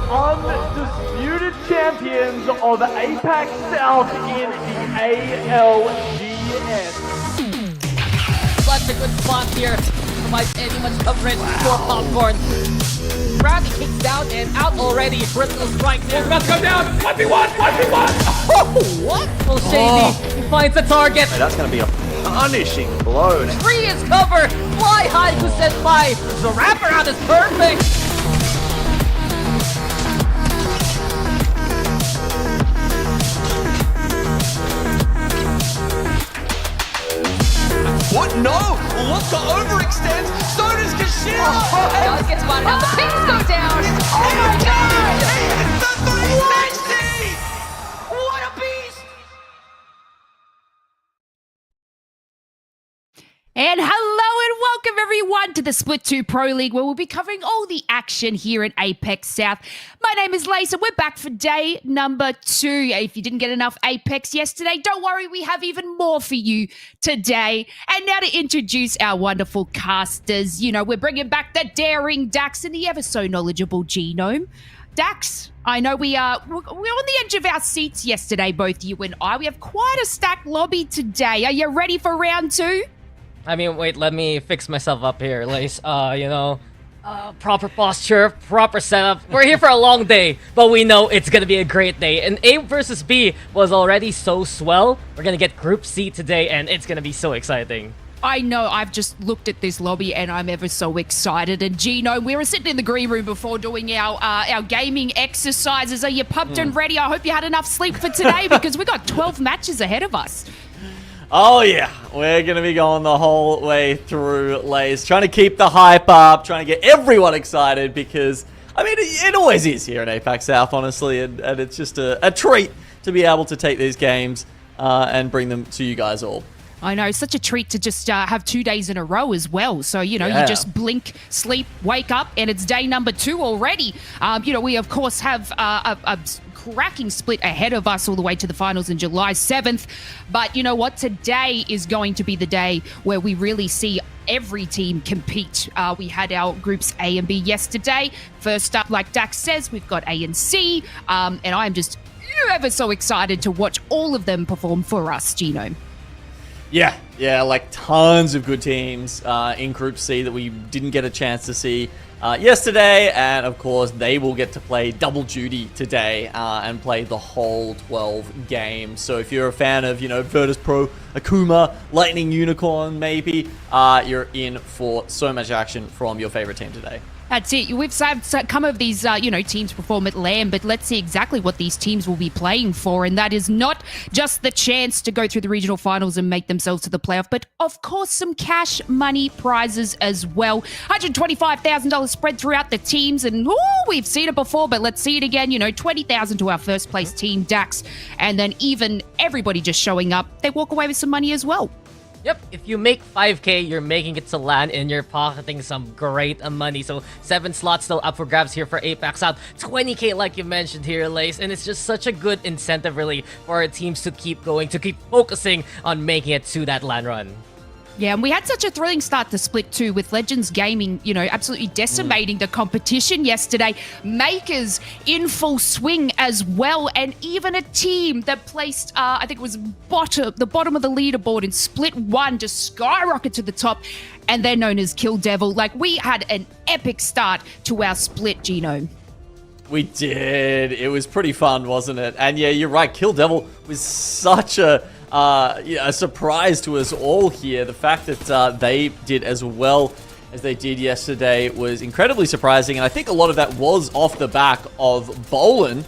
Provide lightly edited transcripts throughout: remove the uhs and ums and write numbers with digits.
undisputed champions of APAC-South in the ALGS. Such a good spot here. Provides any much coverage for Popcorn. Bradley kicks down and out already. Briscoe strike there. About to go down. 1v1, 1v1. Oh, what? Oh, Shady. He finds the target. Hey, that's going to be a punishing blow. Three is covered. Fly high to Senpai. The wraparound is perfect. What? No! Look to overextend. So does Kashira. Does get spotted out. The pings go down. Oh my god! It's the 360! What a beast! And hello and welcome everyone to the Split 2 Pro League, where we'll be covering all the action here at APAC-South. My name is Lace and we're back for day number 2. If you didn't get enough Apex yesterday, don't worry, we have even more for you today. And now to introduce our wonderful casters, we're bringing back the daring Dax and the ever so knowledgeable Genome. Dax, I know we're on the edge of our seats yesterday, both you and I. We have quite a stacked lobby today. Are you ready for round 2? I mean, wait, let me fix myself up here, Lace. Proper posture, proper setup. We're here for a long day, but we know it's gonna be a great day. And A versus B was already so swell. We're gonna get Group C today, and it's gonna be so exciting. I know, I've just looked at this lobby and I'm ever so excited. And Gino, we were sitting in the green room before doing our gaming exercises. Are you pumped and ready? I hope you had enough sleep for today because we got 12 matches ahead of us. Oh yeah, we're going to be going the whole way through, Lace. Trying to keep the hype up, trying to get everyone excited because, I mean, it always is here in APAC-South, honestly. And it's just a treat to be able to take these games and bring them to you guys all. I know, it's such a treat to just have 2 days in a row as well. So, you just blink, sleep, wake up, and it's day number 2 already. We, of course, have a cracking split ahead of us all the way to the finals in July 7th. But you know what? Today is going to be the day where we really see every team compete. We had our groups A and B yesterday. First up, like Dax says, we've got A and C. And I'm just ever so excited to watch all of them perform for us, Genome. Yeah, like tons of good teams in Group C that we didn't get a chance to see yesterday, and of course they will get to play double duty today and play the whole 12 games. So if you're a fan of, Virtus Pro, Akuma, Lightning Unicorn maybe, you're in for so much action from your favorite team today. That's it. We've come of these, teams perform at LAN, but let's see exactly what these teams will be playing for. And that is not just the chance to go through the regional finals and make themselves to the playoff, but of course some cash money prizes as well. $125,000 spread throughout the teams. And we've seen it before, but let's see it again. $20,000 to our first place team, Dax. And then even everybody just showing up, they walk away with some money as well. Yep, if you make 5K, you're making it to land and you're pocketing some great money. So 7 slots still up for grabs here for APAC-South. 20K like you mentioned here, Lace. And it's just such a good incentive really for our teams to keep going, to keep focusing on making it to that land run. Yeah, and we had such a thrilling start to Split 2 with Legends Gaming, absolutely decimating the competition yesterday. Makers in full swing as well, and even a team that placed, I think it was the bottom of the leaderboard in Split 1 just skyrocketed to the top, and they're known as Kill Devil. Like, we had an epic start to our Split, Genome. We did. It was pretty fun, wasn't it? And yeah, you're right. Kill Devil was such a surprise to us all here. The fact that they did as well as they did yesterday was incredibly surprising. And I think a lot of that was off the back of Bolin,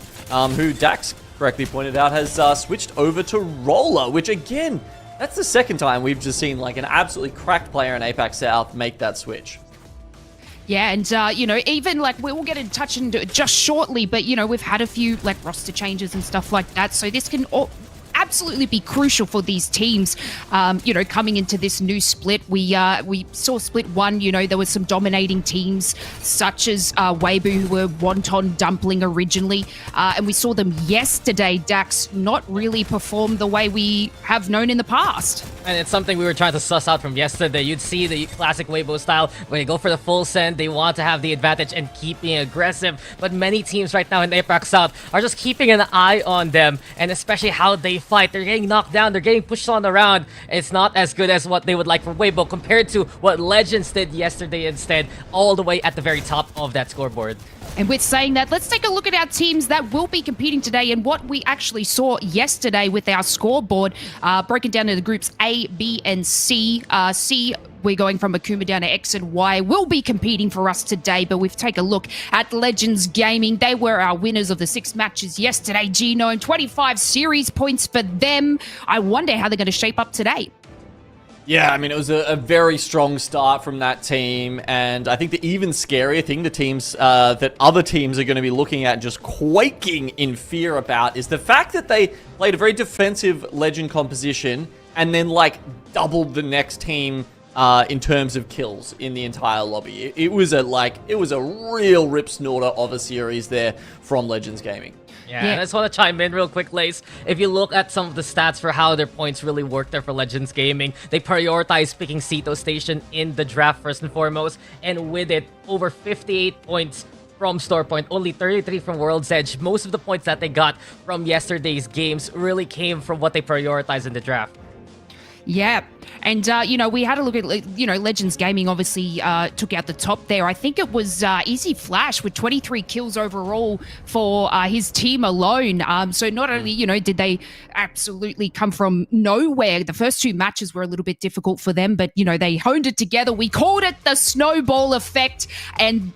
who Dax correctly pointed out has switched over to Roller, which again, that's the second time we've just seen like an absolutely cracked player in APAC-South make that switch. Yeah, and, even, we will get in touch into it just shortly, but, we've had a few, roster changes and stuff like that, so this can absolutely be crucial for these teams, coming into this new split. We saw split 1, there was some dominating teams such as Weibo, who were wonton dumpling originally, and we saw them yesterday, Dax, not really perform the way we have known in the past. And it's something we were trying to suss out from yesterday. You'd see the classic Weibo style where they go for the full send, they want to have the advantage and keep being aggressive, but many teams right now in APAC-South are just keeping an eye on them, and especially how they fight. They're getting knocked down, they're getting pushed on the round. It's not as good as what they would like from Weibo compared to what Legends did yesterday instead, all the way at the very top of that scoreboard. And with saying that, let's take a look at our teams that will be competing today and what we actually saw yesterday with our scoreboard, broken down into the groups A, B, and C. C, we're going from Akuma down to X and Y, will be competing for us today, but we've taken a look at Legends Gaming. They were our winners of the 6 matches yesterday. Genome, 25 series points for them. I wonder how they're going to shape up today. Yeah, I mean, it was a very strong start from that team, and I think the even scarier thing, the teams that other teams are going to be looking at just quaking in fear about, is the fact that they played a very defensive Legend composition and then, doubled the next team in terms of kills in the entire lobby. It was a real rip snorter of a series there from Legends Gaming. Yeah, and I just want to chime in real quick, Lace. If you look at some of the stats for how their points really work there for Legends Gaming, they prioritize picking Sito Station in the draft first and foremost, and with it, over 58 points from Store Point, only 33 from World's Edge. Most of the points that they got from yesterday's games really came from what they prioritized in the draft. Yeah, and, we had a look at, Legends Gaming obviously took out the top there. I think it was Easy Flash with 23 kills overall for his team alone. So not only, did they absolutely come from nowhere, the first 2 matches were a little bit difficult for them, but, they honed it together. We called it the snowball effect, and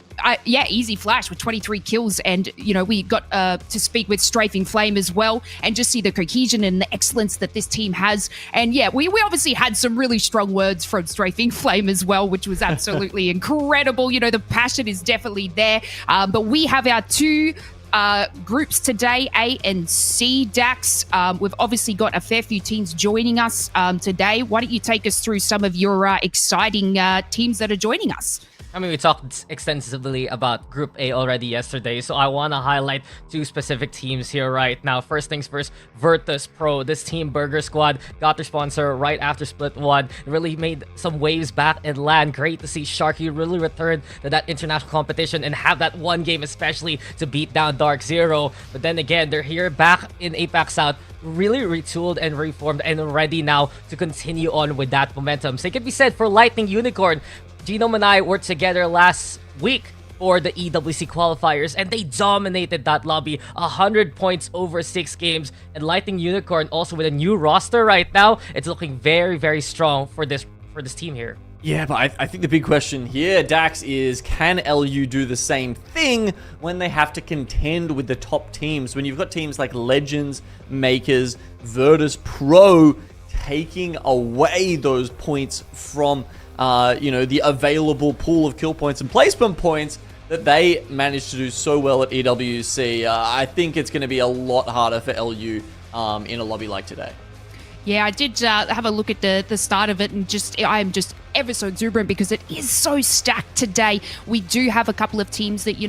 Easy Flash with 23 kills, and we got to speak with Strafing Flame as well, and just see the cohesion and the excellence that this team has. And we obviously had some really strong words from Strafing Flame as well, which was absolutely incredible. The passion is definitely there. But we have our 2 groups today, A and C, Dax. We've obviously got a fair few teams joining us today. Why don't you take us through some of your exciting teams that are joining us? I mean, we talked extensively about Group A already yesterday, so I want to highlight 2 specific teams here right now. First things first, Virtus Pro. This team, Burger Squad, got their sponsor right after Split 1. Really made some waves back in LAN. Great to see Sharky really return to that international competition and have that one game especially to beat down Dark Zero. But then again, they're here back in APAC-South, really retooled and reformed and ready now to continue on with that momentum. Same can be said for Lightning Unicorn. Genome and I worked together last week for the EWC qualifiers, and they dominated that lobby. 100 points over 6 games. And Lightning Unicorn also with a new roster right now, it's looking very, very strong for this team here. Yeah, but I think the big question here, Dax, is can LU do the same thing when they have to contend with the top teams? When you've got teams like Legends, Makers, Virtus Pro taking away those points from the available pool of kill points and placement points that they managed to do so well at EWC. I think it's going to be a lot harder for LU in a lobby like today. Yeah, I did have a look at the start of it, and I'm just ever so exuberant because it is so stacked today. We do have a couple of teams that,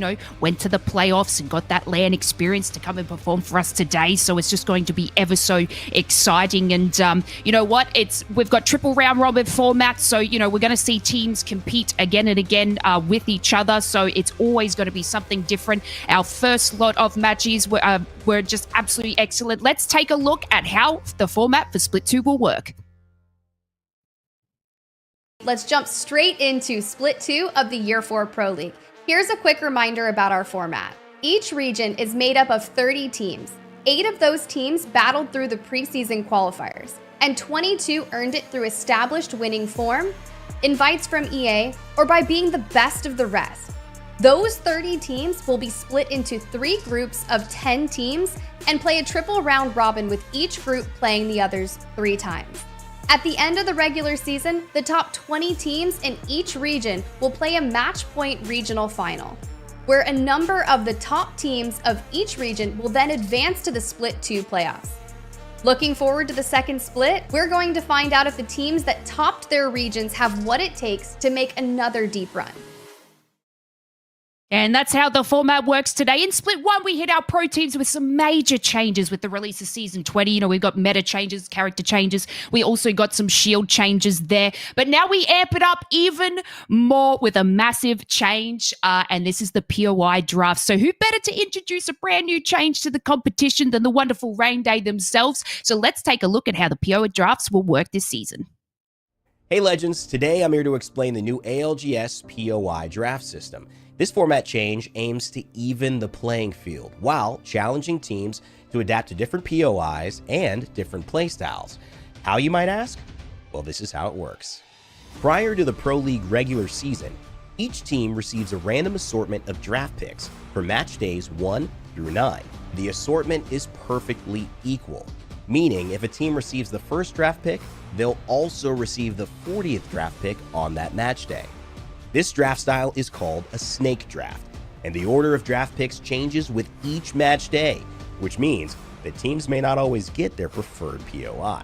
went to the playoffs and got that LAN experience to come and perform for us today. So it's just going to be ever so exciting. And you know what? We've got triple round robin format. So, we're going to see teams compete again and again with each other. So it's always going to be something different. Our first lot of matches were just absolutely excellent. Let's take a look at how the format for Split 2 will work. Let's jump straight into Split 2 of the Year 4 Pro League. Here's a quick reminder about our format. Each region is made up of 30 teams. 8 of those teams battled through the preseason qualifiers, and 22 earned it through established winning form, invites from EA, or by being the best of the rest. Those 30 teams will be split into 3 groups of 10 teams and play a triple round robin with each group playing the others 3 times. At the end of the regular season, the top 20 teams in each region will play a match point regional final, where a number of the top teams of each region will then advance to the Split 2 playoffs. Looking forward to the second split, we're going to find out if the teams that topped their regions have what it takes to make another deep run. And that's how the format works today. In Split 1, we hit our pro teams with some major changes with the release of Season 20. You know, we've got meta changes, character changes. We also got some shield changes there. But now we amp it up even more with a massive change. And this is the POI draft. So who better to introduce a brand new change to the competition than the wonderful Rain Day themselves? So let's take a look at how the POI drafts will work this season. Hey Legends, today I'm here to explain the new ALGS POI draft system. This format change aims to even the playing field while challenging teams to adapt to different POIs and different playstyles. How, you might ask? Well, this is how it works. Prior to the Pro League regular season, each team receives a random assortment of draft picks for match days 1 through 9. The assortment is perfectly equal, meaning if a team receives the first draft pick, they'll also receive the 40th draft pick on that match day. This draft style is called a snake draft, and the order of draft picks changes with each match day, which means that teams may not always get their preferred POI.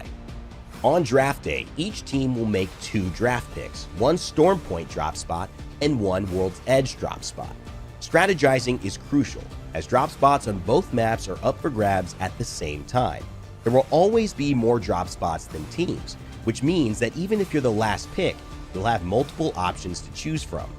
On draft day, each team will make 2 draft picks, 1 Storm Point drop spot and 1 World's Edge drop spot. Strategizing is crucial, as drop spots on both maps are up for grabs at the same time. There will always be more drop spots than teams, which means that even if you're the last pick, you'll have multiple options to choose from.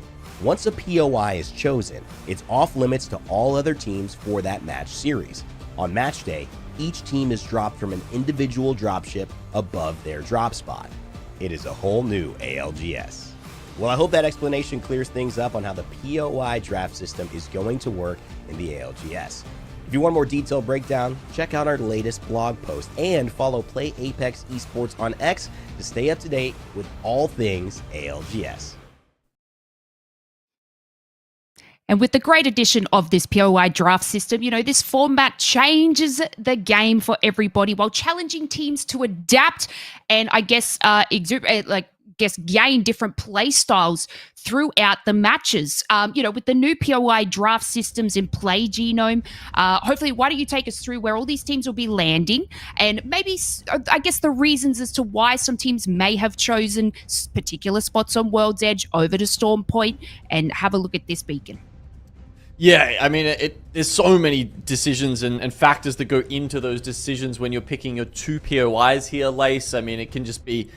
Once a POI is chosen, it's off limits to all other teams for that match series. On match day, each team is dropped from an individual dropship above their drop spot. It is a whole new ALGS. Well, I hope that explanation clears things up on how the POI draft system is going to work in the ALGS. If you want a more detailed breakdown, check out our latest blog post and follow Play Apex Esports on X to stay up to date with all things ALGS. And with the great addition of this POI draft system, you know, this format changes the game for everybody while challenging teams to adapt and I guess gain different play styles throughout the matches. You know, with the new POI draft systems in play, Genome, hopefully, why don't you take us through where all these teams will be landing and maybe, I guess, the reasons as to why some teams may have chosen particular spots on World's Edge over to Storm Point, and have a look at this beacon. Yeah, I mean, there's so many decisions and factors that go into those decisions when you're picking your 2 POIs here, Lace. I mean, it can just be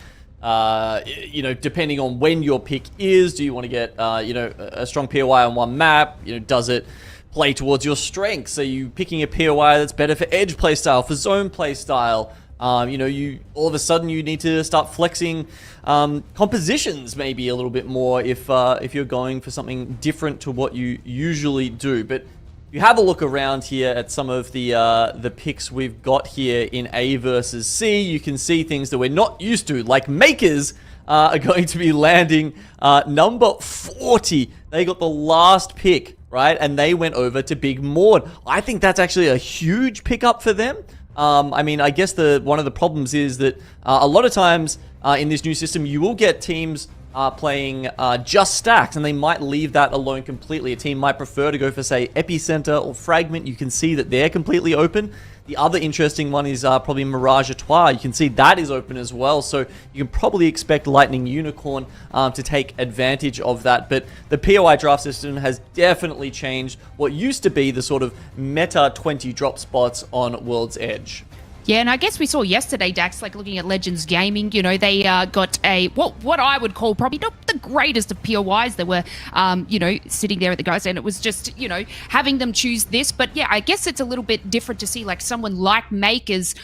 you know, depending on when your pick is, do you want to get, you know, a strong POI on one map? You know, does it play towards your strengths? Are you picking a POI that's better for edge playstyle, for zone playstyle? You know, you all of a sudden you need to start flexing compositions maybe a little bit more if you're going for something different to what you usually do. But you have a look around here at some of the picks we've got here in A versus C. You can see things that we're not used to, like Makers are going to be landing number 40. They got the last pick, right? And they went over to Big Maud. I think that's actually a huge pickup for them. I mean, I guess one of the problems is that a lot of times in this new system, you will get teams playing just stacks, and they might leave that alone completely. A team might prefer to go for, say, Epicenter or Fragment. You can see that they're completely open. The other interesting one is probably Mirage Etoile. You can see that is open as well, so you can probably expect Lightning Unicorn to take advantage of that. But the POI draft system has definitely changed what used to be the sort of meta 20 drop spots on World's Edge. Yeah, and I guess we saw yesterday, Dax, like looking at Legends Gaming, you know, they got a, what I would call probably not the greatest of POIs that were, you know, sitting there at the guys, and it was just, you know, having them choose this. But yeah, I guess it's a little bit different to see like someone like Makers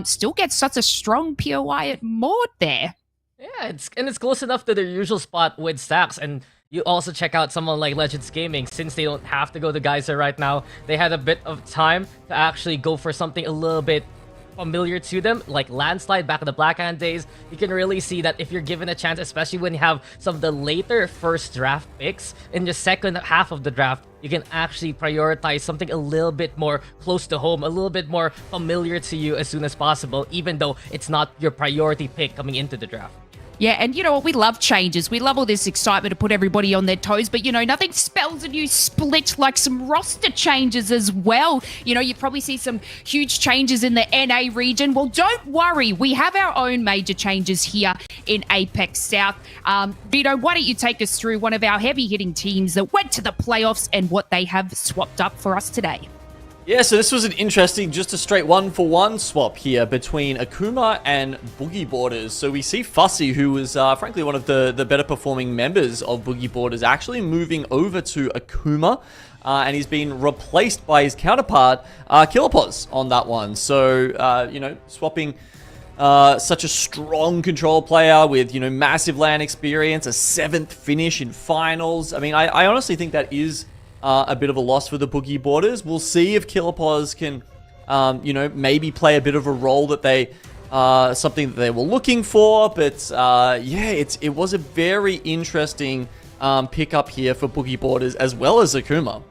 still get such a strong POI at Maud there. Yeah, it's close enough to their usual spot with stacks, and you also check out someone like Legends Gaming. Since they don't have to go to Geyser right now, they had a bit of time to actually go for something a little bit familiar to them, like Landslide back in the Blackhand days. You can really see that if you're given a chance, especially when you have some of the later first draft picks in the second half of the draft, you can actually prioritize something a little bit more close to home, a little bit more familiar to you as soon as possible, even though it's not your priority pick coming into the draft. Yeah, and you know what? We love changes. We love all this excitement to put everybody on their toes, but you know, nothing spells a new split like some roster changes as well. You know, you probably see some huge changes in the NA region. Well, don't worry. We have our own major changes here in APAC-South. Vito, why don't you take us through one of our heavy-hitting teams that went to the playoffs and what they have swapped up for us today? Yeah, so this was an interesting, just a straight 1-for-1 swap here between Akuma and Boogie Borders. So we see Fussy, who was frankly one of the better performing members of Boogie Borders, actually moving over to Akuma. And he's been replaced by his counterpart, Killerpos, on that one. So, you know, swapping such a strong control player with, you know, massive LAN experience, a 7th finish in finals. I mean, I honestly think that is a bit of a loss for the Boogie Borders. We'll see if Killerpos can, you know, maybe play a bit of a role that they, something that they were looking for. But yeah, it was a very interesting pickup here for Boogie Borders as well as Akuma.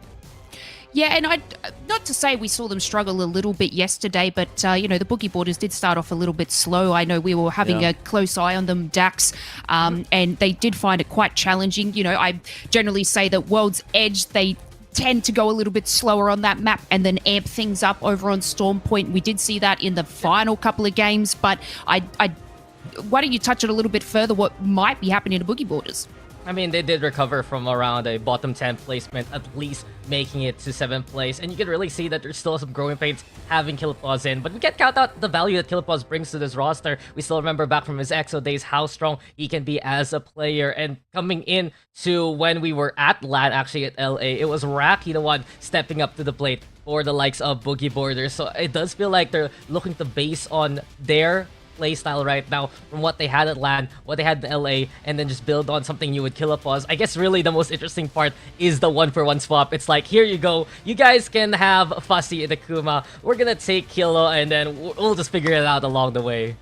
Yeah, and not to say we saw them struggle a little bit yesterday, but, you know, the Boogie Borders did start off a little bit slow. I know we were having a close eye on them, Dax, and they did find it quite challenging. You know, I generally say that World's Edge, they tend to go a little bit slower on that map and then amp things up over on Storm Point. We did see that in the final couple of games, but why don't you touch it a little bit further, what might be happening to Boogie Borders? I mean, they did recover from around a bottom 10 placement, at least making it to 7th place. And you can really see that there's still some growing pains having Killerpos in. But we can't count out the value that Killerpos brings to this roster. We still remember back from his EXO days how strong he can be as a player. And coming in to when we were at LAN, actually at LA, it was Raki the one stepping up to the plate for the likes of Boogie Borders. So it does feel like they're looking to base on their playstyle right now from what they had at LAN, what they had in LA, and then just build on something new with Killerpos. I guess really the most interesting part is the 1-for-1 swap. It's like, here you go. You guys can have Fussy and Akuma. We're gonna take Kilo, and then we'll just figure it out along the way.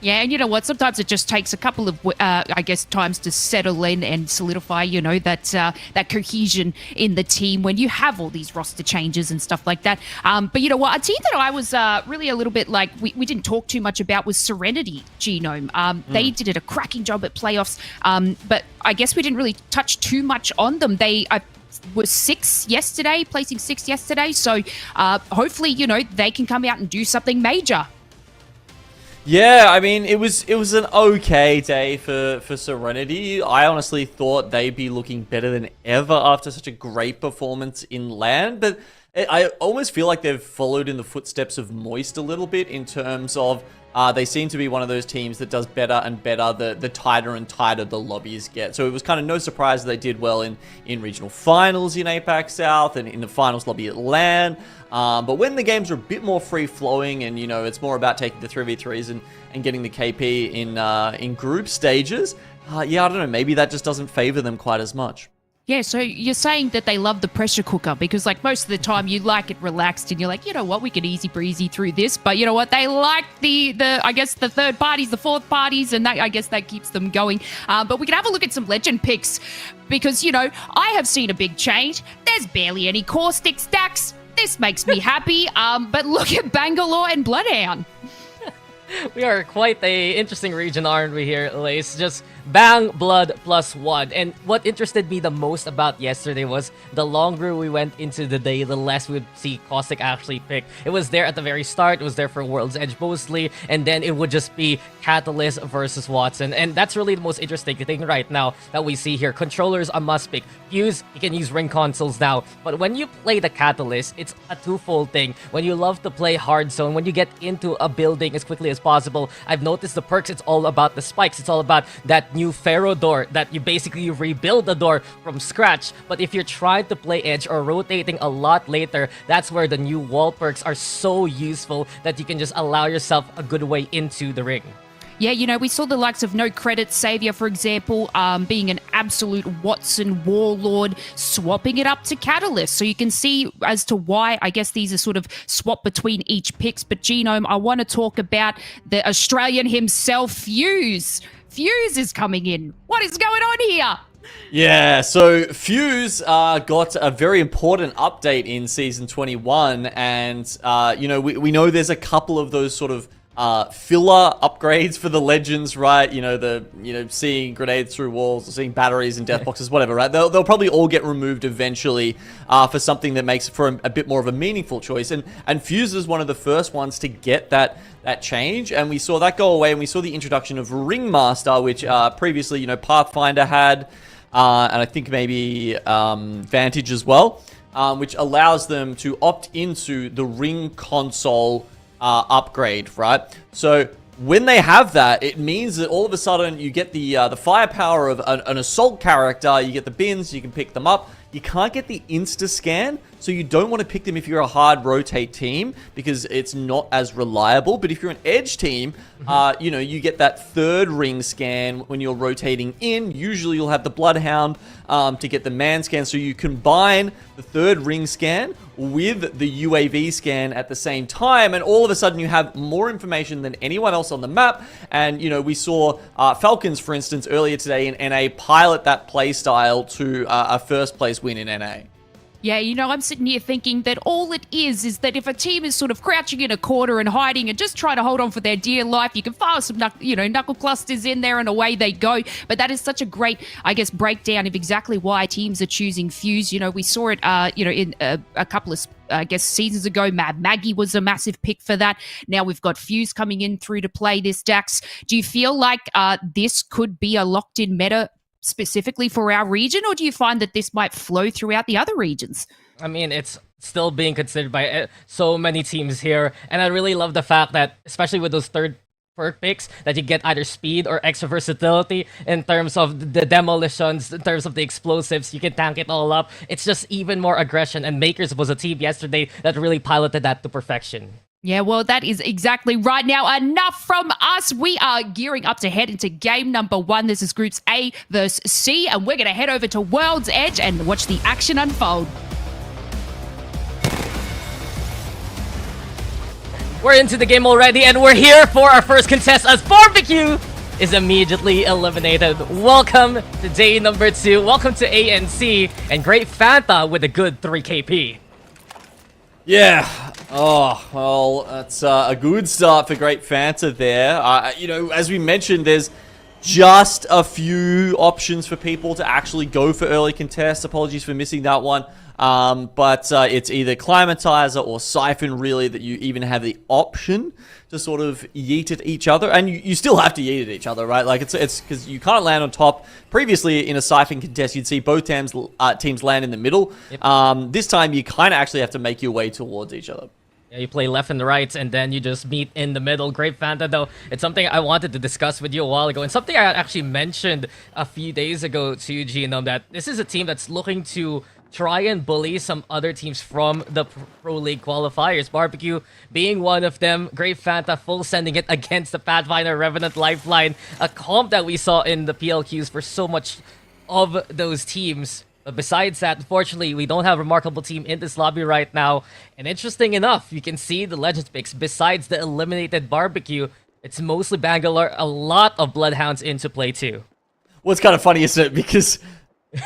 Yeah, and you know what? Sometimes it just takes a couple of, I guess, times to settle in and solidify, you know, that cohesion in the team when you have all these roster changes and stuff like that. But you know what? A team that I was really a little bit like, we didn't talk too much about was Serenity Genome. They did a cracking job at playoffs, but I guess we didn't really touch too much on them. They was 6th yesterday, placing 6th yesterday. So hopefully, you know, they can come out and do something major. Yeah, I mean, it was an okay day for Serenity. I honestly thought they'd be looking better than ever after such a great performance in LAN, but I almost feel like they've followed in the footsteps of Moist a little bit in terms of they seem to be one of those teams that does better and better the tighter and tighter the lobbies get. So it was kind of no surprise that they did well in regional finals in APAC South and in the finals lobby at LAN. But when the games are a bit more free-flowing and, you know, it's more about taking the 3v3s and getting the KP in group stages, yeah, I don't know, maybe that just doesn't favor them quite as much. Yeah, so you're saying that they love the pressure cooker because, like, most of the time you like it relaxed and you're like, you know what, we can easy breezy through this. But you know what, they like the I guess the third parties, the fourth parties, and that, I guess that keeps them going. But we can have a look at some legend picks because, you know, I have seen a big change. There's barely any caustic stacks. This makes me happy. But look at Bangalore and Bloodhound. We are quite a interesting region, aren't we here, Lace? Just bang, blood, +1. And what interested me the most about yesterday was the longer we went into the day, the less we'd see Caustic actually pick. It was there at the very start, it was there for World's Edge mostly, and then it would just be Catalyst versus Watson. And that's really the most interesting thing right now that we see here. Controllers a must pick. Fuse, you can use ring consoles now. But when you play the Catalyst, it's a twofold thing. When you love to play hard zone, when you get into a building as quickly as possible, I've noticed the perks, it's all about the spikes. It's all about that new Pharaoh door that you basically rebuild the door from scratch. But if you're trying to play edge or rotating a lot later, that's where the new wall perks are so useful that you can just allow yourself a good way into the ring. Yeah, you know, we saw the likes of No Credit Savior, for example, being an absolute Watson warlord, swapping it up to Catalyst. So you can see as to why, I guess these are sort of swap between each picks. But Genome, I want to talk about the Australian himself, Fuse. Fuse is coming in. What is going on here? Yeah, so Fuse got a very important update in Season 21, and, you know, we know there's a couple of those sort of filler upgrades for the Legends, right? Seeing grenades through walls, or seeing batteries in death boxes, whatever, right? They'll probably all get removed eventually for something that makes for a bit more of a meaningful choice. And Fuse is one of the first ones to get that change, and we saw that go away, and we saw the introduction of Ringmaster, which previously, Pathfinder had, and I think maybe Vantage as well, which allows them to opt into the Ring console upgrade, right? So when they have that, it means that all of a sudden you get the firepower of an assault character. You get the bins, you can pick them up. You can't get the insta scan, so you don't want to pick them if you're a hard rotate team because it's not as reliable. But if you're an edge team, you get that third ring scan when you're rotating in. Usually you'll have the Bloodhound to get the man scan, so you combine the third ring scan with the UAV scan at the same time, and all of a sudden you have more information than anyone else on the map. And we saw Falcons, for instance, earlier today in NA pilot that playstyle to a first place win in NA. Yeah, I'm sitting here thinking that all it is that if a team is sort of crouching in a corner and hiding and just trying to hold on for their dear life, you can fire some, knuckle clusters in there and away they go. But that is such a great, breakdown of exactly why teams are choosing Fuse. We saw it, in a couple of, seasons ago. Mad Maggie was a massive pick for that. Now we've got Fuse coming in through to play this, Dax. Do you feel like this could be a locked-in meta specifically for our region, or do you find that this might flow throughout the other regions? I mean, it's still being considered by so many teams here, and I really love the fact that, especially with those third perk picks, that you get either speed or extra versatility in terms of the demolitions, in terms of the explosives. You can tank it all up. It's just even more aggression, and Makers was a team yesterday that really piloted that to perfection. Yeah, well, that is exactly right. Now, enough from us. We are gearing up to head into game number 1. This is Groups A versus C, and we're going to head over to World's Edge and watch the action unfold. We're into the game already, and we're here for our first contest as Barbecue is immediately eliminated. Welcome to day number 2. Welcome to ANC, and Great Fanta with a good 3 KP. Yeah. Oh, well, that's a good start for Great Fanta there. As we mentioned, there's just a few options for people to actually go for early contests. Apologies for missing that one. But it's either Climatizer or Siphon, really, that you even have the option to sort of yeet at each other. And you still have to yeet at each other, right? Like, it's because you can't land on top. Previously, in a Siphon contest, you'd see both teams land in the middle. Yep. This time, you kind of actually have to make your way towards each other. Yeah, you play left and right, and then you just meet in the middle. Great Fanta, though, it's something I wanted to discuss with you a while ago, and something I actually mentioned a few days ago to you, Genome, that this is a team that's looking to try and bully some other teams from the Pro League qualifiers. Barbecue being one of them. Great Fanta full sending it against the Pathfinder Revenant Lifeline, a comp that we saw in the PLQs for so much of those teams. But besides that, unfortunately, we don't have a remarkable team in this lobby right now. And interesting enough, you can see the Legends picks. Besides the eliminated Barbecue, it's mostly Bangalore. A lot of Bloodhounds into play too. What's kind of funny, isn't it? Because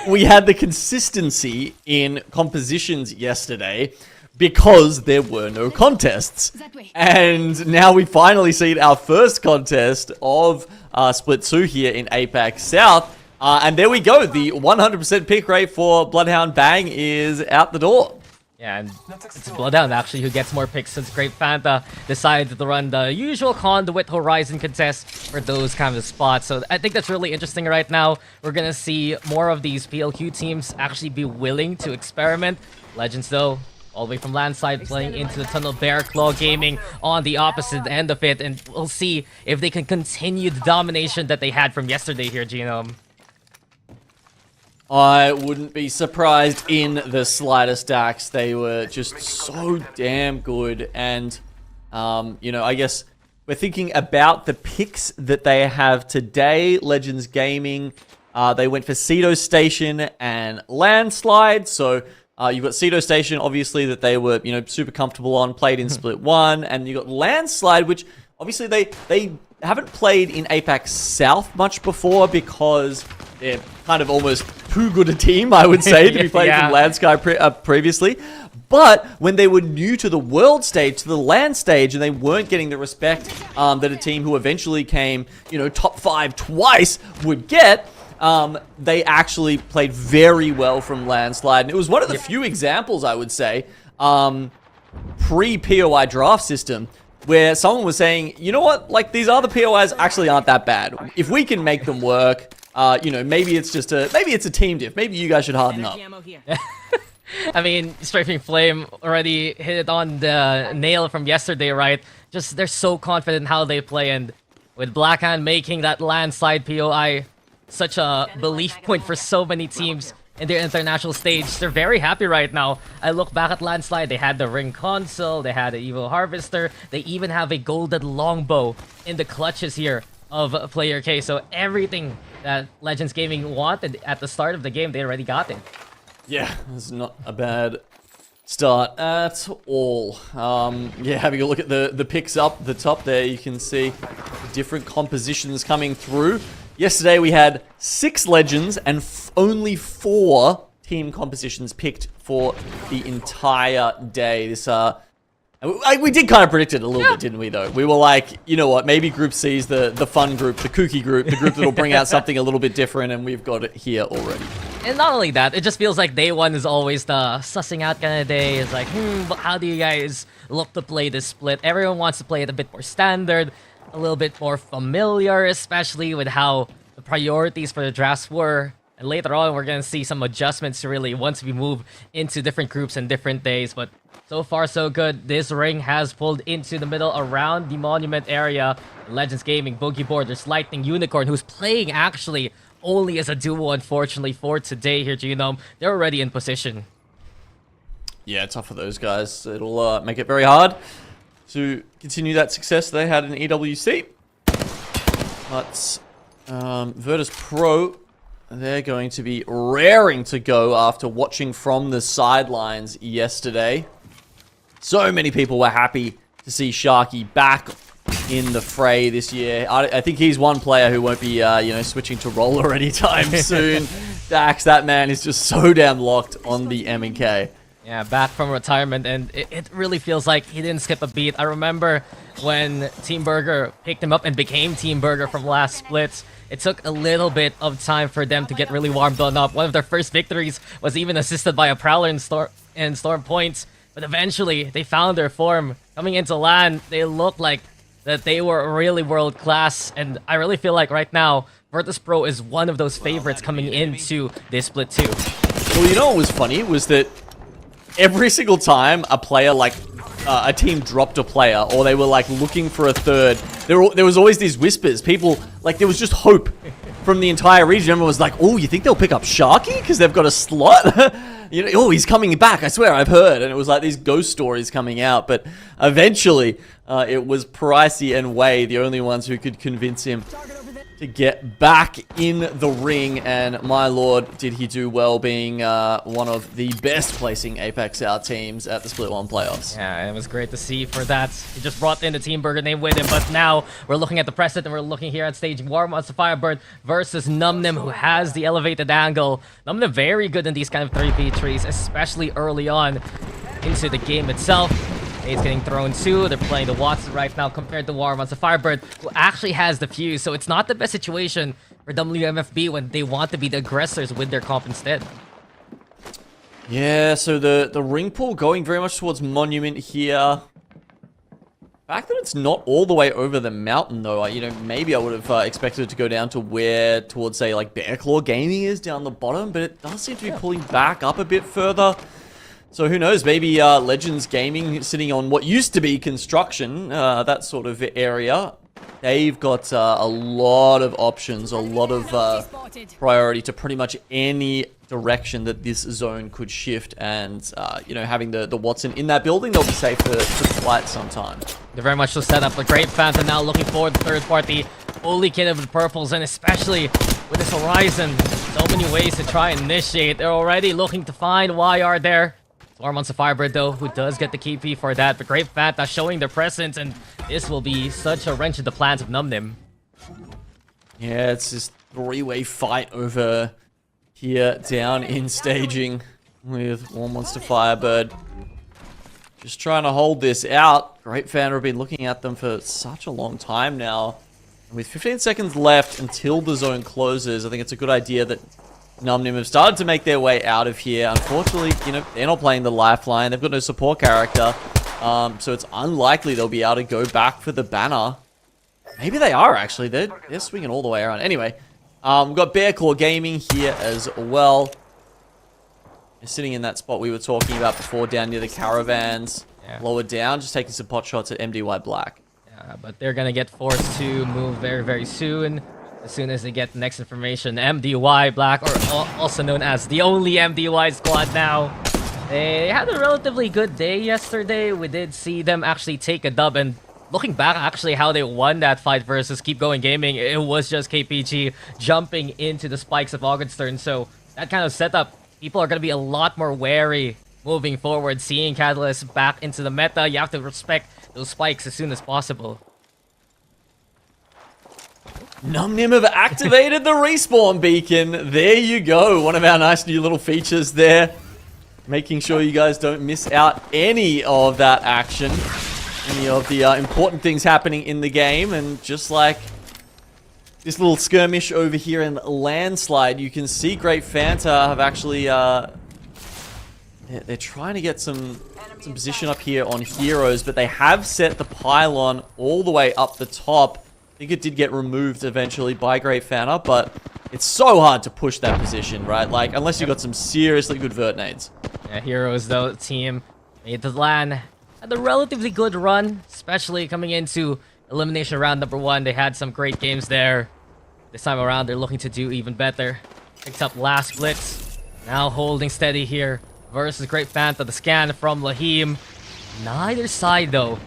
we had the consistency in compositions yesterday because there were no contests. Exactly. And now we finally see our first contest of Split 2 here in APAC-South. And there we go. The 100% pick rate for Bloodhound Bang is out the door. Yeah, and it's Bloodhound actually who gets more picks since Great Fanta decided to run the usual Conduit Horizon contest for those kind of spots. So I think that's really interesting right now. We're gonna see more of these PLQ teams actually be willing to experiment. Legends, though, all the way from landside, playing into the tunnel. Bear Claw Gaming on the opposite end of it, and we'll see if they can continue the domination that they had from yesterday here, Genome. I wouldn't be surprised in the slightest, Dax. They were just so damn good. And, I guess we're thinking about the picks that they have today. Legends Gaming, they went for Cedo Station and Landslide. So you've got Cedo Station, obviously, that they were, super comfortable on, played in Split 1. And you got Landslide, which obviously they haven't played in APAC South much before because they're kind of almost too good a team, I would say, to be playing Yeah. from Landsky previously. But when they were new to the world stage, to the LAN stage, and they weren't getting the respect that a team who eventually came, you know, top 5 twice would get, they actually played very well from Landslide. And it was one of the few examples, I would say, pre-POI draft system, where someone was saying, you know what, like, these other POIs actually aren't that bad. If we can make them work, you know, maybe it's a team diff. Maybe you guys should harden up. I mean, Strafing Flame already hit it on the nail from yesterday, right? Just, they're so confident in how they play, and with Blackhand making that landslide POI such a belief point for so many teams in their international stage, they're very happy right now. I look back at Landslide, they had the Ring Console, they had the Evo Harvester, they even have a golden longbow in the clutches here of Player K, so everything that Legends Gaming wanted at the start of the game, they already got it. Yeah, it's not a bad start at all. Yeah, having a look at the picks up the top there, you can see different compositions coming through. Yesterday we had 6 Legends and only 4 team compositions picked for the entire day. This we did kind of predict it a little bit, didn't we, though? We were like, you know what, maybe Group C is the fun group, the kooky group, the group that'll bring out something a little bit different, and we've got it here already. And not only that, it just feels like day one is always the sussing out kind of day. It's like, but how do you guys look to play this split? Everyone wants to play it a bit more standard, a little bit more familiar, especially with how the priorities for the drafts were. And later on, we're going to see some adjustments really once we move into different groups and different days. But so far, so good. This ring has pulled into the middle around the Monument area. Legends Gaming, Boogie Board, there's Lightning Unicorn, who's playing actually only as a duo, unfortunately, for today here, Genome. They're already in position. Yeah, tough for those guys. It'll make it very hard to continue that success they had in EWC. But Virtus Pro, they're going to be raring to go after watching from the sidelines yesterday. So many people were happy to see Sharky back in the fray this year. I think he's one player who won't be, you know, switching to roller anytime soon. Dax, that man is just so damn locked on the M&K. Yeah, back from retirement, and it really feels like he didn't skip a beat. I remember when Team Burger picked him up and became Team Burger from last splits. It took a little bit of time for them to get really warmed on up. One of their first victories was even assisted by a Prowler in Storm points. But eventually, they found their form. Coming into LAN, they looked like that they were really world class. And I really feel like right now, Virtus Pro is one of those favorites coming into this split too. Well, you know what was funny was that every single time a player, like a team dropped a player, or they were like looking for a third, there was always these whispers. People, like, there was just hope from the entire region. Everyone was like, oh, you think they'll pick up Sharky because they've got a slot? You know, oh, he's coming back, I swear, I've heard. And it was like these ghost stories coming out. But eventually, it was Pricey and Wei, the only ones who could convince him to get back in the ring. And my lord, did he do well, being one of the best placing APAC-South teams at the Split 1 playoffs. Yeah, it was great to see for that. He just brought in the Team Burger name with him, but now we're looking at the precedent, and we're looking here at staging War Monster Firebird versus Numnim, who has the elevated angle. Numnim very good in these kind of 3v trees, especially early on into the game itself. He's getting thrown too. They're playing the Watson right now compared to War Monster Firebird, who actually has the fuse. So it's not the best situation for WMFB when they want to be the aggressors with their comp instead. Yeah, so the ring pull going very much towards Monument here. The fact that it's not all the way over the mountain, though, you know, maybe I would have expected it to go down to where, towards, say, like, Bearclaw Gaming is down the bottom, but it does seem to be pulling back up a bit further. So who knows, maybe Legends Gaming sitting on what used to be construction, that sort of area. They've got a lot of options, a lot of priority to pretty much any direction that this zone could shift. And, you know, having the Watson in that building, they'll be safe for quite some time. They're very much so set up. The great fans are now looking forward to third party. Holy kid of the purples, and especially with this Horizon, so many ways to try and initiate. They're already looking to find YR there. War Monster Firebird, though, who does get the KP for that. But Great Fanta showing their presence, and this will be such a wrench in the plans of Numnim. Yeah, it's just three-way fight over here down in staging with One Monster Firebird. Just trying to hold this out. Great fan have been looking at them for such a long time now. And with 15 seconds left until the zone closes, I think it's a good idea that NumNim have started to make their way out of here. Unfortunately, you know, they're not playing the lifeline. They've got no support character. So it's unlikely they'll be able to go back for the banner. Maybe they are, actually. They're swinging all the way around. Anyway, we've got Bear Claw Gaming here as well. They're sitting in that spot we were talking about before, down near the caravans. Yeah. Lower Down, just taking some pot shots at MDY Black. Yeah, but they're gonna get forced to move very, very soon. As soon as they get the next information, MDY Black, or also known as the only MDY squad now. They had a relatively good day yesterday. We did see them actually take a dub, and looking back actually how they won that fight versus Keep Going Gaming, it was just KPG jumping into the spikes of Augenstern. So that kind of setup, people are going to be a lot more wary moving forward. Seeing Catalyst back into the meta, you have to respect those spikes as soon as possible. NumNim have activated the respawn beacon. There you go. One of our nice new little features there. Making sure you guys don't miss out any of that action. Any of the important things happening in the game. And just like this little skirmish over here in Landslide, you can see Great Fanta have actually... they're trying to get some position up here on Heroes, but they have set the pylon all the way up the top. I think it did get removed eventually by Great Fanta, but it's so hard to push that position, right? Like, unless you've got some seriously good vert nades. Yeah, Heroes, though, team made the LAN. Had a relatively good run, especially coming into elimination round number 1. They had some great games there. This time around, they're looking to do even better. Picked up last blitz. Now holding steady here versus Great Fanta. The scan from Lahim. Neither side, though,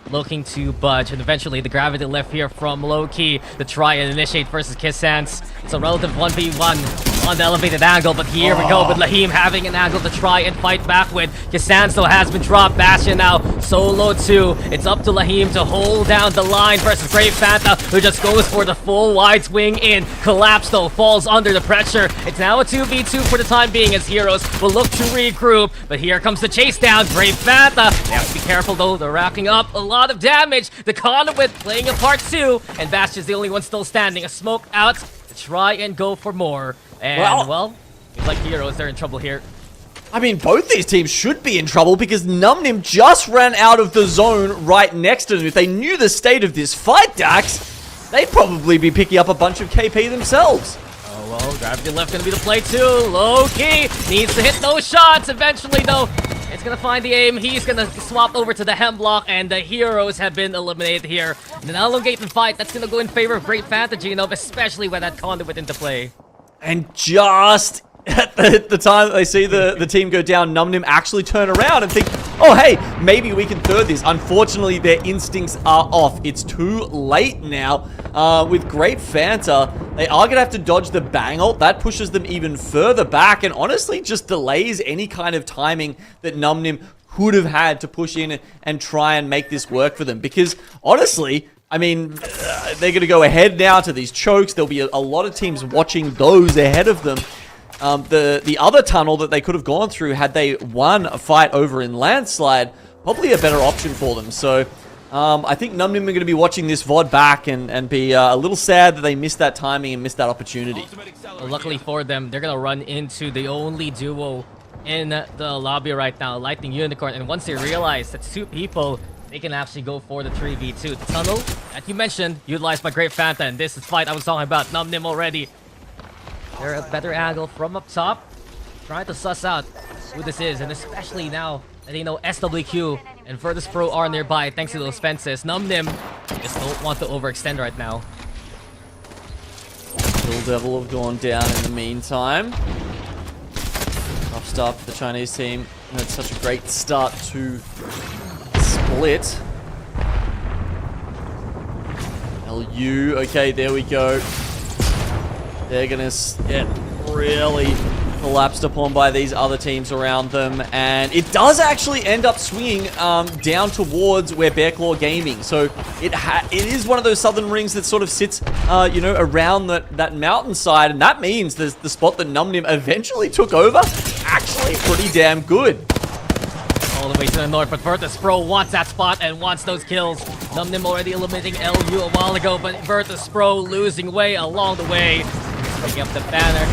looking to budge, and eventually the gravity left here from Low-Key to try and initiate versus Kissance. It's a relative 1v1 on the elevated angle, but here we go with Lahim having an angle to try and fight back with. Kissance, though, has been dropped. Bastion now solo too. It's up to Lahim to hold down the line versus Great Fanta, who just goes for the full wide swing in. Collapse, though, falls under the pressure. It's now a 2v2 for the time being, as Heroes will look to regroup, but here comes the chase down. Great Fanta, they have to be careful, though. They're racking up a lot of damage. The Conduit playing a part too, and Bastion's the only one still standing. A smoke out to try and go for more. And, well, seems like Heroes, they're in trouble here. I mean, both these teams should be in trouble because NumNim just ran out of the zone right next to them. If they knew the state of this fight, Dax, they'd probably be picking up a bunch of KP themselves. Oh, well, gravity left gonna be the play too. Low-Key needs to hit those shots eventually, though. It's gonna find the aim. He's gonna swap over to the Hemlock, and the Heroes have been eliminated here. An elongated fight that's gonna go in favor of Great Fanta, Genov, especially with that Conduit into play. And just at the time that they see the team go down, NumNim actually turn around and think, oh, hey, maybe we can third this. Unfortunately, their instincts are off. It's too late now. With Great Fanta, they are going to have to dodge the bang ult. That pushes them even further back and honestly just delays any kind of timing that NumNim could have had to push in and try and make this work for them. Because honestly, I mean, they're going to go ahead now to these chokes. There'll be a lot of teams watching those ahead of them. The other tunnel that they could have gone through had they won a fight over in Landslide, probably a better option for them. So I think NumNim are going to be watching this VOD back and be a little sad that they missed that timing and missed that opportunity. Well, luckily for them, they're going to run into the only duo in the lobby right now, Lightning Unicorn. And once they realize that's 2 people, they can actually go for the 3v2. The tunnel that you mentioned, utilized by Great Fanta, and this is fight I was talking about, NumNim already. They're a better angle from up top, trying to suss out who this is, and especially now that they know SWQ and Virtus Pro are nearby thanks to those fences. NumNim just don't want to overextend right now. Kill Devil have gone down in the meantime. Tough start for the Chinese team. Had such a great start to split. LU, okay, there we go. They're gonna get really collapsed upon by these other teams around them, and it does actually end up swinging down towards where Bearclaw Gaming. So it is one of those southern rings that sort of sits, you know, around that mountainside, and that means the spot that NumNim eventually took over actually pretty damn good. All the way to the north, but Virtus Pro wants that spot and wants those kills. NumNim already eliminating LU a while ago, but Virtus Pro losing way along the way. Picking up the banner.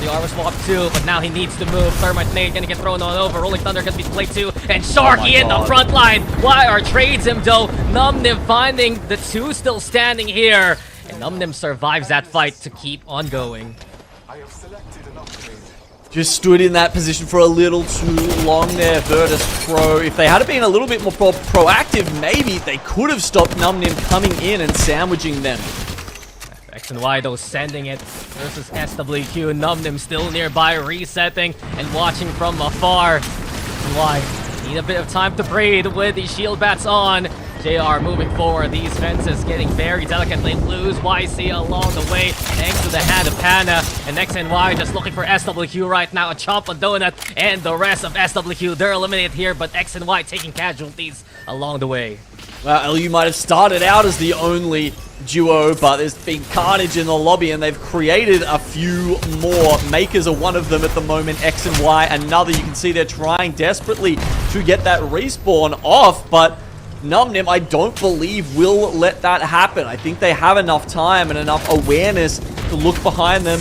The armor swap too, but now he needs to move. Thermite Nade gonna get thrown on over. Rolling Thunder gonna be played too. And Sharky in the front line. YR trades him though. NumNim finding the two still standing here. And NumNim survives that fight to keep on going. Just stood in that position for a little too long there, Virtus Pro. If they had been a little bit more proactive, maybe they could have stopped NumNim coming in and sandwiching them. X and Y though sending it versus SWQ. NumNim still nearby, resetting and watching from afar. X and Y need a bit of time to breathe with the shield bats on. JR moving forward, these fences getting very delicate. They lose YC along the way, thanks to the hand of Pana. And XNY just looking for SWQ right now, a chop a donut, and the rest of SWQ, they're eliminated here, but XNY taking casualties along the way. Well, LU might have started out as the only duo, but there's been carnage in the lobby, and they've created a few more. Makers are one of them at the moment. X and Y, another. You can see they're trying desperately to get that respawn off, but NumNim, I don't believe, will let that happen. I think they have enough time and enough awareness to look behind them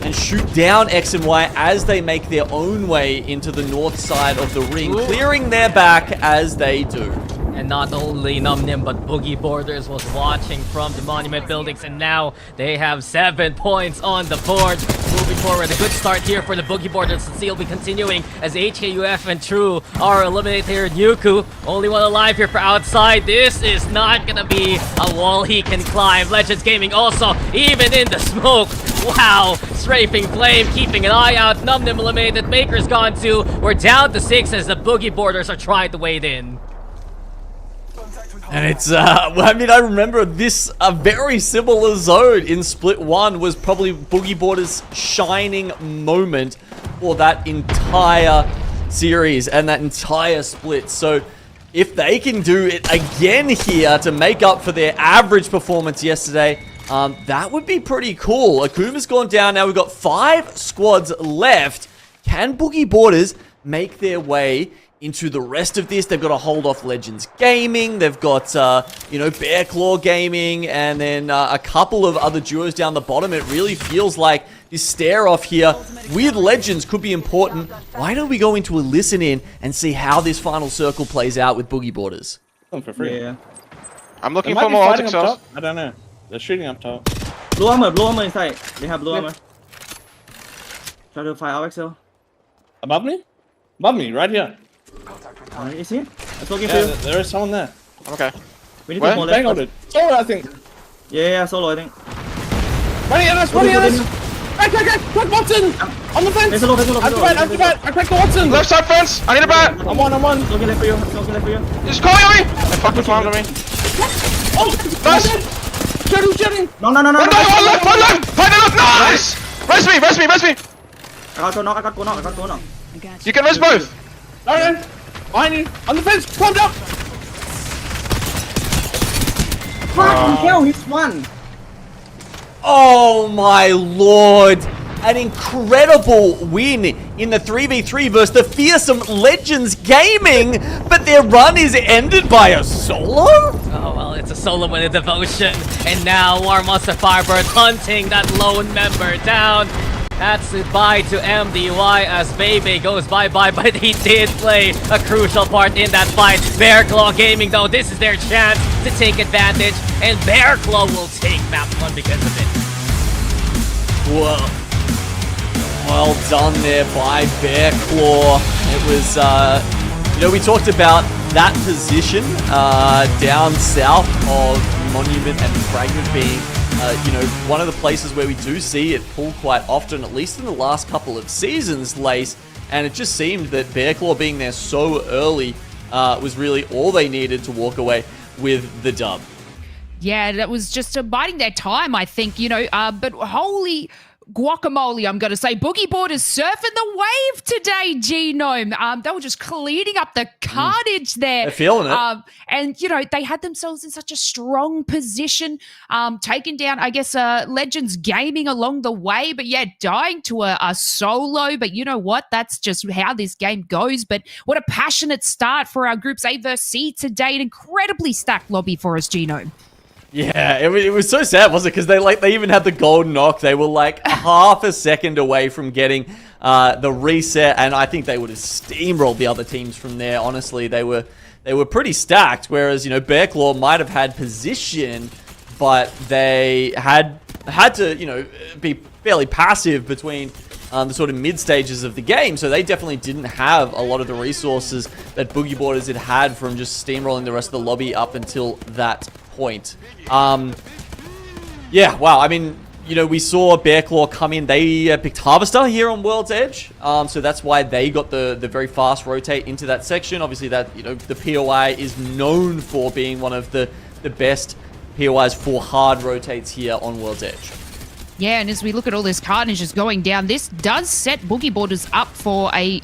and shoot down X and Y as they make their own way into the north side of the ring, clearing their back as they do. And not only NumNim, but Boogie Borders was watching from the Monument buildings, and now they have 7 points on the board. Moving forward, a good start here for the Boogie Borders. The seal will be continuing as HKUF and True are eliminated here. Nuku, only one alive here for outside. This is not gonna be a wall he can climb. Legends Gaming also, even in the smoke. Wow, strafing flame, keeping an eye out. NumNim eliminated, Maker's gone too. We're down to 6 as the Boogie Borders are trying to wade in. And it's, I mean, I remember this, a very similar zone in Split 1 was probably Boogie Borders' shining moment for that entire series and that entire split. So if they can do it again here to make up for their average performance yesterday, that would be pretty cool. Akuma's gone down now. We've got 5 squads left. Can Boogie Borders make their way into the rest of this? They've got to hold off Legends Gaming. They've got, you know, Bearclaw Gaming, and then a couple of other duos down the bottom. It really feels like this stare-off here with Legends could be important. Why don't we go into a listen in and see how this final circle plays out with Boogie Borders? For free. Yeah. I'm looking for more Arctic sauce. I don't know. They're shooting up top. Blue armor inside. They have blue armor. Try to fight APAC-S. Above me? Above me, right here. You see? I'm looking for you. There is someone there. Okay. We need to hold bang on it. Solo, I think. Yeah, solo, I think. Running at us, running at us! Crack Watson! On the fence! Activate! I cracked the Watson! Left side fence! I need a bat! I'm on. Looking left for you. Looking left for you. He's calling on me! They fucking found me. Oh! Nice! Shooting! No! One left! Find it up! Nice! Rest me! I got to knock. You can rest both! Alright, behind you! On the fence! Climbed up! Fucking hell, he's won! Oh my lord! An incredible win in the 3v3 versus the fearsome Legends Gaming, but their run is ended by a solo? Oh, well, it's a solo with a devotion. And now War Monster Firebird hunting that lone member down. That's goodbye to MDY as Bebe goes bye-bye, but he did play a crucial part in that fight. Bearclaw Gaming, though, this is their chance to take advantage, and Bearclaw will take map 1 because of it. Well done there by Bearclaw. It was, you know, we talked about that position down south of Monument and Fragment being you know, one of the places where we do see it pull quite often, at least in the last couple of seasons, Lace, and it just seemed that Bearclaw being there so early was really all they needed to walk away with the dub. Yeah, that was just biding their time, I think, you know, but holy... guacamole, I'm going to say. Boogie Boarders surfing the wave today, Genome. They were just cleaning up the carnage there. They're feeling it. And, you know, they had themselves in such a strong position, taking down, I guess, Legends Gaming along the way. But, yeah, dying to a solo. But you know what? That's just how this game goes. But what a passionate start for our Groups A versus C today. An incredibly stacked lobby for us, Genome. Yeah, it was so sad, wasn't it? Because they even had the gold knock. They were like half a second away from getting the reset, and I think they would have steamrolled the other teams from there. Honestly, they were pretty stacked. Whereas, you know, Bearclaw might have had position, but they had to, you know, be fairly passive between the sort of mid stages of the game. So they definitely didn't have a lot of the resources that Boogie Boarders had from just steamrolling the rest of the lobby up until that point. Yeah, wow. I mean, you know, we saw Bearclaw come in. They picked Harvester here on World's Edge. So that's why they got the very fast rotate into that section. Obviously, that, you know, the POI is known for being one of the best POIs for hard rotates here on World's Edge. Yeah, and as we look at all this carnage just going down, this does set Boogie Boarders up for a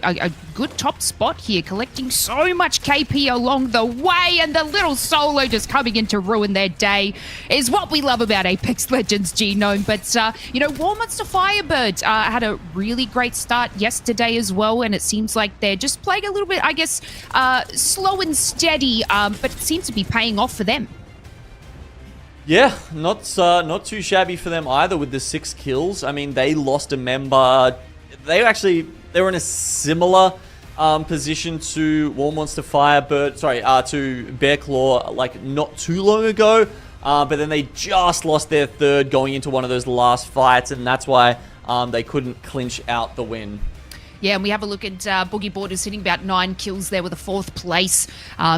good top spot here, collecting so much KP along the way, and the little solo just coming in to ruin their day is what we love about Apex Legends, Genome. But, you know, War Monster Firebird had a really great start yesterday as well, and it seems like they're just playing a little bit, I guess, slow and steady, but it seems to be paying off for them. Yeah, not too shabby for them either with the 6 kills. I mean, they lost a member. They were in a similar position to War Monster Firebird, to Bearclaw, like not too long ago. But then they just lost their third going into one of those last fights, and that's why they couldn't clinch out the win. Yeah, and we have a look at Boogie Boarders sitting about 9 kills there with a 4th place.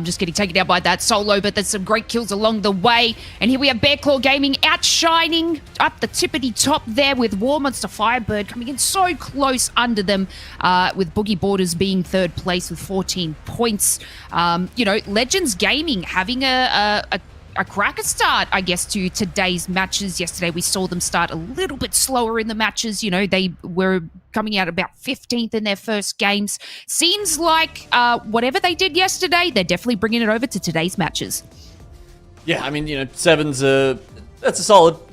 Just getting taken down by that solo, but there's some great kills along the way. And here we have Bearclaw Gaming outshining up the tippity top there with War Monster Firebird coming in so close under them, with Boogie Boarders being 3rd place with 14 points. You know, Legends Gaming having a cracker start, I guess, to today's matches. Yesterday, we saw them start a little bit slower in the matches. You know, they were coming out about 15th in their first games. Seems like whatever they did yesterday, they're definitely bringing it over to today's matches. Yeah, I mean, you know, 7's that's a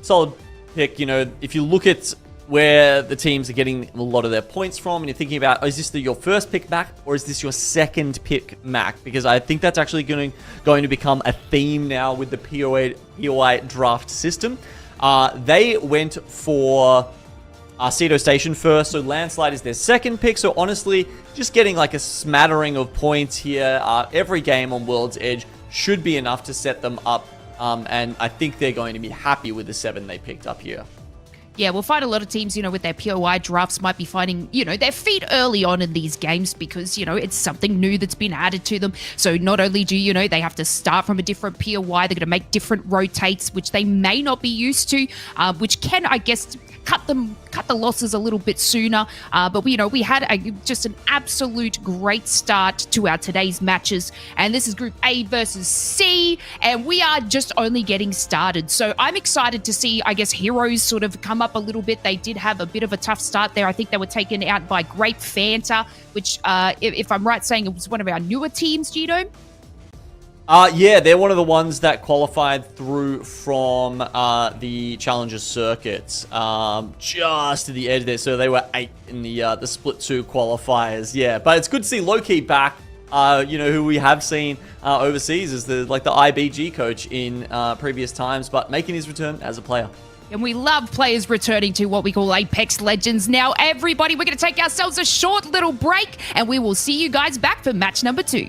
solid pick. You know, if you look at where the teams are getting a lot of their points from, and you're thinking about, is this your first pick Mac, or is this your second pick Mac? Because I think that's actually going to become a theme now with the POI draft system. They went for Cedo Station first, so Landslide is their second pick. So honestly, just getting like a smattering of points here every game on World's Edge should be enough to set them up, and I think they're going to be happy with the 7 they picked up here. Yeah, we'll find a lot of teams, you know, with their POI drafts might be finding, you know, their feet early on in these games because, you know, it's something new that's been added to them. So not only do, you know, they have to start from a different POI, they're going to make different rotates, which they may not be used to, which can, I guess, cut the losses a little bit sooner. But, you know, we had just an absolute great start to our today's matches. And this is Group A versus C, and we are just only getting started. So I'm excited to see, I guess, Heroes sort of come up a little bit. They did have a bit of a tough start there. I think they were taken out by Grape Fanta, which, if I'm right saying, it was one of our newer teams, Gino. Yeah, they're one of the ones that qualified through from the Challenger circuits, just to the edge there. So they were 8 in the Split 2 qualifiers. Yeah, but it's good to see Low-Key back. You know, who we have seen overseas as the IBG coach in previous times, but making his return as a player. And we love players returning to what we call Apex Legends. Now, everybody, we're going to take ourselves a short little break, and we will see you guys back for match number 2.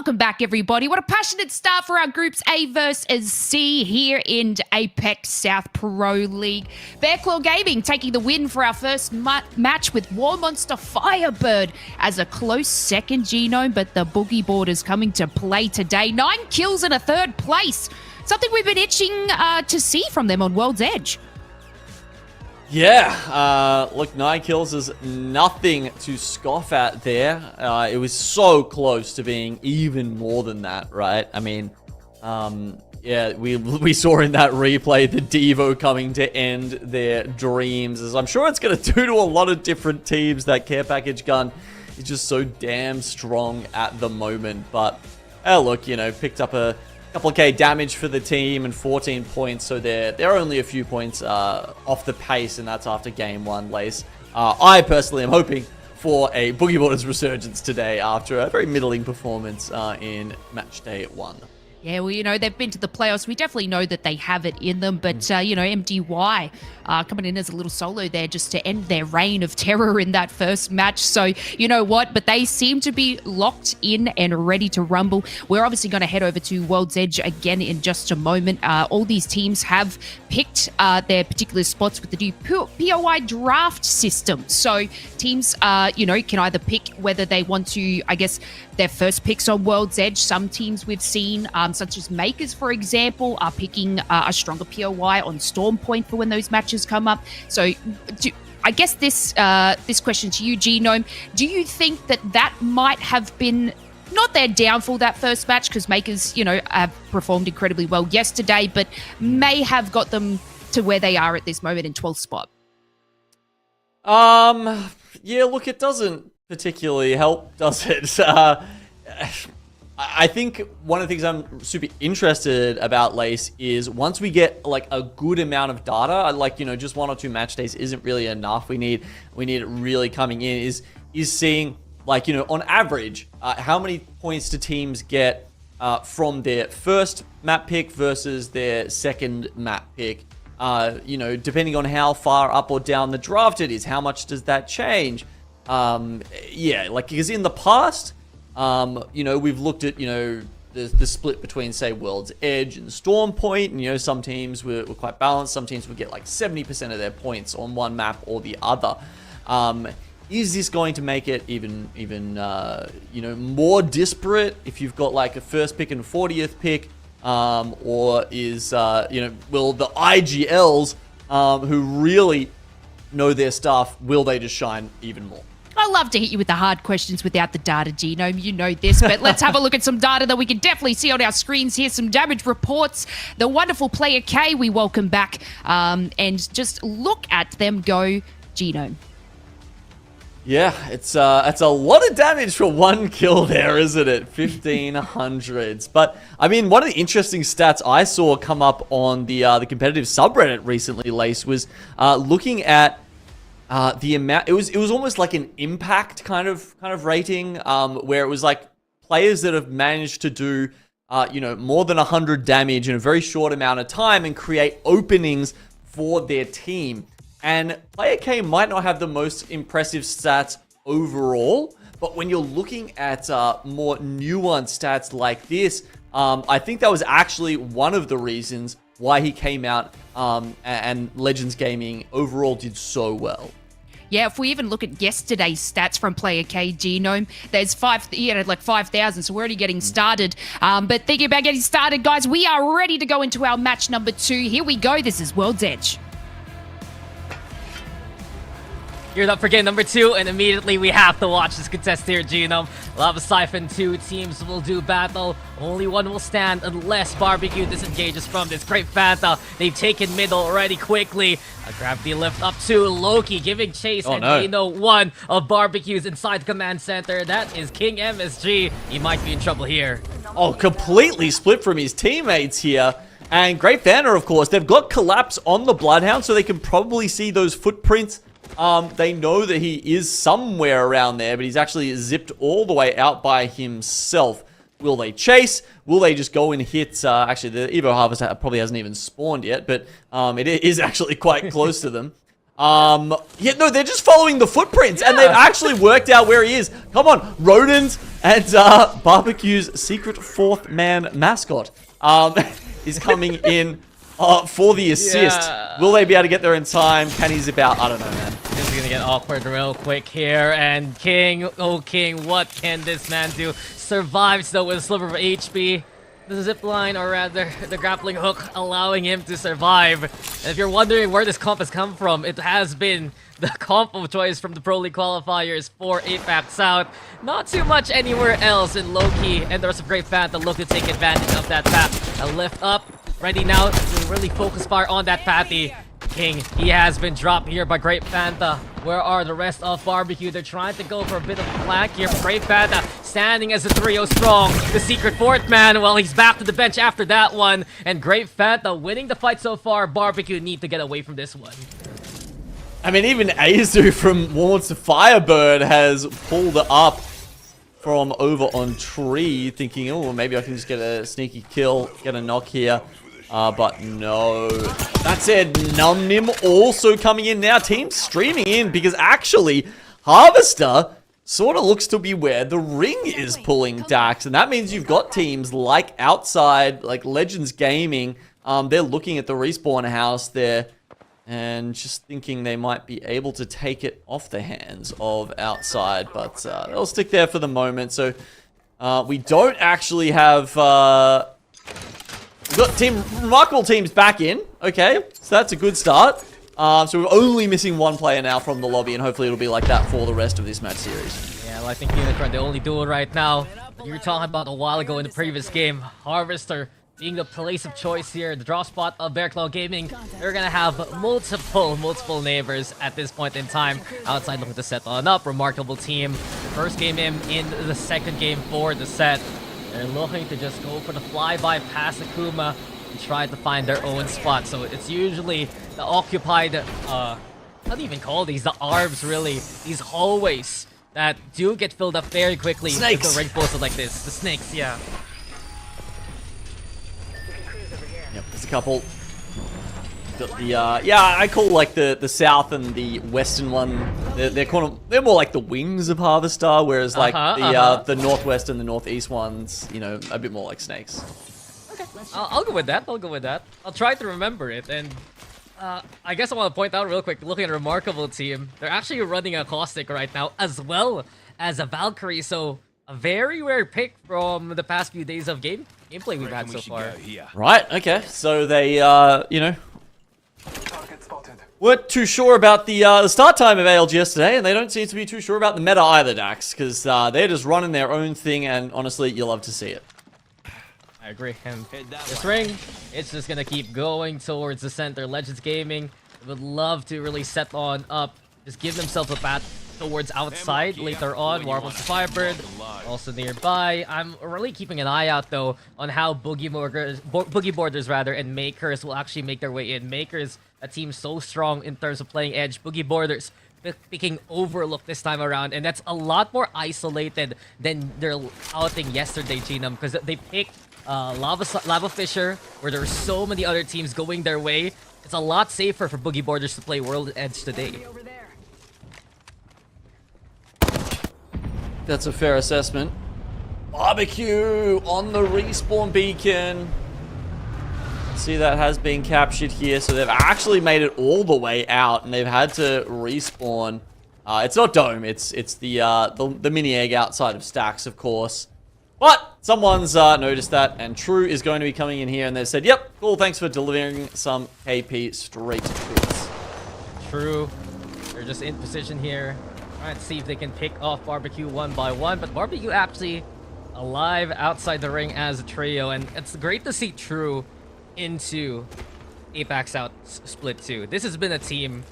welcome back, everybody. What a passionate start for our groups A versus C here in APAC-South Pro League. Bearclaw Gaming taking the win for our first match with War Monster Firebird as a close second genome, but the Boogie Boarders coming to play today. 9 kills and a third place. Something we've been itching to see from them on World's Edge. Yeah, look, 9 kills is nothing to scoff at there. It was so close to being even more than that, right? I mean, yeah, we saw in that replay the Devo coming to end their dreams, as I'm sure it's going to do to a lot of different teams. That care package gun is just so damn strong at the moment. But, look, you know, picked up a couple of K damage for the team and 14 points, so they're only a few points off the pace, and that's after game 1, Lace. I personally am hoping for a Boogie Boarders resurgence today after a very middling performance in match day 1. Yeah, well, you know, they've been to the playoffs. We definitely know that they have it in them. But, you know, MDY coming in as a little solo there just to end their reign of terror in that first match. So, you know what? But they seem to be locked in and ready to rumble. We're obviously going to head over to World's Edge again in just a moment. All these teams have picked their particular spots with the new POI draft system. So teams, you know, can either pick whether they want to, I guess, their first picks on World's Edge. Some teams we've seen, such as Makers, for example, are picking a stronger POI on Storm Point for when those matches come up. So I guess this question to you, Genome, do you think that might have been not their downfall, that first match, because Makers, you know, have performed incredibly well yesterday, but may have got them to where they are at this moment in 12th spot? Yeah, look, it doesn't particularly help, does it? I think one of the things I'm super interested about, Lace, is once we get like a good amount of data, like, you know, just 1 or 2 match days isn't really enough. We need it really coming in, is seeing, like, you know, on average, how many points do teams get from their first map pick versus their second map pick? You know, depending on how far up or down the draft it is, how much does that change? Yeah, like, because in the past, you know, we've looked at, you know, the split between, say, World's Edge and Storm Point, and, you know, some teams were quite balanced. Some teams would get like 70% of their points on one map or the other. Is this going to make it even you know, more disparate if you've got like a first pick and 40th pick? Or is, you know, will the IGLs, who really know their stuff, will they just shine even more? I love to hit you with the hard questions without the data, Genome. You know this, but let's have a look at some data that we can definitely see on our screens here. Some damage reports. The wonderful player K, we welcome back, and just look at them go, Genome. Yeah, it's a lot of damage for 1 kill there, isn't it? 1500s. But I mean, one of the interesting stats I saw come up on the competitive subreddit recently, Lace, was looking at the amount. It was almost like an impact kind of rating, where it was like players that have managed to do you know, more than 100 damage in a very short amount of time and create openings for their team. And player K might not have the most impressive stats overall, but when you're looking at more nuanced stats like this, I think that was actually one of the reasons why he came out, and Legends Gaming overall did so well. Yeah, if we even look at yesterday's stats from player K, Genome, there's like 5,000, so we're already getting started. But thinking about getting started, guys, we are ready to go into our match number 2. Here we go. This is World's Edge. Geared up for game number 2, and immediately we have to watch this contest here, Genome. We'll have a Siphon, 2 teams will do battle. Only one will stand unless Barbecue disengages from this. Great Fanta. They've taken middle already quickly. A gravity lift up to Loki, giving chase, and they know one of Barbecue's inside the command center. That is King MSG. He might be in trouble here. Oh, completely split from his teammates here. And Great Fanta, of course, they've got Collapse on the Bloodhound, so they can probably see those footprints. They know that he is somewhere around there, but he's actually zipped all the way out by himself. Will they chase? Will they just go and hit? Actually, the Evo Harvest probably hasn't even spawned yet, but it is actually quite close to them. Yeah, no, they're just following the footprints, and they've actually worked out where he is. Come on, Rodent and Barbecue's secret fourth man mascot is coming in for the assist. Yeah. Will they be able to get there in time? Can he zip out? I don't know, man. It's gonna get awkward real quick here, and King, oh King, what can this man do? Survives though with a sliver of HP. The zip line, or rather the grappling hook, allowing him to survive. And if you're wondering where this comp has come from, it has been the comp of choice from the Pro League qualifiers for APAC-South. Not too much anywhere else in low-key, and there's a great fan to look to take advantage of that path. A lift up, ready now to really focus fire on that patty. King, he has been dropped here by Great Fanta. Where are the rest of Barbecue? They're trying to go for a bit of a flank here. Great Fanta standing as a trio strong. The secret fourth man, well, he's back to the bench after that one. And Great Fanta winning the fight so far. Barbecue need to get away from this one. I mean, even Azu from Warlords to Firebird has pulled up from over on Tree, thinking, oh, maybe I can just get a sneaky kill, get a knock here. But no. That said, Numnim also coming in now. Team streaming in because actually, Harvester sort of looks to be where the ring is pulling Dax. And that means you've got teams like Outside, like Legends Gaming. They're looking at the respawn house there and just thinking they might be able to take it off the hands of Outside. But they'll stick there for the moment. So we don't actually have... We've got remarkable teams back in. Okay, so that's a good start. So we're only missing one player now from the lobby, and hopefully it'll be like that for the rest of this match series. Yeah, well, I think Unicron, the only duo right now. You were talking about a while ago in the previous game. Harvester being the place of choice here, the draw spot of Bear Claw Gaming. They're gonna have multiple neighbors at this point in time. Outside looking to set on up. Remarkable team. First game in the second game for the set. They're looking to just go for the flyby past Akuma and try to find their own spot. So it's usually the occupied, how do you even call these? The arbs, really. These hallways that do get filled up very quickly. Snakes! With the ring posted like this. The snakes, yeah. Yep, there's a couple. Yeah, I call like the south and the western one. They're more like the wings of Harvester, whereas like the northwest and the northeast ones, you know, a bit more like snakes. Okay, I'll go with that. I'll try to remember it. And I guess I want to point out real quick, looking at a remarkable team, they're actually running a caustic right now as well as a Valkyrie. So a very rare pick from the past few days of gameplay we've had so far. Right. Okay. So they, you know, weren't too sure about the start time of ALGS today, and they don't seem to be too sure about the meta either, Dax, because they're just running their own thing, and honestly, you love to see it. I agree. And this ring, it's just gonna keep going towards the center. Legends Gaming would love to really set on up, just give themselves a bat towards outside later on. Warbles to Firebird, also nearby. I'm really keeping an eye out though on how Boogie Borders rather and Makers will actually make their way in. Makers, a team so strong in terms of playing edge. Boogie Borders picking Overlook this time around, and that's a lot more isolated than their outing yesterday, Genum, because they picked Lava Fisher, where there's so many other teams going their way. It's a lot safer for Boogie Borders to play World Edge today. That's a fair assessment. Barbecue on the respawn beacon. See, that has been captured here, so they've actually made it all the way out, and they've had to respawn. It's not Dome, it's the mini egg outside of Stacks, of course. But someone's noticed that, and True is going to be coming in here, and they've said, "Yep, cool, thanks for delivering some KP straight to us." True, they're just in position here. Trying to see if they can pick off Barbecue one by one, but Barbecue actually alive outside the ring as a trio, and it's great to see True into APAC-South Split 2. This has been a team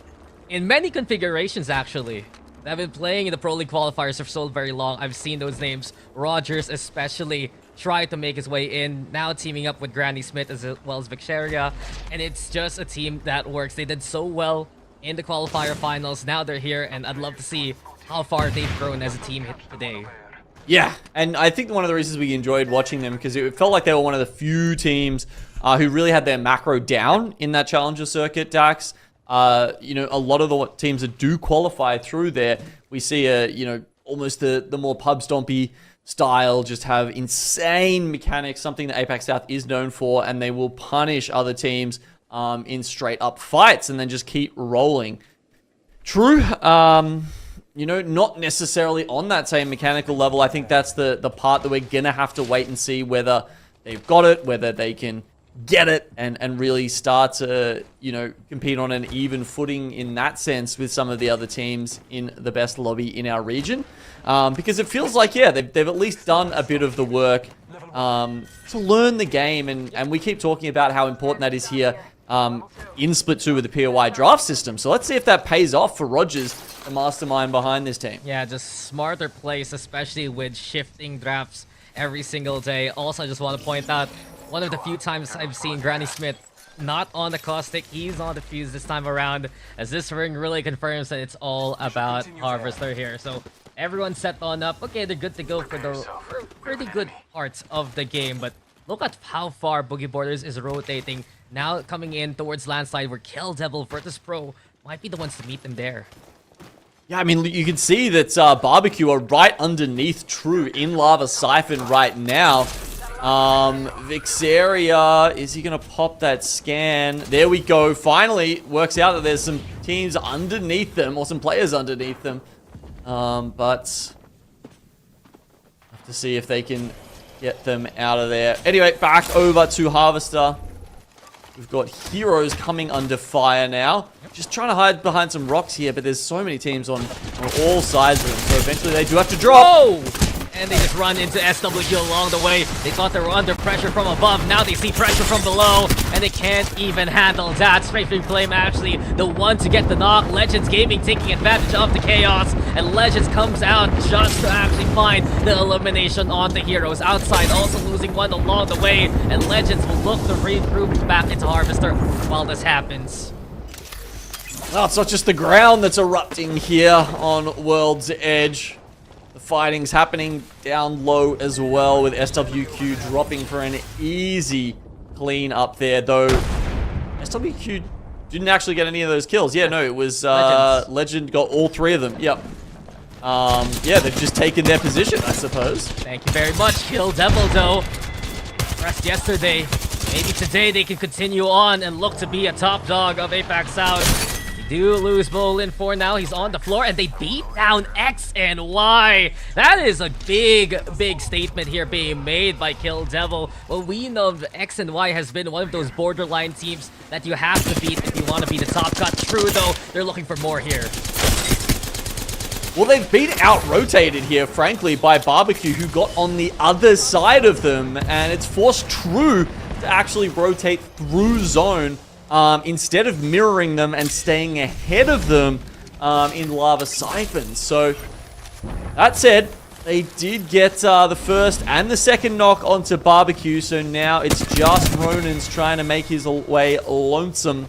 in many configurations, actually. They've been playing in the Pro League qualifiers for so very long. I've seen those names. Rogers especially tried to make his way in, now teaming up with Granny Smith as well as Vixeria, and it's just a team that works. They did so well in the qualifier finals. Now they're here, and I'd love to see how far they've grown as a team today. Yeah, and I think one of the reasons we enjoyed watching them, because it felt like they were one of the few teams who really had their macro down in that Challenger circuit, Dax. you know, a lot of the teams that do qualify through there, we see you know, almost the more pub stompy style, just have insane mechanics, something that APAC South is known for, and they will punish other teams in straight up fights and then just keep rolling. True, you know, not necessarily on that same mechanical level. I think that's the part that we're gonna have to wait and see whether they've got it, whether they can get it and really start to, you know, compete on an even footing in that sense with some of the other teams in the best lobby in our region. Because it feels like, yeah, they've at least done a bit of the work to learn the game, and we keep talking about how important that is here in Split 2 with the POI draft system. So let's see if that pays off for Rogers, the mastermind behind this team. Yeah, just smarter plays, especially with shifting drafts every single day. Also, I just want to point out, one of the few times I've seen Granny Smith not on the caustic, he's on the fuse this time around, as this ring really confirms that it's all about Harvester here. So everyone's set on up. Okay, they're good to go for the pretty good parts of the game, but look at how far Boogie Borders is rotating. Now coming in towards Landslide, where Kill Devil, Virtus Pro might be the ones to meet them there. Yeah, I mean, you can see that Barbecue are right underneath True in Lava Siphon right now. Vixaria, is he gonna pop that scan? There we go. Finally, works out that there's some teams underneath them, or some players underneath them. But have to see if they can get them out of there. Anyway, back over to Harvester. We've got Heroes coming under fire now. Just trying to hide behind some rocks here, but there's so many teams on all sides of them. So eventually they do have to drop. Oh! And they just run into SWQ along the way. They thought they were under pressure from above. Now they see pressure from below, and they can't even handle that. Straight Free Flame actually the one to get the knock. Legends Gaming taking advantage of the chaos, and Legends comes out just to actually find the elimination on the Heroes. Outside also losing one along the way, and Legends will look to regroup back into Harvester while this happens. Oh, it's not just the ground that's erupting here on World's Edge. The fighting's happening down low as well, with SWQ dropping for an easy clean up there, though SWQ didn't actually get any of those kills. Yeah, no, it was Legend got all three of them. Yep. Yeah, they've just taken their position, I suppose. Thank you very much, Kill Devil, though. Pressed yesterday. Maybe today they can continue on and look to be a top dog of APAC-South. Do lose Bolin for now. He's on the floor, and they beat down X and Y. That is a big statement here being made by Kill Devil. Well, we know that X and Y has been one of those borderline teams that you have to beat if you want to be the top cut. True, though, they're looking for more here. Well, they've been out-rotated here, frankly, by Barbecue, who got on the other side of them, and it's forced True to actually rotate through zone. Instead of mirroring them and staying ahead of them in Lava Siphon. So, that said, they did get the first and the second knock onto Barbecue, so now it's just Ronan's trying to make his way lonesome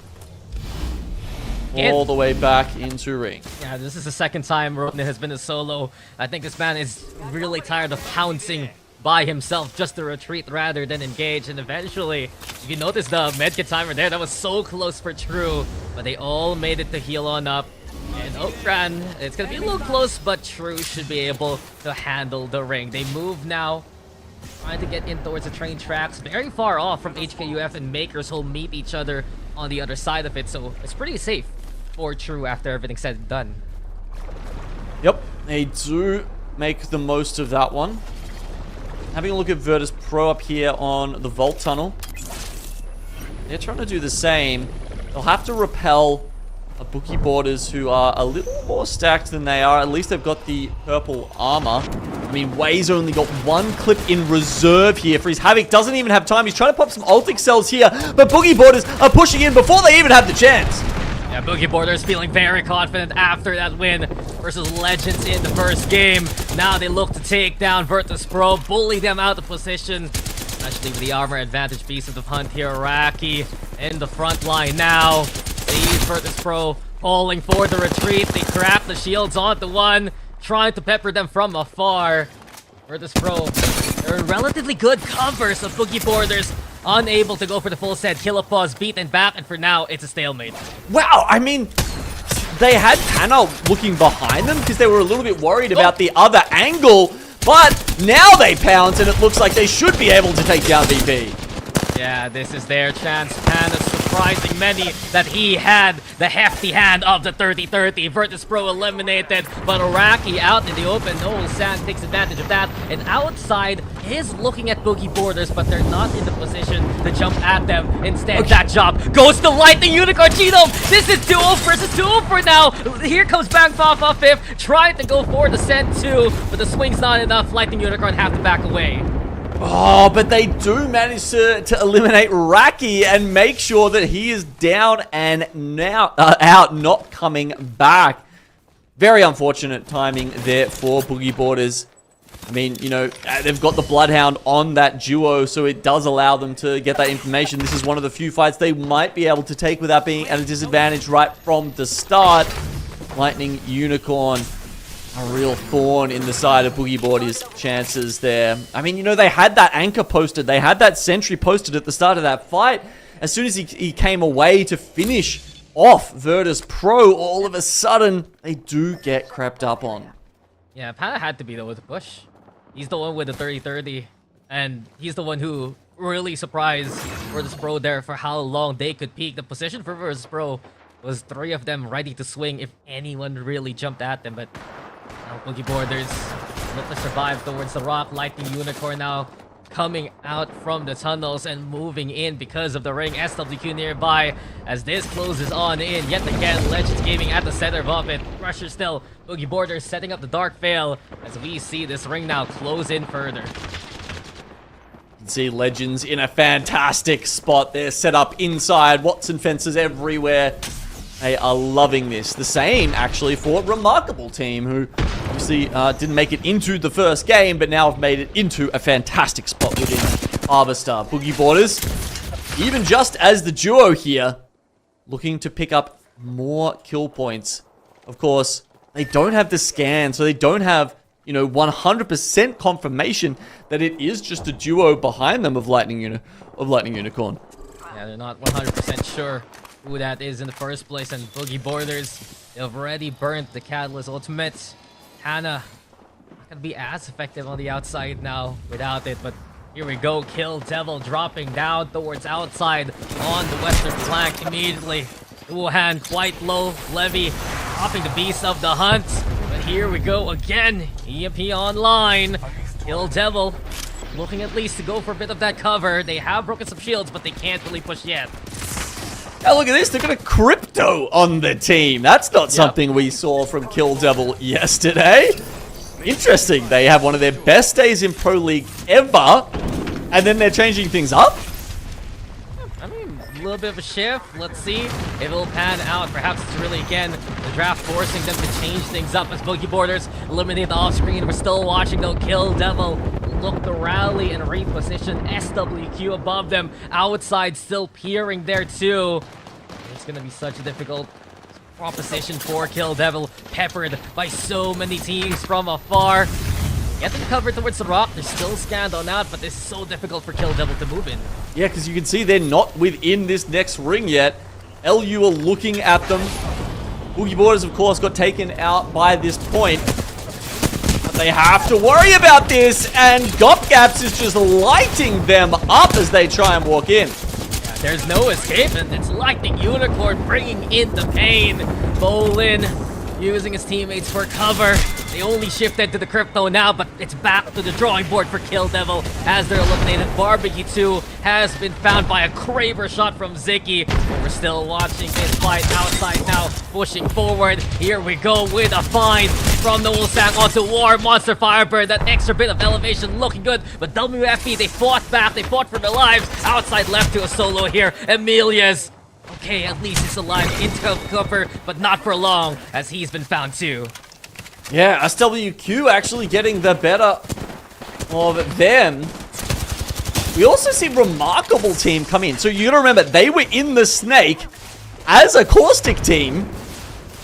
all the way back into ring. Yeah, this is the second time Ronan has been a solo. I think this man is really tired of pouncing by himself just to retreat rather than engage, and eventually, if you notice the medkit timer there, that was so close for True, but they all made it to heal on up. And Okran, it's gonna be a little close, but True should be able to handle the ring. They move now, trying to get in towards the train tracks, very far off from HKUF and Makers, who'll meet each other on the other side of it, so it's pretty safe for True after everything's said and done. Yep, they do make the most of that one. Having a look at Virtus Pro up here on the Vault Tunnel. They're trying to do the same. They'll have to repel Bookie Borders, who are a little more stacked than they are. At least they've got the purple armor. I mean, Way's only got one clip in reserve here for his Havoc. Doesn't even have time. He's trying to pop some Ultic cells here, but Boogie Borders are pushing in before they even have the chance. Yeah, Boogie Borders feeling very confident after that win versus Legends in the first game. Now they look to take down Virtus Pro, bully them out of position, especially with the armor advantage piece of the hunt here. Raki in the front line now. Sees Virtus Pro falling for the retreat. They trap the shields onto one, trying to pepper them from afar. Virtus Pro, they're relatively good covers of Boogie Borders. unable to go for the full set. Killapaw's beaten back, and for now, it's a stalemate. Wow, I mean, they had Hannah looking behind them because they were a little bit worried about the other angle, but now they pounce, and it looks like they should be able to take down VP. Yeah, this is their chance. Hannah surprising many that he had the hefty hand of the 30-30. Virtus Pro eliminated, but Iraqi out in the open. Noel Sand takes advantage of that, and outside is looking at Boogie Borders, but they're not in the position to jump at them. Instead, that job goes to Lightning Unicorn. Genome, this is 2-0 versus 2-0 for now. Here comes Bang Fafa fifth, trying to go for the send 2, but the swing's not enough. Lightning Unicorn have to back away. Oh, but they do manage to eliminate Raki and make sure that he is down and now out, not coming back. Very unfortunate timing there for Boogie Borders. I mean, you know, they've got the Bloodhound on that duo, so it does allow them to get that information. This is one of the few fights they might be able to take without being at a disadvantage right from the start. Lightning Unicorn, a real thorn in the side of Boogie Borders' chances there. I mean, you know, they had that anchor posted. They had that sentry posted at the start of that fight. As soon as he came away to finish off Virtus Pro, all of a sudden, they do get crept up on. Yeah, Pana had to be the one to push. He's the one with the 30-30, and he's the one who really surprised Virtus Pro there for how long they could peak. The position for Virtus Pro was 3 of them ready to swing if anyone really jumped at them, but now Boogie Borders look to survive towards the rock. Lightning Unicorn now coming out from the tunnels and moving in because of the ring. SWQ nearby as this closes on in. Yet again, Legends Gaming at the center of it. Pressure still. Boogie Borders setting up the Dark Veil as we see this ring now close in further. You can see Legends in a fantastic spot. They're set up inside. Watson fences everywhere. They are loving this. The same, actually, for Remarkable Team, who obviously didn't make it into the first game, but now have made it into a fantastic spot within Harvester. Boogie Borders, even just as the duo here, looking to pick up more kill points. Of course, they don't have the scan, so they don't have, you know, 100% confirmation that it is just a duo behind them of Lightning Unicorn. Yeah, they're not 100% sure who that is in the first place, and Boogie Borders, they've already burnt the Catalyst ultimate. Hannah not gonna be as effective on the outside now without it, but here we go. Kill Devil dropping down towards outside on the western flank immediately. Wuhan quite low. Levy dropping the Beast of the Hunt, but here we go again. EMP online. Kill Devil looking at least to go for a bit of that cover. They have broken some shields, but they can't really push yet. Oh, look at this. They've got a crypto on the team. That's not something we saw from Kill Devil yesterday. Interesting. They have one of their best days in Pro League ever, and then they're changing things up. I mean, a little bit of a shift. Let's see if it'll pan out. Perhaps it's really, again, the draft forcing them to change things up as Boogie Borders eliminate the off-screen. We're still watching, though. Kill Devil look to rally and reposition. SWQ above them. Outside still peering there, too. It's going to be such a difficult proposition for Kill Devil. Peppered by so many teams from afar. Getting covered towards the rock. They're still scanned on out, but it's so difficult for Kill Devil to move in. Yeah, because you can see they're not within this next ring yet. LU are looking at them. Boogie Borders, of course, got taken out by this point. But they have to worry about this, and Gopgaps is just lighting them up as they try and walk in. Yeah, there's no escape, and it's Lightning Unicorn bringing in the pain. Bolin using his teammates for cover. They only shifted to the crypto now, but it's back to the drawing board for Kill Devil as they're eliminated. Barbecue 2 has been found by a Craver shot from Ziki. We're still watching this fight outside now, pushing forward. Here we go with a find from the Wolfsang onto War Monster Firebird. That extra bit of elevation looking good, but WFP, they fought back, they fought for their lives. Outside left to a solo here, Emilia's. Okay, at least he's alive into cover, but not for long, as he's been found too. Yeah, SWQ actually getting the better of them. We also see Remarkable Team come in. So you gotta remember, they were in the Snake as a Caustic team.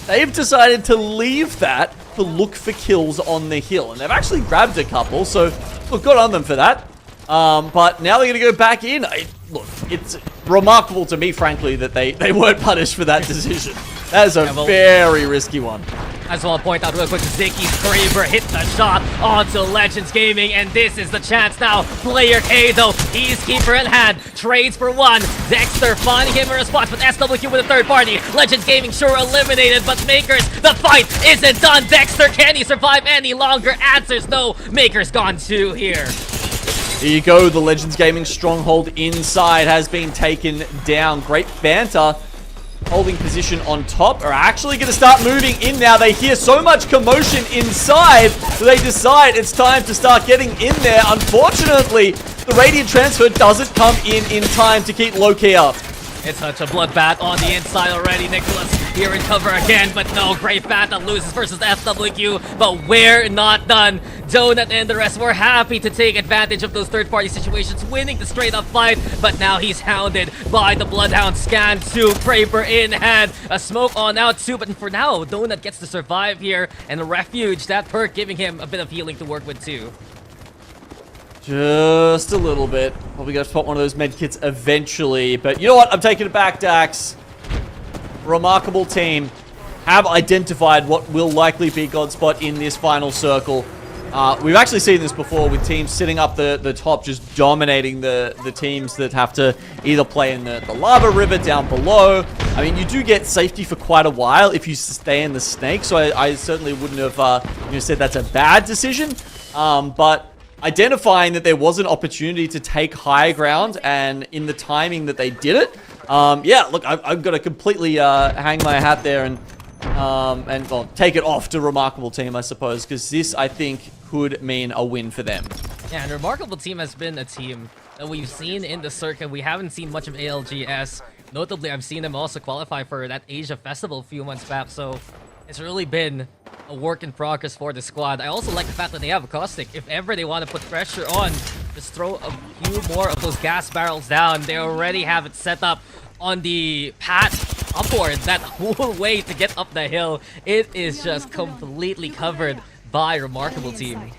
They've decided to leave that to look for kills on the hill. And they've actually grabbed a couple, so look, good on them for that. But now they're gonna go back in. look, it's remarkable to me, frankly, that they weren't punished for that decision. That is a very risky one. I just want to point out real quick, Zicky's Kraber hit the shot onto Legends Gaming, and this is the chance now. Player K, though, he's keeper in hand, trades for one. Dexter finding him in response, but SWQ with a third party. Legends Gaming sure eliminated, but Makers, the fight isn't done. Dexter, can he survive any longer? Answers no. Makers gone too here. Here you go, the Legends Gaming stronghold inside has been taken down. Great banter. Holding position on top are actually going to start moving in now. They hear so much commotion inside, so they decide it's time to start getting in there. Unfortunately, the Radiant transfer doesn't come in time to keep low-key up. It's such a bloodbath on the inside already. Nicholas here in cover again, but no, Great Phantom loses versus FWQ, but we're not done. Donut and the rest were happy to take advantage of those third-party situations, winning the straight-up fight, but now he's hounded by the Bloodhound. Scan 2, Kraber in hand, a smoke on out too, but for now, Donut gets to survive here, and a Refuge, that perk giving him a bit of healing to work with too. Just a little bit. Probably gonna spot one of those medkits eventually. But you know what? I'm taking it back, Dax. Remarkable team have identified what will likely be God's spot in this final circle. We've actually seen this before with teams sitting up the top, just dominating the teams that have to either play in the lava river down below. I mean, you do get safety for quite a while if you stay in the snake, so I certainly wouldn't have said that's a bad decision. But identifying that there was an opportunity to take high ground, and in the timing that they did it, yeah, look, I've got to completely hang my hat there and well, take it off to Remarkable Team, I suppose, because this, I think, could mean a win for them. Yeah, and Remarkable Team has been a team that we've seen in the circuit. We haven't seen much of ALGS. Notably, I've seen them also qualify for that Asia Festival a few months back, so it's really been a work in progress for the squad. I also like the fact that they have a Caustic. If ever they want to put pressure on, just throw a few more of those gas barrels down. They already have it set up on the path upward. That whole way to get up the hill, it is just completely covered by Remarkable Team.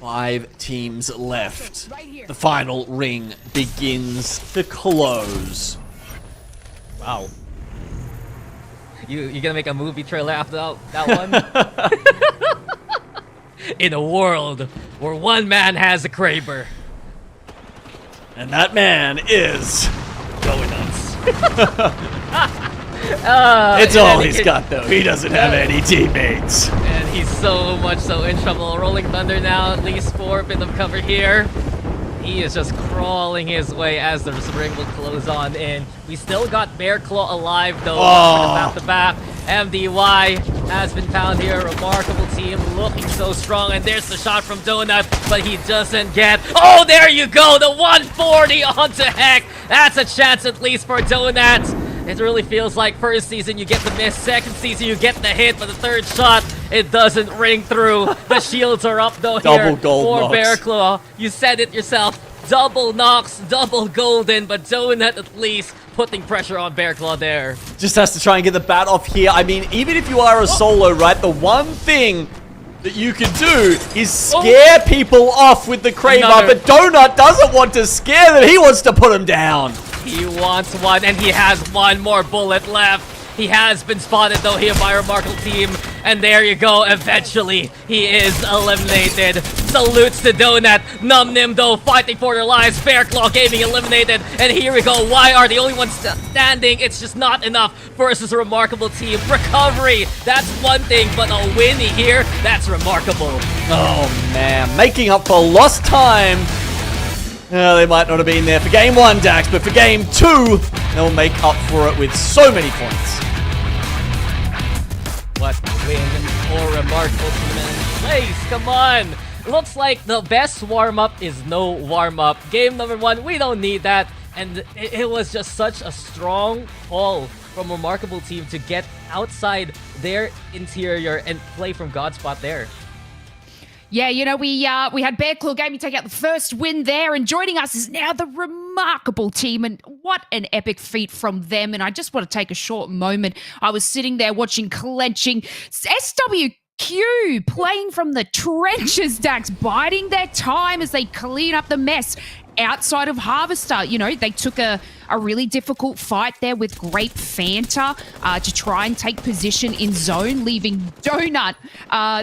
5 teams left. The final ring begins to close. Wow. You gonna make a movie trailer after that one? In a world where one man has a Kraber. And that man is going nuts. It's all he's got, though. He doesn't have any teammates. And he's so much so in trouble. Rolling Thunder now, at least 4 bit of cover here. He is just crawling his way as the ring will close on in. We still got Bear Claw alive, though. About the back. MDY has been found here. Remarkable Team looking so strong. And there's the shot from Donut, but he doesn't get... Oh, there you go! The 140 onto Heck. That's a chance at least for Donut. It really feels like first season you get the miss, second season you get the hit, but the third shot, it doesn't ring through. The shields are up though here for Bear Claw. You said it yourself. Double knocks, double golden, but Donut at least putting pressure on Bear Claw there. Just has to try and get the bat off here. I mean, even if you are a solo, right, the one thing that you can do is scare people off with the Kraber, but Donut doesn't want to scare them. He wants to put them down. He wants one, and he has one more bullet left. He has been spotted, though, here by Remarkable Team. And there you go. Eventually, he is eliminated. Salutes to Donut. Num Nim, though, fighting for their lives. Bear Claw Gaming eliminated. And here we go. Why are the only ones standing? It's just not enough versus a Remarkable Team. Recovery, that's one thing, but a win here, that's remarkable. Oh, man. Making up for lost time. They might not have been there for game 1, Dax, but for game 2, they'll make up for it with so many points. What a win for Remarkable Team in place. Come on. Looks like the best warm-up is no warm-up. Game number 1, we don't need that. And it was just such a strong call from Remarkable Team to get outside their interior and play from God spot there. Yeah, you know, we had Bear Claw Gaming take out the first win there, and joining us is now the Remarkable Team, and what an epic feat from them. And I just want to take a short moment. I was sitting there watching clenching. SWQ Q playing from the trenches, Dax, biding their time as they clean up the mess outside of Harvester. You know, they took a really difficult fight there with Grape Fanta to try and take position in zone, leaving Donut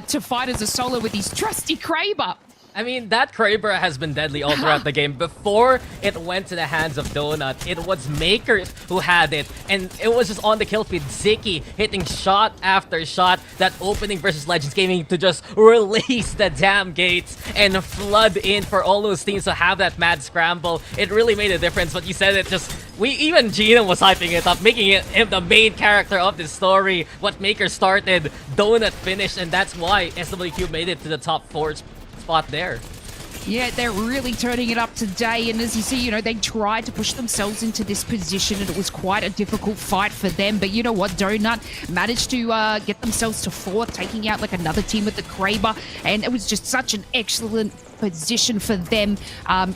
to fight as a solo with his trusty Kraber. I mean, that Kraber has been deadly all throughout the game. Before it went to the hands of Donut, it was Makers who had it. And it was just on the kill feed. Ziki hitting shot after shot. That opening versus Legends Gaming to just release the damn gates and flood in for all those teams to have that mad scramble. It really made a difference. But you said it just... Even Gina was hyping it up, making him the main character of this story. What Maker started, Donut finished. And that's why SWQ made it to the top 4 spot there. Yeah, they're really turning it up today. And as you see, you know, they tried to push themselves into this position and it was quite a difficult fight for them. But you know what? Donut managed to get themselves to 4th, taking out like another team with the Kraber. And it was just such an excellent position for them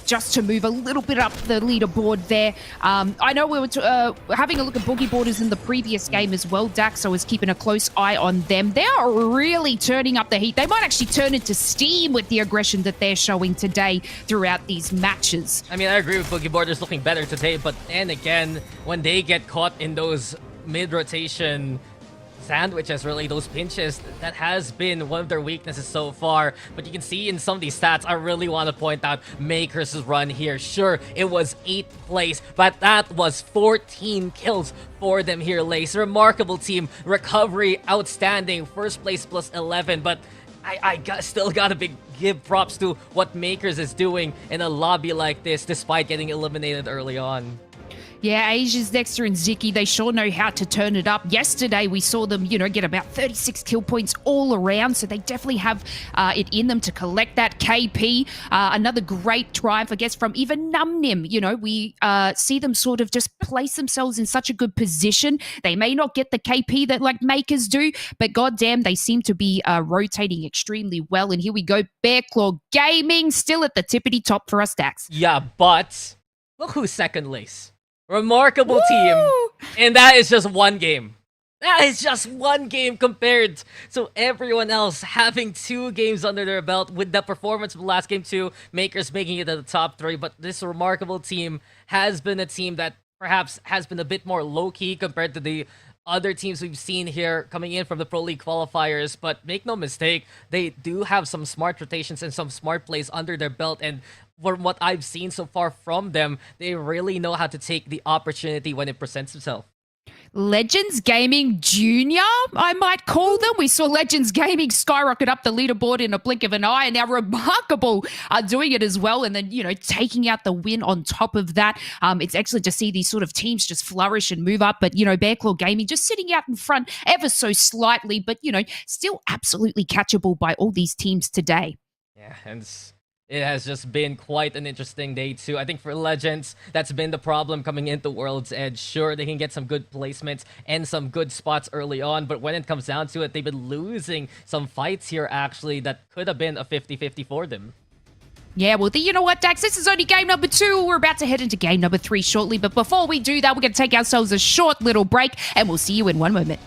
just to move a little bit up the leaderboard there. I know we were having a look at Boogie Borders in the previous game as well, Dax, so I was keeping a close eye on them. They are really turning up the heat. They might actually turn into steam with the aggression that they're showing today throughout these matches. I mean, I agree with Boogie Borders looking better today, but then again, when they get caught in those mid-rotation sandwiches, really, those pinches, that has been one of their weaknesses so far. But you can see in some of these stats, I really want to point out Makers' run here. Sure, it was 8th place, but that was 14 kills for them here, Lace. Remarkable team. Recovery, outstanding. First place plus 11, but still gotta give props to what Makers is doing in a lobby like this, despite getting eliminated early on. Yeah, Asia's Dexter and Ziki, they sure know how to turn it up. Yesterday, we saw them, you know, get about 36 kill points all around, so they definitely have it in them to collect that KP. Another great triumph, I guess, from even Numnim. You know, we see them sort of just place themselves in such a good position. They may not get the KP that, like, Makers do, but goddamn, they seem to be rotating extremely well. And here we go, Bearclaw Gaming, still at the tippity top for us, Dax. Yeah, but look who's second, Lace. Remarkable team, and that is just one game. That is just one game compared to everyone else having 2 games under their belt with the performance of the last game too. Makers making it to the top 3, but this remarkable team has been a team that perhaps has been a bit more low-key compared to the other teams we've seen here coming in from the Pro League qualifiers. But make no mistake, they do have some smart rotations and some smart plays under their belt, and from what I've seen so far from them, they really know how to take the opportunity when it presents itself. Legends Gaming Junior, I might call them. We saw Legends Gaming skyrocket up the leaderboard in a blink of an eye, and now Remarkable are doing it as well, and then, you know, taking out the win on top of that. It's excellent to see these sort of teams just flourish and move up, but, you know, Bearclaw Gaming just sitting out in front ever so slightly, but, you know, still absolutely catchable by all these teams today. Yeah, and it has just been quite an interesting day too. I think for Legends, that's been the problem coming into World's Edge. Sure, they can get some good placements and some good spots early on, but when it comes down to it, they've been losing some fights here actually that could have been a 50-50 for them. Yeah, well, you know what, Dax? This is only game number 2. We're about to head into game number 3 shortly, but before we do that, we're going to take ourselves a short little break, and we'll see you in one moment.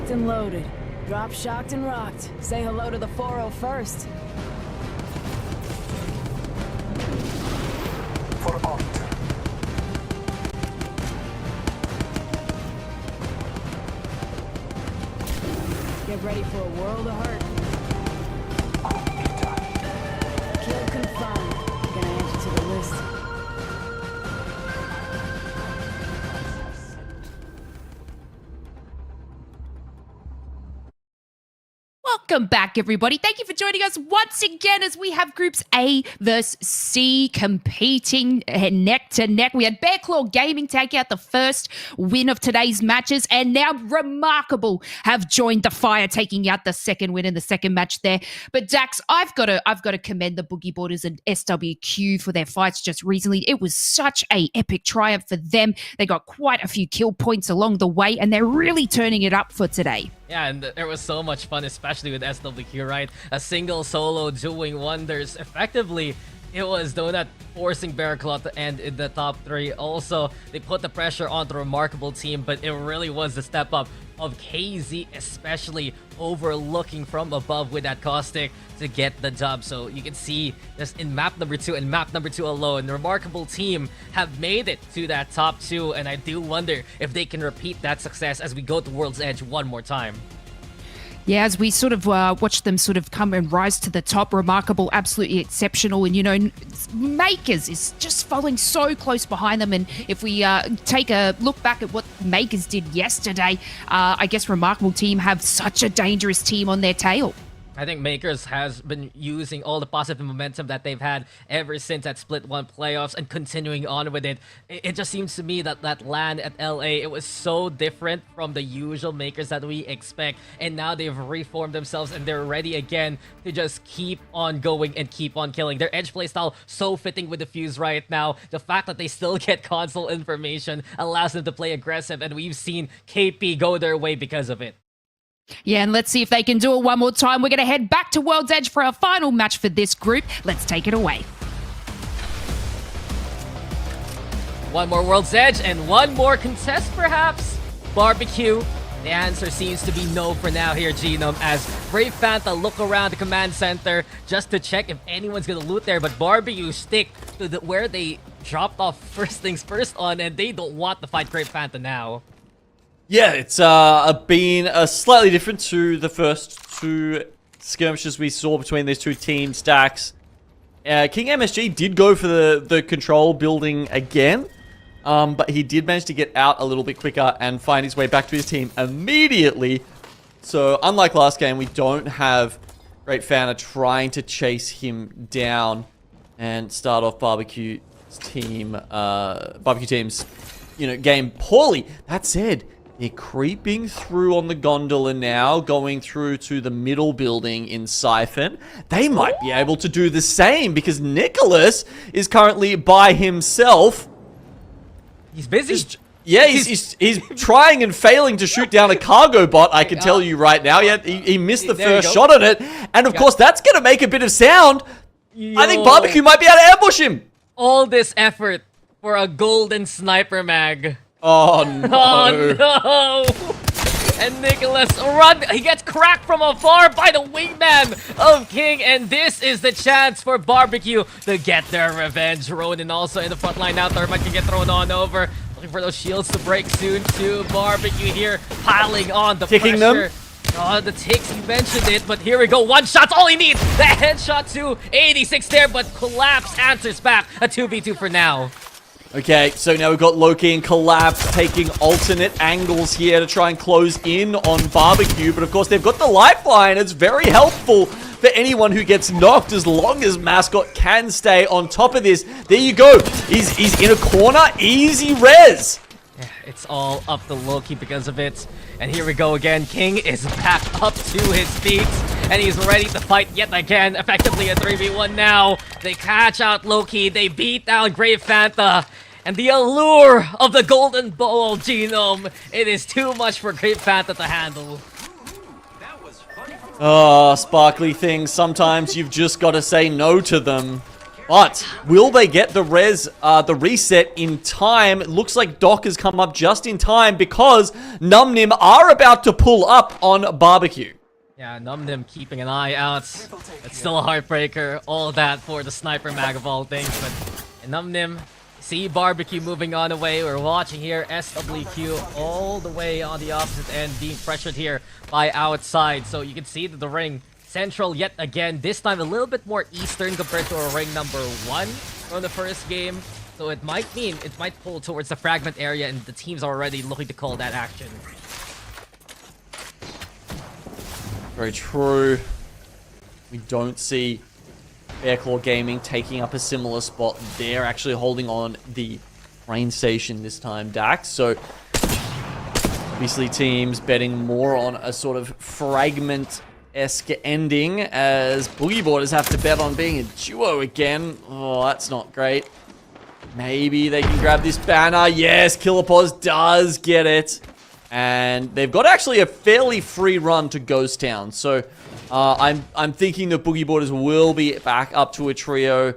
locked and loaded. Drop shocked and rocked. Say hello to the 4-0 first. Get ready for a world of hurt. Kill confirmed. Gonna add you to the list. Welcome back, everybody. Thank you for joining us once again as we have groups A versus C competing neck to neck. We had Bear Claw Gaming take out the first win of today's matches, and now Remarkable have joined the fire, taking out the second win in the second match there. But Dax, I've got to commend the Boogie Boarders and SWQ for their fights just recently. It was such a epic triumph for them. They got quite a few kill points along the way, and they're really turning it up for today. Yeah, and there was so much fun, especially with SWQ, right? A single solo doing wonders. Effectively, it was Donut forcing Bearclaw to end in the top 3. Also, they put the pressure on the Remarkable team, but it really was the step up of KZ, especially overlooking from above with that caustic to get the dub. So you can see just in map number 2 and map number 2 alone, the Remarkable team have made it to that top 2, and I do wonder if they can repeat that success as we go to World's Edge one more time. Yeah, as we sort of watch them sort of come and rise to the top, Remarkable, absolutely exceptional. And, you know, Makers is just following so close behind them. And if we take a look back at what Makers did yesterday, I guess Remarkable team have such a dangerous team on their tail. I think Makers has been using all the positive momentum that they've had ever since that Split 1 playoffs and continuing on with it. It just seems to me that that LAN at LA, it was so different from the usual Makers that we expect. And now they've reformed themselves and they're ready again to just keep on going and keep on killing. Their edge playstyle so fitting with the Fuse right now. The fact that they still get console information allows them to play aggressive, and we've seen KP go their way because of it. Yeah, and let's see if they can do it one more time. We're going to head back to World's Edge for our final match for this group. Let's take it away. One more World's Edge and one more contest, perhaps? Barbecue? The answer seems to be no for now here, Genome, as Brave Fanta look around the command center just to check if anyone's going to loot there, but Barbecue stick to where they dropped off first things first on, and they don't want to fight Brave Fanta now. Yeah, it's been slightly different to the first 2 skirmishes we saw between these 2 teams. Dax, King MSG did go for the control building again, but he did manage to get out a little bit quicker and find his way back to his team immediately. So unlike last game, we don't have Great Fanta trying to chase him down and start off Barbecue team's game poorly. That said, they're creeping through on the gondola now, going through to the middle building in Siphon. They might be able to do the same because Nicholas is currently by himself. He's busy. He's trying and failing to shoot down a cargo bot, I can tell you right now. Yeah, he missed the first shot on it. And of course, that's going to make a bit of sound. I think Barbecue might be able to ambush him. All this effort for a golden sniper mag. Oh no. Oh no! And Nicholas run. He gets cracked from afar by the wingman of King, and this is the chance for Barbecue to get their revenge. Ronin also in the front line now. Thermite can get thrown on over. Looking for those shields to break soon too. Barbecue here piling on the Ticking pressure. them. Oh, the ticks, you mentioned it, but here we go. 1 shot's all he needs. The headshot to 86 there, but Collapse answers back. A 2v2 for now. Okay, so now we've got Loki and Collapse taking alternate angles here to try and close in on Barbecue. But of course, they've got the lifeline. It's very helpful for anyone who gets knocked as long as Mascot can stay on top of this. There you go. He's in a corner. Easy res. Yeah, it's all up to Loki because of it. And here we go again. King is back up to his feet. And he's ready to fight yet again. Effectively a 3v1 now. They catch out Loki. They beat down Grave Fanta. And the allure of the Golden Ball Genome. It is too much for Grave Fanta to handle. Oh, sparkly things. Sometimes you've just got to say no to them. But will they get the reset in time? It looks like Doc has come up just in time because NumNim are about to pull up on Barbecue. Yeah, NumNim keeping an eye out. It's still a heartbreaker. All that for the sniper mag of all things. But NumNim, see Barbecue moving on away. We're watching here SWQ all the way on the opposite end being pressured here by outside. So you can see that the ring central yet again. This time a little bit more eastern compared to a ring number 1 from the first game. So it might mean it might pull towards the fragment area and the teams are already looking to call that action. Very true. We don't see Bearclaw Gaming taking up a similar spot. They're actually holding on the train station this time, Dax. So obviously teams betting more on a sort of fragment-esque ending as Boogie Boarders have to bet on being a duo again. Oh, that's not great. Maybe they can grab this banner. Yes, Killerpaws does get it. And they've got actually a fairly free run to Ghost Town. So I'm thinking the Boogie Boarders will be back up to a trio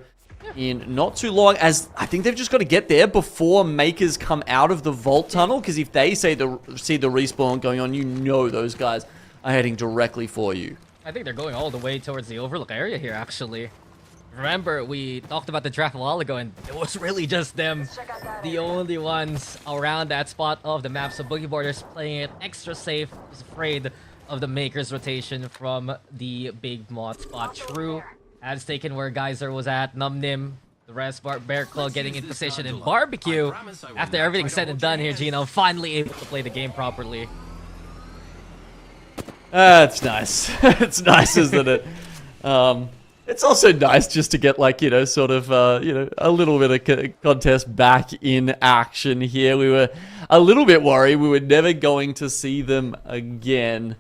in not too long, as I think they've just got to get there before Makers come out of the Vault Tunnel, because if they see the respawn going on, you know those guys are heading directly for you. I think they're going all the way towards the Overlook area here, actually. Remember, we talked about the draft a while ago, and it was really just them, the only ones around that spot of the map. So Boogie Boarders playing it extra safe, was afraid of the Makers rotation from the big mod spot. True has taken where Geyser was at. NumNim, the rest, Bearclaw getting in position, and Barbecue, after everything's said and done here, Gino, finally able to play the game properly. It's nice. It's nice, isn't it? It's also nice just to get, like, you know, sort of, you know, a little bit of contest back in action here. We were a little bit worried we were never going to see them again.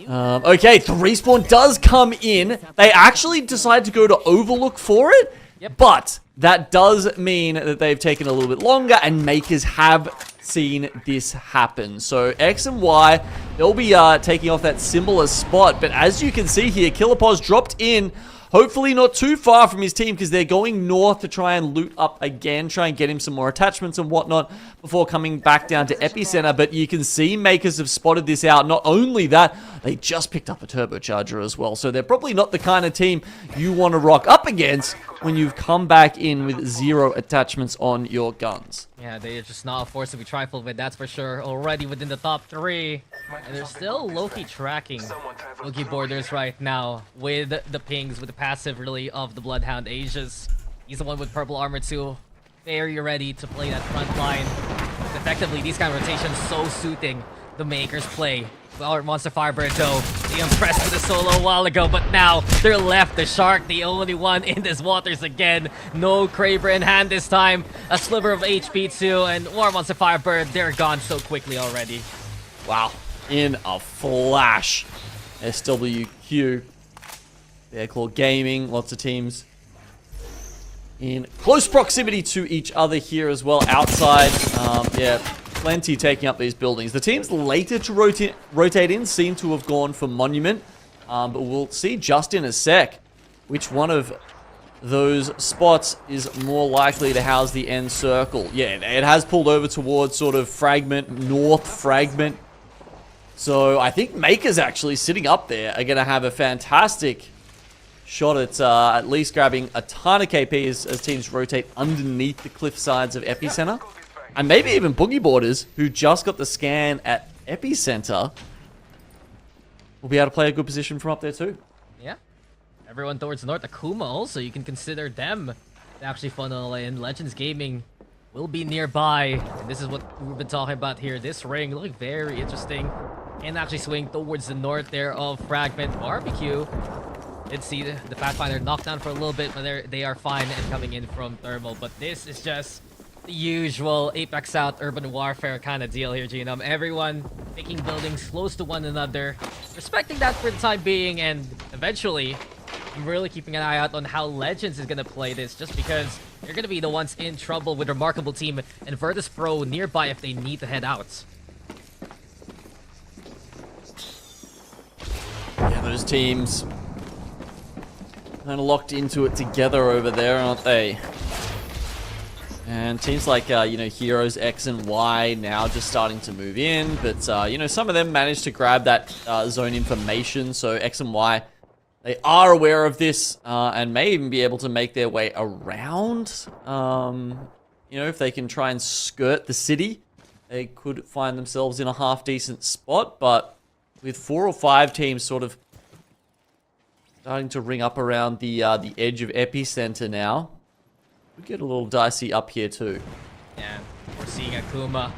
Okay, the respawn does come in. They actually decide to go to Overlook for it, but that does mean that they've taken a little bit longer, and Makers have seen this happen. So X and Y, they'll be taking off that similar spot, but as you can see here, Killerpaws dropped in, hopefully not too far from his team, because they're going north to try and loot up again, try and get him some more attachments and whatnot before coming back down to Epicenter. But you can see Makers have spotted this out. Not only that, they just picked up a turbocharger as well, so they're probably not the kind of team you want to rock up against when you've come back in with 0 attachments on your guns. Yeah, they're just not a force to be trifled with, that's for sure. Already within the top 3. And they're still low-key tracking Boogie Boarders right now with the pings, with the passive, really, of the Bloodhound Aegis. He's the one with purple armor too. Very ready to play that front line. Effectively, these kind of rotations so suiting the Makers play. Well, Monster Firebird, though, they impressed with the solo a while ago, but now they're left. The Shark, the only one in this waters again. No Kraber in hand this time. A sliver of HP too, and War Monster Firebird, they're gone so quickly already. Wow. In a flash. SWQ. Bearclaw Gaming, lots of teams in close proximity to each other here as well. Outside, yeah, plenty taking up these buildings. The teams later to rotate in seem to have gone for Monument, but we'll see just in a sec which one of those spots is more likely to house the end circle. Yeah, it has pulled over towards sort of Fragment, North Fragment. So I think Makers actually sitting up there are going to have a fantastic shot at least grabbing a ton of KPs as teams rotate underneath the cliff sides of Epicenter. And maybe even Boogie Boarders, who just got the scan at Epicenter, will be able to play a good position from up there too. Yeah. Everyone towards North Akuma also, you can consider them to actually funnel in. Legends Gaming will be nearby. And this is what we've been talking about here. This ring looking very interesting. And actually swing towards the north there of Fragment. Barbecue did see the Pathfinder knocked down for a little bit, but they are fine and coming in from Thermal. But this is just the usual APAC-South urban warfare kind of deal here, Genome. Everyone picking buildings close to one another, respecting that for the time being, and eventually, I'm really keeping an eye out on how Legends is going to play this, just because they're going to be the ones in trouble with Remarkable Team and Virtus Pro nearby if they need to head out. Yeah, those teams kind of locked into it together over there, aren't they? And teams like, you know, Heroes X and Y now just starting to move in. But, you know, some of them managed to grab that zone information. So X and Y, they are aware of this and may even be able to make their way around. You know, if they can try and skirt the city, they could find themselves in a half-decent spot. But with 4 or 5 teams sort of starting to ring up around the edge of Epicenter now, we get a little dicey up here too. Yeah, we're seeing Akuma.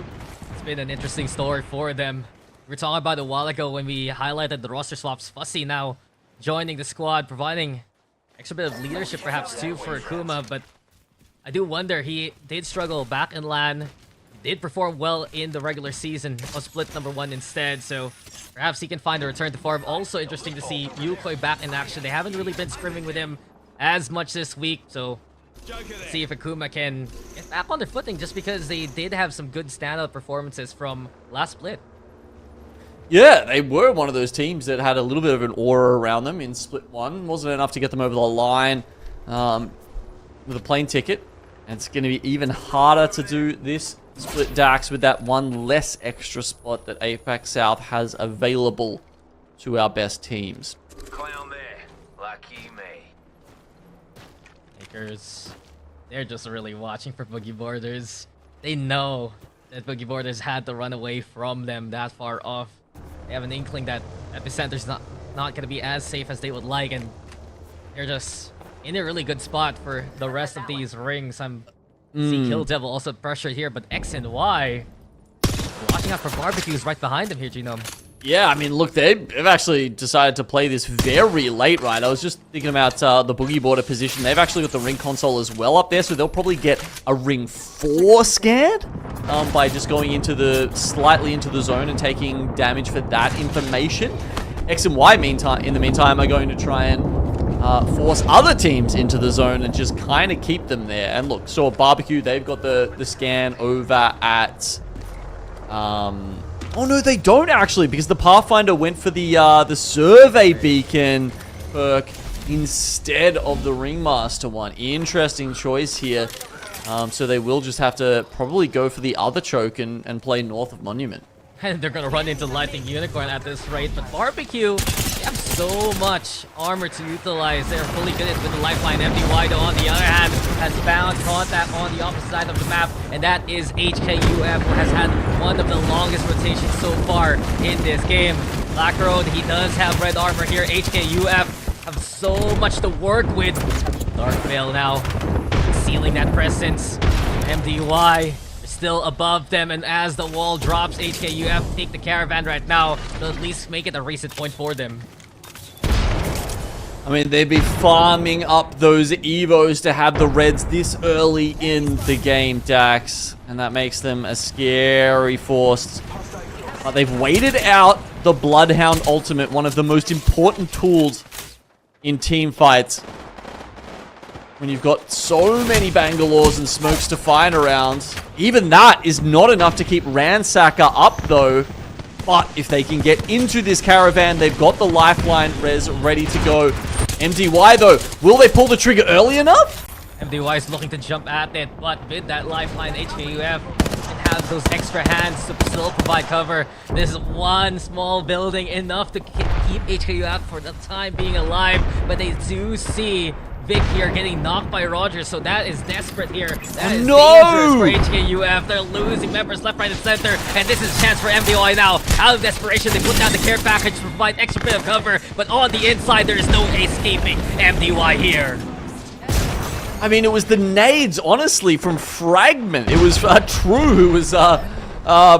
It's been an interesting story for them. We were talking about it a while ago when we highlighted the roster swaps. Fussy now joining the squad, providing extra bit of leadership perhaps too for Akuma, but I do wonder, he did struggle back in LAN, did perform well in the regular season, was split #1 instead, so perhaps he can find a return to form. Also interesting to see Yukoi back in action. They haven't really been scrimming with him as much this week, so let's see if Akuma can get back on their footing, just because they did have some good standout performances from last split. Yeah, they were one of those teams that had a little bit of an aura around them in split 1. Wasn't enough to get them over the line with a plane ticket. And it's going to be even harder to do this split Dax with that one less extra spot that APAC South has available to our best teams. Clown there, lucky me. Takers, they're just really watching for Boogie Borders. They know that Boogie Borders had to run away from them that far off. They have an inkling that Epicenter's not going to be as safe as they would like, and they're just in a really good spot for the rest of these rings. I'm see Kill Devil also pressured here, but X and Y watching out for barbecues right behind them here, Genome. Yeah, I mean, look, they've actually decided to play this very late, right? I was just thinking about the Boogie Border position. They've actually got the ring console as well up there, so they'll probably get a ring 4 scared by just going into slightly into the zone and taking damage for that information. X and Y, in the meantime, are going to try and force other teams into the zone and just kind of keep them there. And look, so Barbecue, they've got the scan over at... oh no, they don't actually, because the Pathfinder went for the survey beacon perk instead of the Ringmaster one. Interesting choice here. So they will just have to probably go for the other choke and play north of Monument. And they're going to run into Lightning Unicorn at this rate, but Barbecue, they have so much armor to utilize. They're fully good with the lifeline. MDY, though, on the other hand, has found contact on the opposite side of the map, and that is HKUF, who has had one of the longest rotations so far in this game. Black Road, he does have red armor here. HKUF have so much to work with. Dark Veil now sealing that presence. MDY still above them, and as the wall drops, HKUF take the caravan right now to at least make it a reset point for them. I mean, they'd be farming up those Evos to have the Reds this early in the game, Dax. And that makes them a scary force. But they've waited out the Bloodhound ultimate, one of the most important tools in team fights. When you've got so many Bangalores and smokes to find around, even that is not enough to keep Ransacker up though. But if they can get into this caravan, they've got the lifeline res ready to go. MDY though, will they pull the trigger early enough? MDY is looking to jump at it, but with that lifeline, HKUF can have those extra hands to still provide cover. This is one small building, enough to keep HKUF for the time being alive, but they do see Vic here getting knocked by Rogers, so that is desperate here. That is dangerous for HKUF. They're losing members left, right, and center, and this is a chance for MDY now. Out of desperation, they put down the care package to provide extra bit of cover, but on the inside, there is no escaping MDY here. I mean, it was the nades, honestly, from Fragment. It was True who was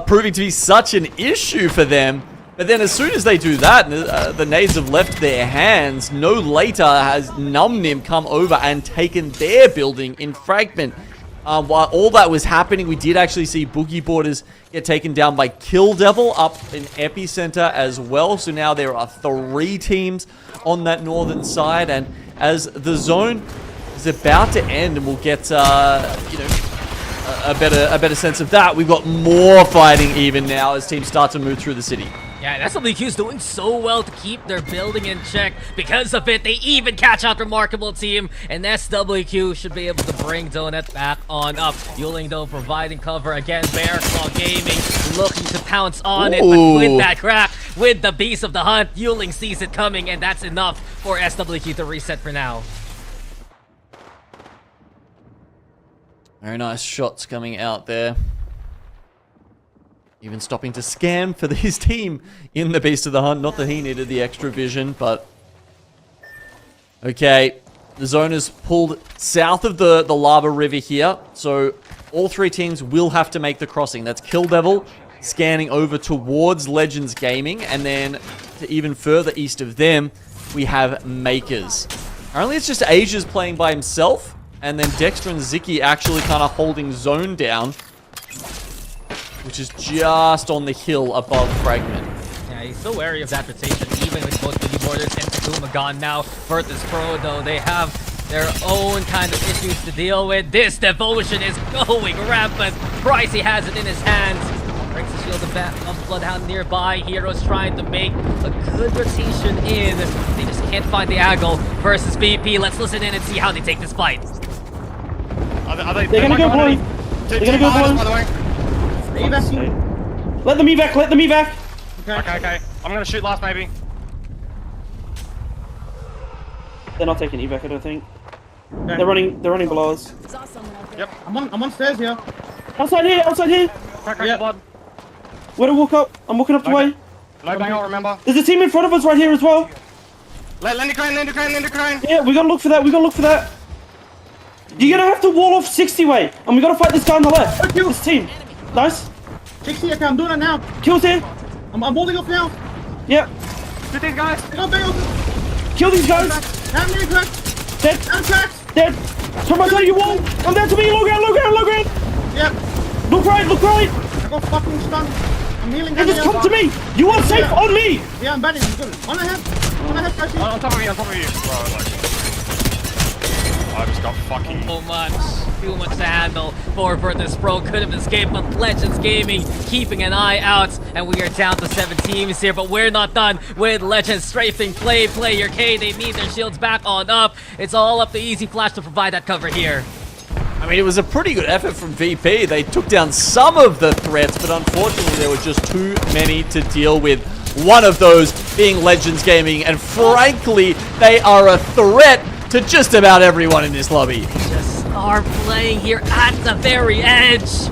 proving to be such an issue for them. But then as soon as they do that, the nades have left their hands. No later has Numnim come over and taken their building in Fragment. While all that was happening, we did actually see Boogie Borders get taken down by Kill Devil up in Epicenter as well. So now there are 3 teams on that northern side. And as the zone is about to end, and we'll get, you know, a better sense of that, we've got more fighting even now as teams start to move through the city. Yeah, SWQ's doing so well to keep their building in check. Because of it, they even catch out Remarkable Team, and SWQ should be able to bring Donut back on up. Yuling, though, providing cover again. Bear Claw Gaming looking to pounce on it, but with that crack, with the Beast of the Hunt, Yuling sees it coming, and that's enough for SWQ to reset for now. Very nice shots coming out there. Even stopping to scan for his team in the Beast of the Hunt. Not that he needed the extra vision, but... Okay, the zone is pulled south of the lava river here. So all three teams will have to make the crossing. That's Kill Devil scanning over towards Legends Gaming. And then to even further east of them, we have Makers. Apparently it's just Asia's playing by himself. And then Dexter and Ziki actually kind of holding zone down, which is just on the hill above Fragment. Yeah, he's so wary of that rotation, even with both Mini Borders and Takuma gone now. Virtus Pro, though, they have their own kind of issues to deal with. This devotion is going rampant. Pricey has it in his hands. Breaks the shield of Bloodhound nearby. Heroes trying to make a good rotation in. They just can't find the angle versus BP. Let's listen in and see how they take this fight. They're gonna go blue. They're gonna go blue. By the way. Let them evac, let them evac. Okay. I'm gonna shoot last, maybe. They're not taking evac, I don't think. Okay. They're running below us. Yep. I'm on stairs here. Outside here. Crack blood. Where to walk up? I'm walking up the way. No bang out, remember. There's a team in front of us right here as well. Land the crane. Yeah, we gotta look for that. You're gonna have to wall off 60 way, and we gotta fight this guy on the left. This team. Nice. 60, okay, I'm doing it now. Kills here. I'm holding off now. Yep. Shoot these guys. Kill these guys. How many cracked? Dead. I'm cracked. Dead. Somebody tell you wall. Come down to me. Look out. Yep. Look right. I got fucking stunned. I'm healing. Hey, just come to me. You are safe on me. Yeah, I'm batting. I'm good. On ahead, Tracy. On top of you. Bro, like... I just got fucking... Too much to handle for Virtus Pro. Could have escaped, but Legends Gaming keeping an eye out. And we are down to 7 teams here, but we're not done with Legends strafing Player K. They need their shields back on up. It's all up to Easy Flash to provide that cover here. I mean, it was a pretty good effort from VP. They took down some of the threats, but unfortunately there were just too many to deal with. One of those being Legends Gaming, and frankly, they are a threat to just about everyone in this lobby. Just are playing here at the very edge.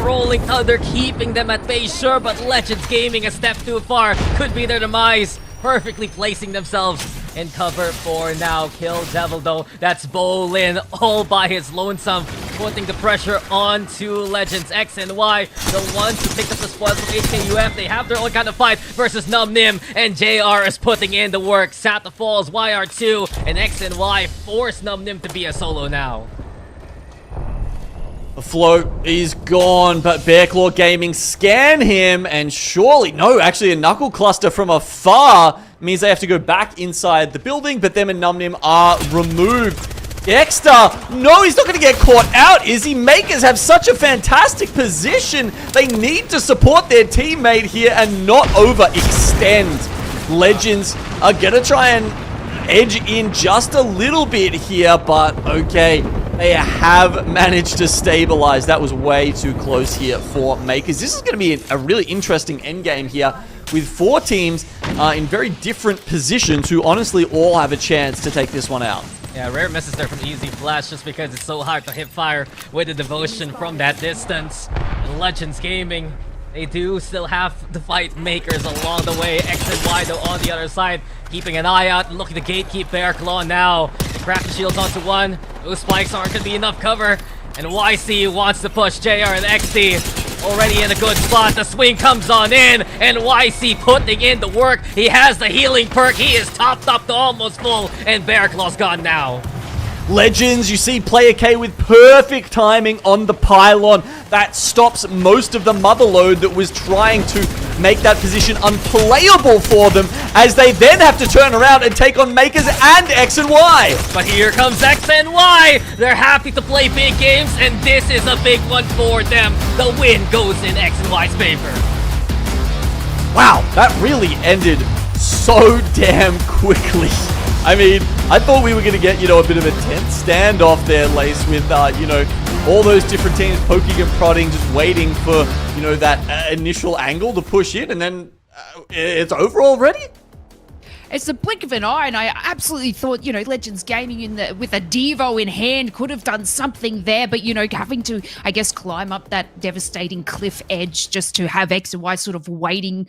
Rolling Thunder, keeping them at bay, sure, but Legends Gaming a step too far. Could be their demise. Perfectly placing themselves in cover for now. Kill Devil, though. That's Bolin all by his lonesome, putting the pressure onto Legends X and Y. The ones who picked up the spoils from HKUF, they have their own kind of fight versus Num Nim, and JR is putting in the work. Sata Falls, YR2, and X and Y force Num Nim to be a solo now. The float is gone, but Bearclaw Gaming scan him, and surely, no, actually a Knuckle Cluster from afar means they have to go back inside the building, but them and Numnim are removed. Dexter, no, he's not going to get caught out, is he? Makers have such a fantastic position. They need to support their teammate here and not overextend. Legends are going to try and edge in just a little bit here, but okay. They have managed to stabilize. That was way too close here for Makers. This is going to be a really interesting endgame here with 4 teams in very different positions who honestly all have a chance to take this one out. Yeah, rare misses there from Easy Flash just because it's so hard to hip fire with the devotion from that distance. And Legends Gaming, they do still have to fight Makers along the way. X and Y though on the other side, keeping an eye out, looking to gatekeep Bearclaw now. Crack the shields onto one. Those spikes aren't going to be enough cover. And YC wants to push JR and XD. Already in a good spot. The swing comes on in. And YC putting in the work. He has the healing perk. He is topped up to almost full. And Bearclaw's gone now. Legends, you see Player K with perfect timing on the pylon. That stops most of the mother load that was trying to make that position unplayable for them, as they then have to turn around and take on Makers and X and Y. But here comes X and Y. They're happy to play big games, and this is a big one for them. The win goes in X and Y's favor. Wow, that really ended so damn quickly. I mean, I thought we were going to get, you know, a bit of a tense standoff there, Lace, with, you know, all those different teams poking and prodding, just waiting for, you know, that initial angle to push in, and then it's over already? It's the blink of an eye, and I absolutely thought, you know, Legends Gaming with a Devo in hand could have done something there, but, you know, having to, I guess, climb up that devastating cliff edge just to have X and Y sort of waiting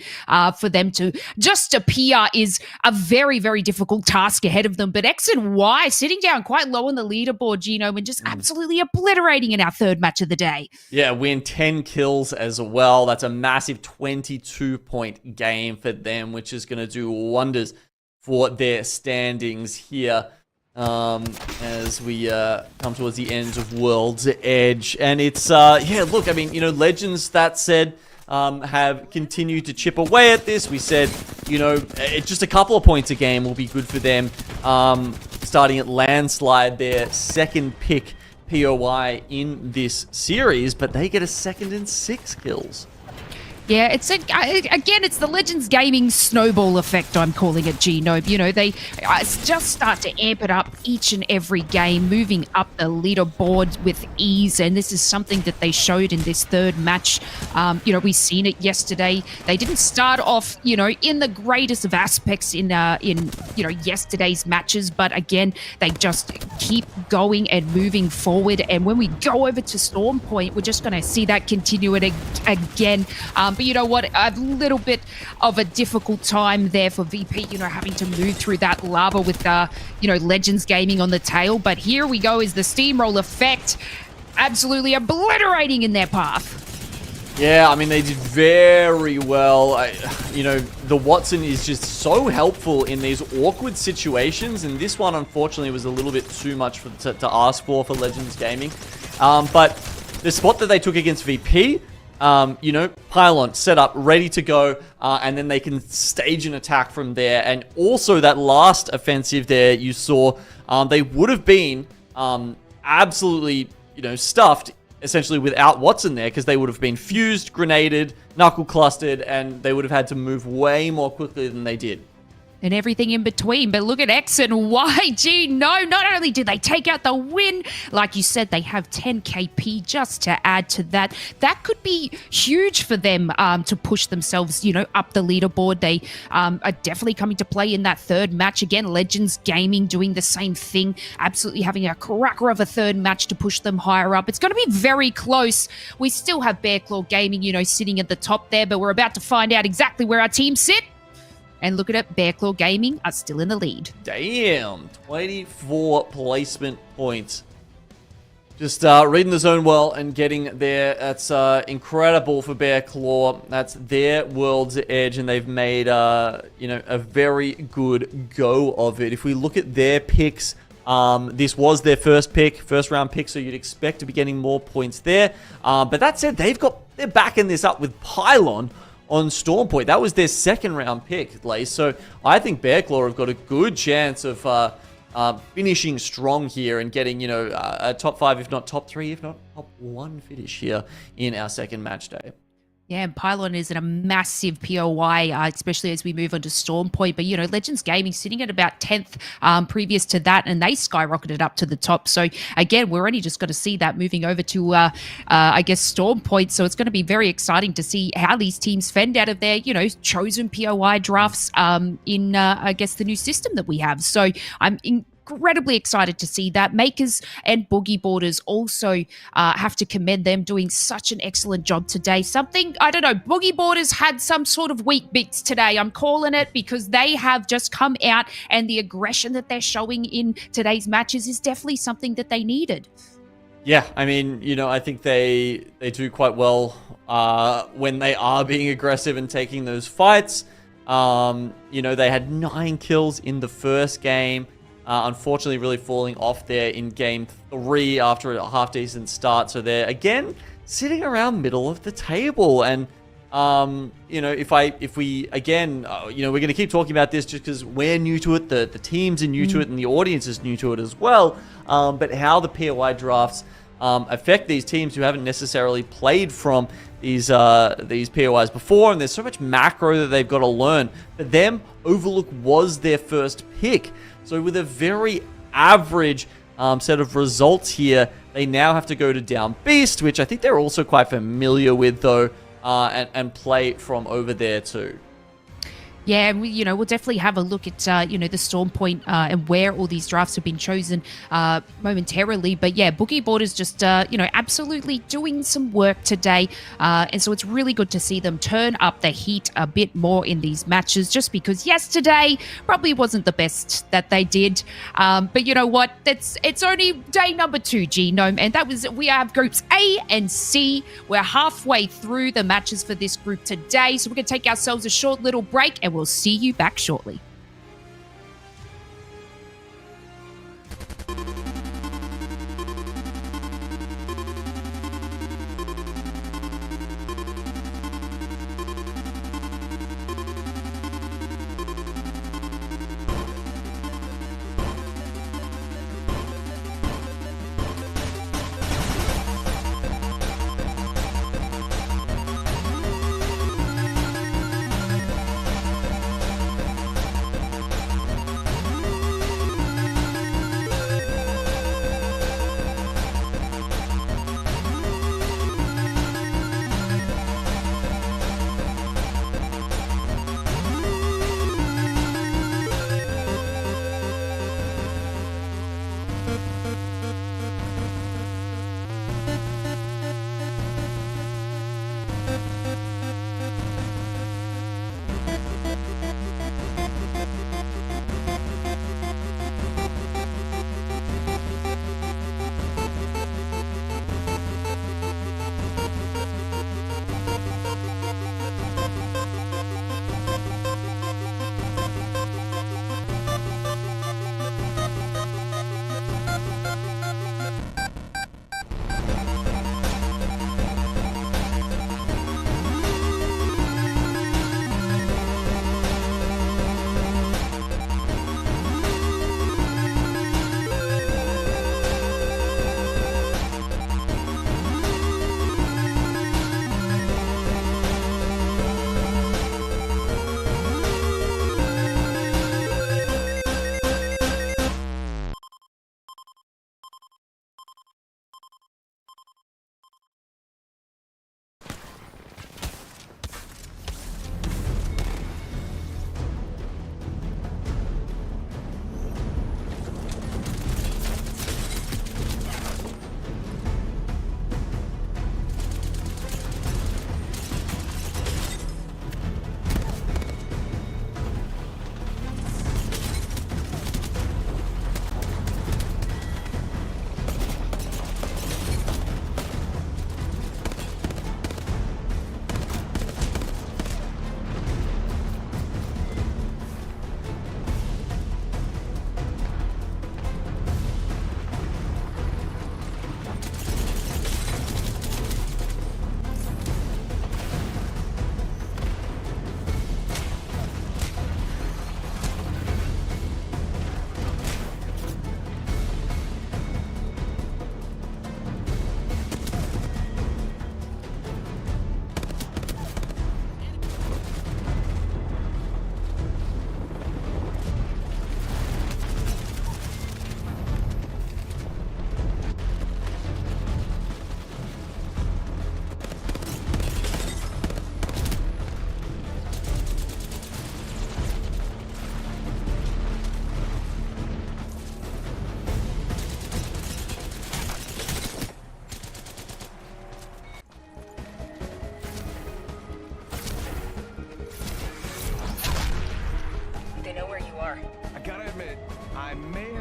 for them to just appear is a very, very difficult task ahead of them. But X and Y sitting down quite low on the leaderboard, Gino, and just absolutely obliterating in our third match of the day. Yeah, win 10 kills as well. That's a massive 22-point game for them, which is going to do wonders for their standings here as we come towards the end of World's Edge. And it's, yeah, look, I mean, you know, Legends, that said, have continued to chip away at this. We said, you know, just a couple of points a game will be good for them. Starting at Landslide, their second pick POI in this series, but they get a second and 6 kills. Yeah, again, it's the Legends Gaming snowball effect, I'm calling it, G-Nobe. You know, they just start to amp it up each and every game, moving up the leaderboard with ease, and this is something that they showed in this third match. You know, we've seen it yesterday. They didn't start off, you know, in the greatest of aspects in you know, yesterday's matches, but again, they just keep going and moving forward, and when we go over to Storm Point, we're just going to see that continue it again. But you know what, a little bit of a difficult time there for VP, you know, having to move through that lava with, you know, Legends Gaming on the tail. But here we go, is the steamroll effect absolutely obliterating in their path. Yeah, I mean, they did very well. You know, the Watson is just so helpful in these awkward situations, and this one, unfortunately, was a little bit too much to ask for Legends Gaming. But the spot that they took against VP, you know, pylon set up, ready to go, and then they can stage an attack from there. And also that last offensive there, you saw, they would have been absolutely, you know, stuffed essentially without Watson there, because they would have been fused, grenaded, knuckle clustered, and they would have had to move way more quickly than they did. And everything in between. But look at X and Y. Gee, no, not only did they take out the win, like you said, they have 10 KP just to add to that. That could be huge for them to push themselves, you know, up the leaderboard. They are definitely coming to play in that third match. Again, Legends Gaming doing the same thing, absolutely having a cracker of a third match to push them higher up. It's going to be very close. We still have Bear Claw Gaming, you know, sitting at the top there, but we're about to find out exactly where our teams sit. And look at it, Bear Claw Gaming are still in the lead. Damn, 24 placement points. Just reading the zone well and getting there. That's incredible for Bear Claw. That's their World's Edge, and they've made you know, a very good go of it. If we look at their picks, this was their first round pick, so you'd expect to be getting more points there. But that said, they're backing this up with Pylon on Storm Point. That was their second round pick, Lace. So I think Bear Claw have got a good chance of finishing strong here and getting, you know, a top 5, if not top 3, if not top 1 finish here in our second match day. Yeah, and Pylon is in a massive POI, especially as we move on to Storm Point. But, you know, Legends Gaming sitting at about 10th previous to that, and they skyrocketed up to the top. So, again, we're only just going to see that moving over to, I guess, Storm Point. So it's going to be very exciting to see how these teams fend out of their, you know, chosen POI drafts in, I guess, the new system that we have. So I'm incredibly excited to see that. Makers and Boogie Boarders also have to commend them doing such an excellent job today. Something, I don't know, Boogie Boarders had some sort of weak bits today. I'm calling it, because they have just come out, and the aggression that they're showing in today's matches is definitely something that they needed. Yeah, I mean, you know, I think they do quite well when they are being aggressive and taking those fights. You know, they had 9 kills in the first game. Unfortunately, really falling off there in game 3 after a half-decent start. So they're, again, sitting around middle of the table. And, you know, if we again, you know, we're going to keep talking about this just because we're new to it, the teams are new to it, and the audience is new to it as well. But how the POI drafts affect these teams who haven't necessarily played from these POIs before, and there's so much macro that they've got to learn. For them, Overlook was their first pick. So with a very average set of results here, they now have to go to Down Beast, which I think they're also quite familiar with, though, and play from over there too. Yeah, and we'll definitely have a look at, the Storm Point and where all these drafts have been chosen momentarily. But yeah, Boogie Boarders just, absolutely doing some work today. And so it's really good to see them turn up the heat a bit more in these matches, just because yesterday probably wasn't the best that they did. But you know what? It's only day number 2, Genome. And we have groups A and C. We're halfway through the matches for this group today. So we're going to take ourselves a short little break, and we'll see you back shortly.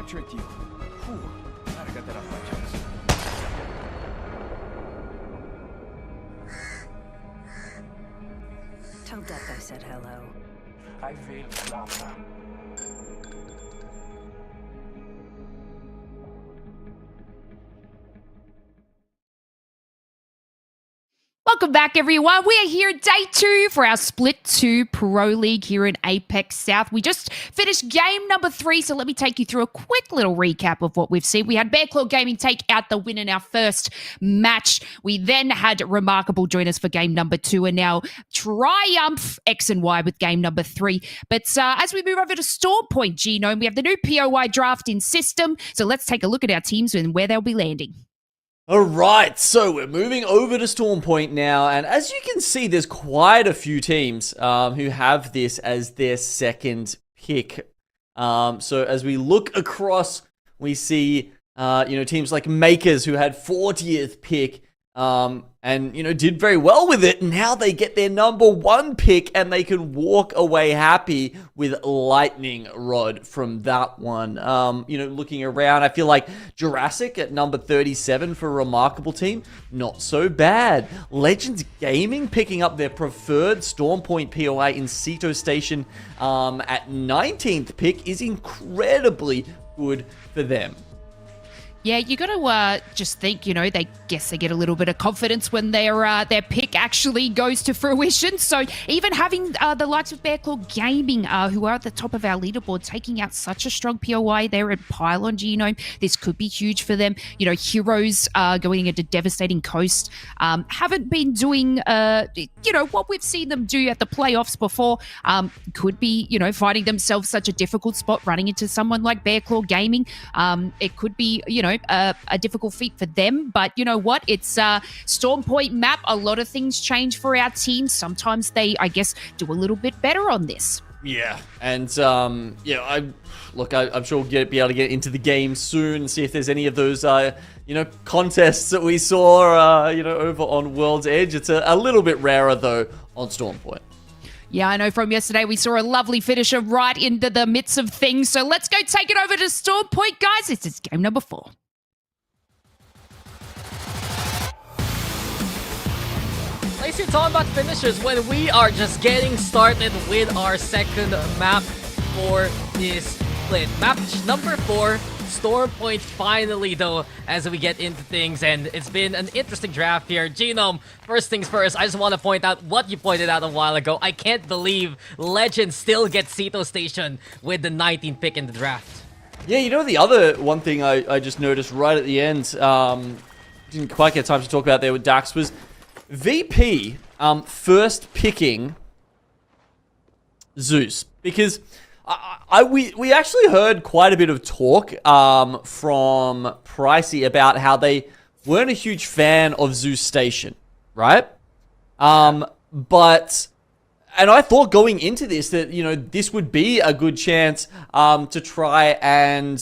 tricked you. Whew. Glad I got that off my chest. Tell Death I said hello. I feel lava. Welcome back, everyone. We are here day 2 for our Split 2 Pro League here in APAC-South. We just finished game number 3, so let me take you through a quick little recap of what we've seen. We had Bear Claw Gaming take out the win in our first match. We then had Remarkable join us for game number 2, and now Triumph X and Y with game number 3. But as we move over to Storm Point, Genome, we have the new POI drafting system. So let's take a look at our teams and where they'll be landing. Alright, so we're moving over to Storm Point now, and as you can see, there's quite a few teams who have this as their second pick. So as we look across, we see, teams like Makers who had 40th pick, and, did very well with it. Now they get their number 1 pick, and they can walk away happy with Lightning Rod from that one. Looking around, I feel like Jurassic at number 37 for a Remarkable team, not so bad. Legends Gaming picking up their preferred Storm Point POI in Ceto Station at 19th pick is incredibly good for them. Yeah, you got to just think, they get a little bit of confidence when their pick actually goes to fruition. So even having the likes of Bear Claw Gaming, who are at the top of our leaderboard, taking out such a strong POI there at Pylon Genome, this could be huge for them. Heroes going into Devastating Coast haven't been doing, what we've seen them do at the playoffs before. Could be, finding themselves such a difficult spot running into someone like Bear Claw Gaming. It could be, a difficult feat for them, but you know what? It's Storm Point map. A lot of things change for our teams. Sometimes they, I guess, do a little bit better on this. Yeah, and I'm sure we'll be able to get into the game soon and see if there's any of those, contests that we saw, over on World's Edge. It's a little bit rarer though on Storm Point. Yeah, I know from yesterday we saw a lovely finisher right into the midst of things. So let's go take it over to Storm Point, guys. This is game number 4. Place you're talking about finishers when we are just getting started with our second map for this split. Map number 4. Storm Point finally, though, as we get into things, and it's been an interesting draft here. Genome, first things first, I just want to point out what you pointed out a while ago. I can't believe Legend still gets Ceto Station with the 19th pick in the draft. Yeah, the other one thing I just noticed right at the end, didn't quite get time to talk about there with Dax, was VP first picking Zeus, because we actually heard quite a bit of talk from Pricey about how they weren't a huge fan of Zeus Station, right? But I thought going into this that, this would be a good chance to try and,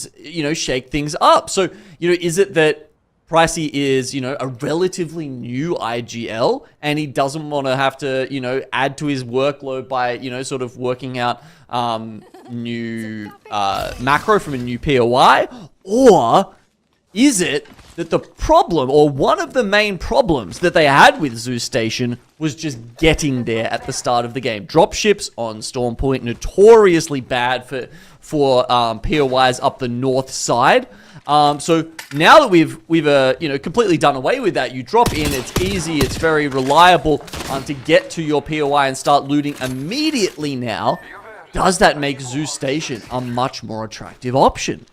shake things up. So, is it that Pricey is, a relatively new IGL, and he doesn't want to have to, add to his workload by, sort of working out new macro from a new POI? Or is it that the problem, or one of the main problems that they had with Zeus Station was just getting there at the start of the game? Dropships on Storm Point, notoriously bad for POIs up the north side. So now that we've completely done away with that, you drop in, it's easy, it's very reliable to get to your POI and start looting immediately now. Does that make Zeus Station a much more attractive option?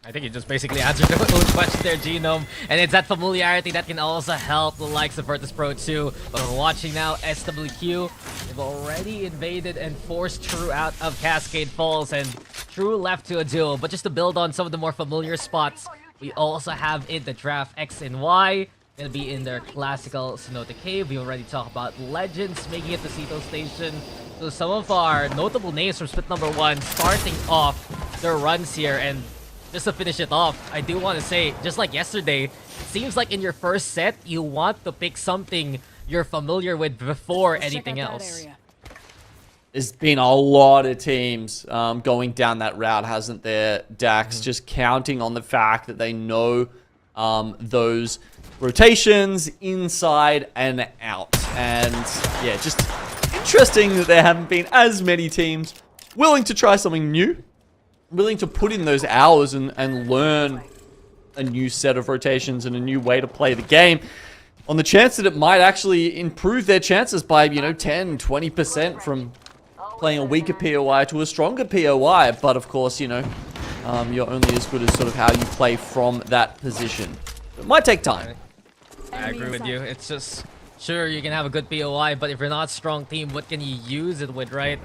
I think you just basically answered your own question there, Genome. And it's that familiarity that can also help the likes of Virtus Pro 2. But we're watching now, SWQ. They've already invaded and forced True out of Cascade Falls. And True left to a duo. But just to build on some of the more familiar spots, we also have in the draft X and Y. Gonna be in their classical Sonota Cave. We already talked about Legends making it to Ceto Station. So some of our notable names from split number 1 starting off their runs here. And just to finish it off, I do want to say, just like yesterday, it seems like in your first set, you want to pick something you're familiar with before anything else. There's been a lot of teams going down that route, hasn't there, Dax? Just counting on the fact that they know those rotations inside and out. And yeah, just interesting that there haven't been as many teams willing to try something new, willing to put in those hours and learn a new set of rotations and a new way to play the game. on the chance that it might actually improve their chances by, you know, 10, 20% from playing a weaker POI to a stronger POI. But of course, you know, you're only as good as sort of how you play from that position. It might take time. I agree with you. It's just, sure, you can have a good POI, but if you're not a strong team, what can you use it with, right?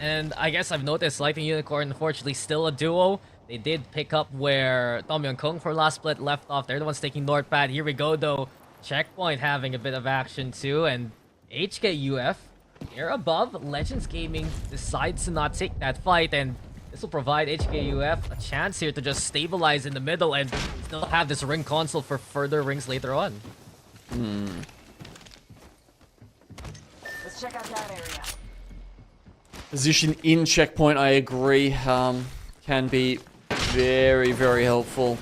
And I guess I've noticed Lightning Unicorn, unfortunately, still a duo. They did pick up where Tom Yong Kung for last split left off. They're the ones taking North Pad. Here we go, though. Checkpoint having a bit of action, too. And HKUF, they're above. Legends Gaming decides to not take that fight. And this will provide HKUF a chance here to just stabilize in the middle and still have this ring console for further rings later on. Let's check out that area. Position in checkpoint, I agree, can be very, very helpful.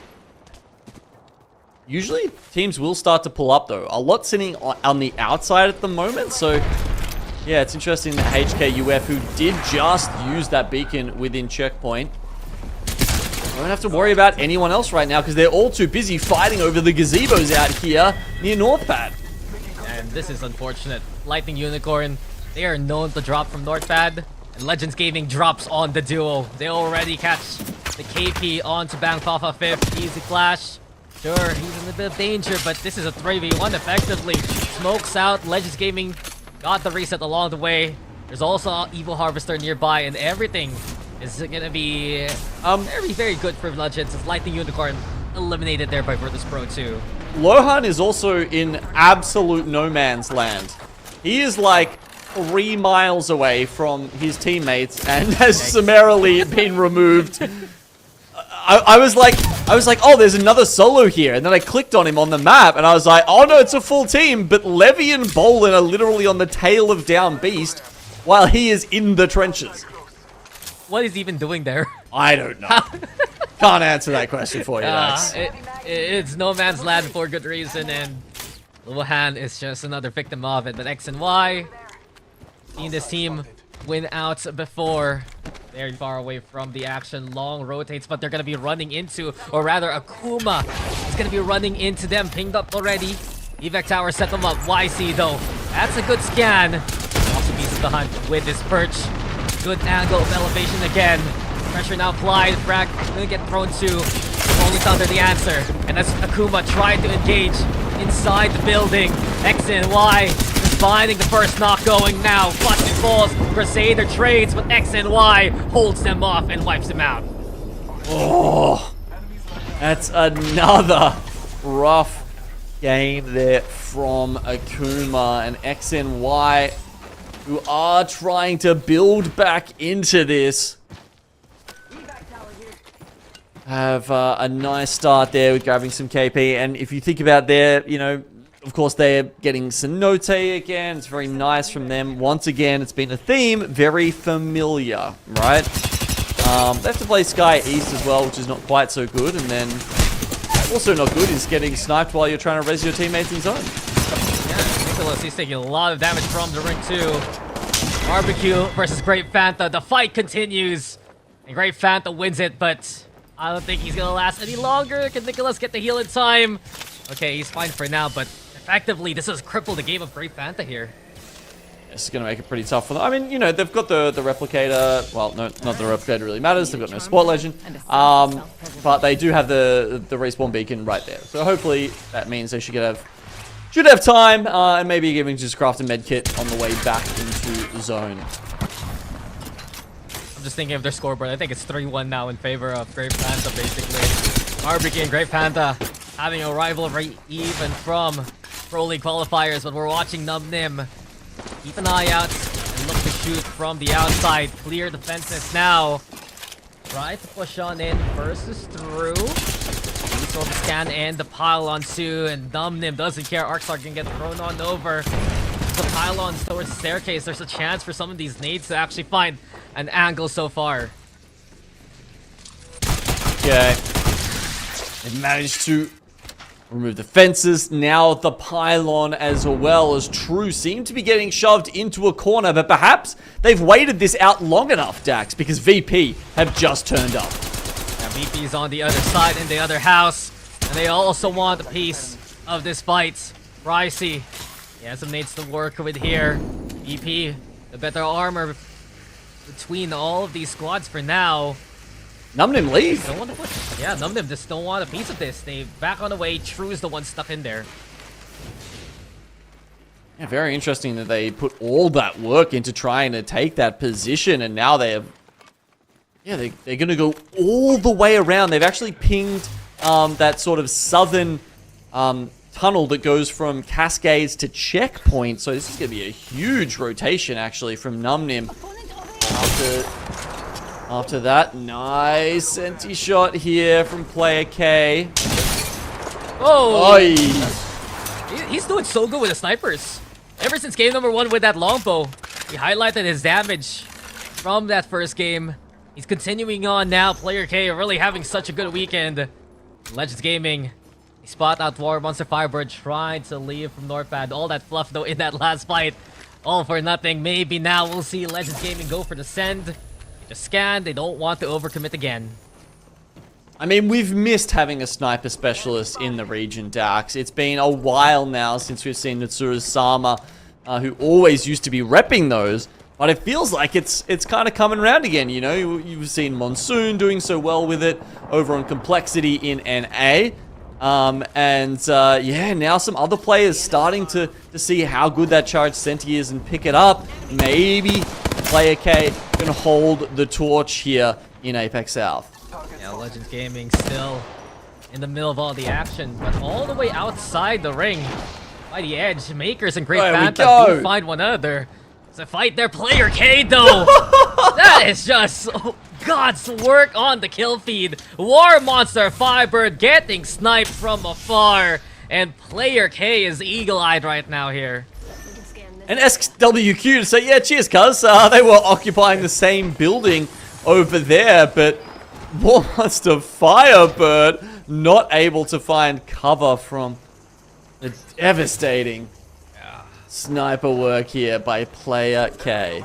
Usually, teams will start to pull up, though. A lot sitting on the outside at the moment, so yeah, it's interesting that HKUF, who did just use that beacon within checkpoint, don't have to worry about anyone else right now because they're all too busy fighting over the gazebos out here near North Pad. And this is unfortunate. Lightning Unicorn, they are known to drop from North Pad. And Legends Gaming drops on the duo. They already catch the KP onto Bang Fafa 5th. Easy flash. Sure, he's in a bit of danger, but this is a 3v1 effectively. Smokes out. Legends Gaming got the reset along the way. There's also Evil Harvester nearby, and everything is gonna be very, very good for Legends as Lightning Unicorn eliminated there by Virtus Pro 2. Lohan is also in absolute no man's land. He is like 3 miles away from his teammates and has summarily been removed. I was like, oh, there's another solo here. And then I clicked on him on the map and I was like, oh no, it's a full team. But Levy and Bolin are literally on the tail of Down Beast while he is in the trenches. What is he even doing there? I don't know. Can't answer that question for you, Lex. It's no man's land for good reason, and Wuhan is just another victim of it. But X and Y, seen this team win out before. Very far away from the action. Long rotates, but they're going to be running into, or rather Akuma is going to be running into them. Pinged up already. Evac Tower set them up. YC though, that's a good scan. Also beats the hunt with this perch. Good angle of elevation again. Pressure now applied. Frag gonna get thrown to. Only Thunder the answer. And as Akuma tried to engage inside the building, X and Y is finding the first knock going now. Clutching falls. Crusader trades, but X and Y holds them off and wipes them out. Oh, that's another rough game there from Akuma and X and Y, who are trying to build back into this. Have a nice start there with grabbing some KP, and if you think about their, you know, of course they're getting Cenote again. It's very nice from them. Once again, it's been a theme, very familiar, right? They have to play Sky East as well, which is not quite so good, and then also not good is getting sniped while you're trying to res your teammates in zone. Yeah, Nicholas, he's taking a lot of damage from the ring too. Barbecue versus Great Fanta. The fight continues, and Great Fanta wins it, but I don't think he's gonna last any longer. Can Nicholas get the heal in time? Okay, he's fine for now, but effectively, this has crippled the game of Great Fanta here. This is gonna make it pretty tough for them. I mean, you know, they've got the replicator. Well, no, not the replicator really matters. They've got no sport legend. But they do have the respawn beacon right there. So hopefully that means they should have time, and maybe even just craft a med kit on the way back into the zone. I'm just thinking of their scoreboard. I think it's 3-1 now in favor of Great Fanta, basically. Barbecue and Great Fanta having a rivalry even from Pro League qualifiers, but we're watching Num Nim keep an eye out and look to shoot from the outside. Clear defenses now. Try to push on in versus through. So the scan and the pylon too, and Num Nim doesn't care. Arcstar can get thrown on over. The pylons towards the staircase. There's a chance for some of these nades to actually find an angle so far. Okay. They managed to remove the fences. Now the pylon as well as True seem to be getting shoved into a corner, but perhaps they've waited this out long enough, Dax, because VP have just turned up. Now VP's on the other side in the other house, and they also want a piece of this fight. Pricey. He has some nades to work with here. EP, the better armor between all of these squads for now. Numnim leave. Don't want to push. Yeah, Numnim just don't want a piece of this. They back on the way. True's the one stuck in there. Yeah, very interesting that they put all that work into trying to take that position, and now they have... Yeah, they're going to go all the way around. They've actually pinged that sort of southern tunnel that goes from Cascades to Checkpoint. So this is going to be a huge rotation, actually, from Numnim. After that, nice senti shot here from player K. Oh! Oy. He's doing so good with the snipers. Ever since game number 1 with that longbow, he highlighted his damage from that first game. He's continuing on now. Player K really having such a good weekend. Legends Gaming, he spot out War Monster Firebird trying to leave from Northpad. All that fluff though in that last fight. All for nothing. Maybe now we'll see Legends Gaming go for the send. They just scan. They don't want to overcommit again. I mean, we've missed having a sniper specialist in the region, Dax. It's been a while now since we've seen Natsuru Sama, who always used to be repping those. But it feels like it's kind of coming around again, you know? You've seen Monsoon doing so well with it over on Complexity in NA. Yeah, now some other players starting to see how good that charged Senti is and pick it up. Maybe player K can hold the torch here in APAC-South. Yeah, Legends Gaming still in the middle of all the action, but all the way outside the ring by the edge. Makers and Great Panther do find one another. It's a fight there. Player K though. That is just God's work on the kill feed. War Monster Firebird getting sniped from afar, and Player K is eagle-eyed right now here. And SWQ to say, yeah, cheers, cuz. They were occupying the same building over there, but War Monster Firebird not able to find cover from the devastating sniper work here by player K.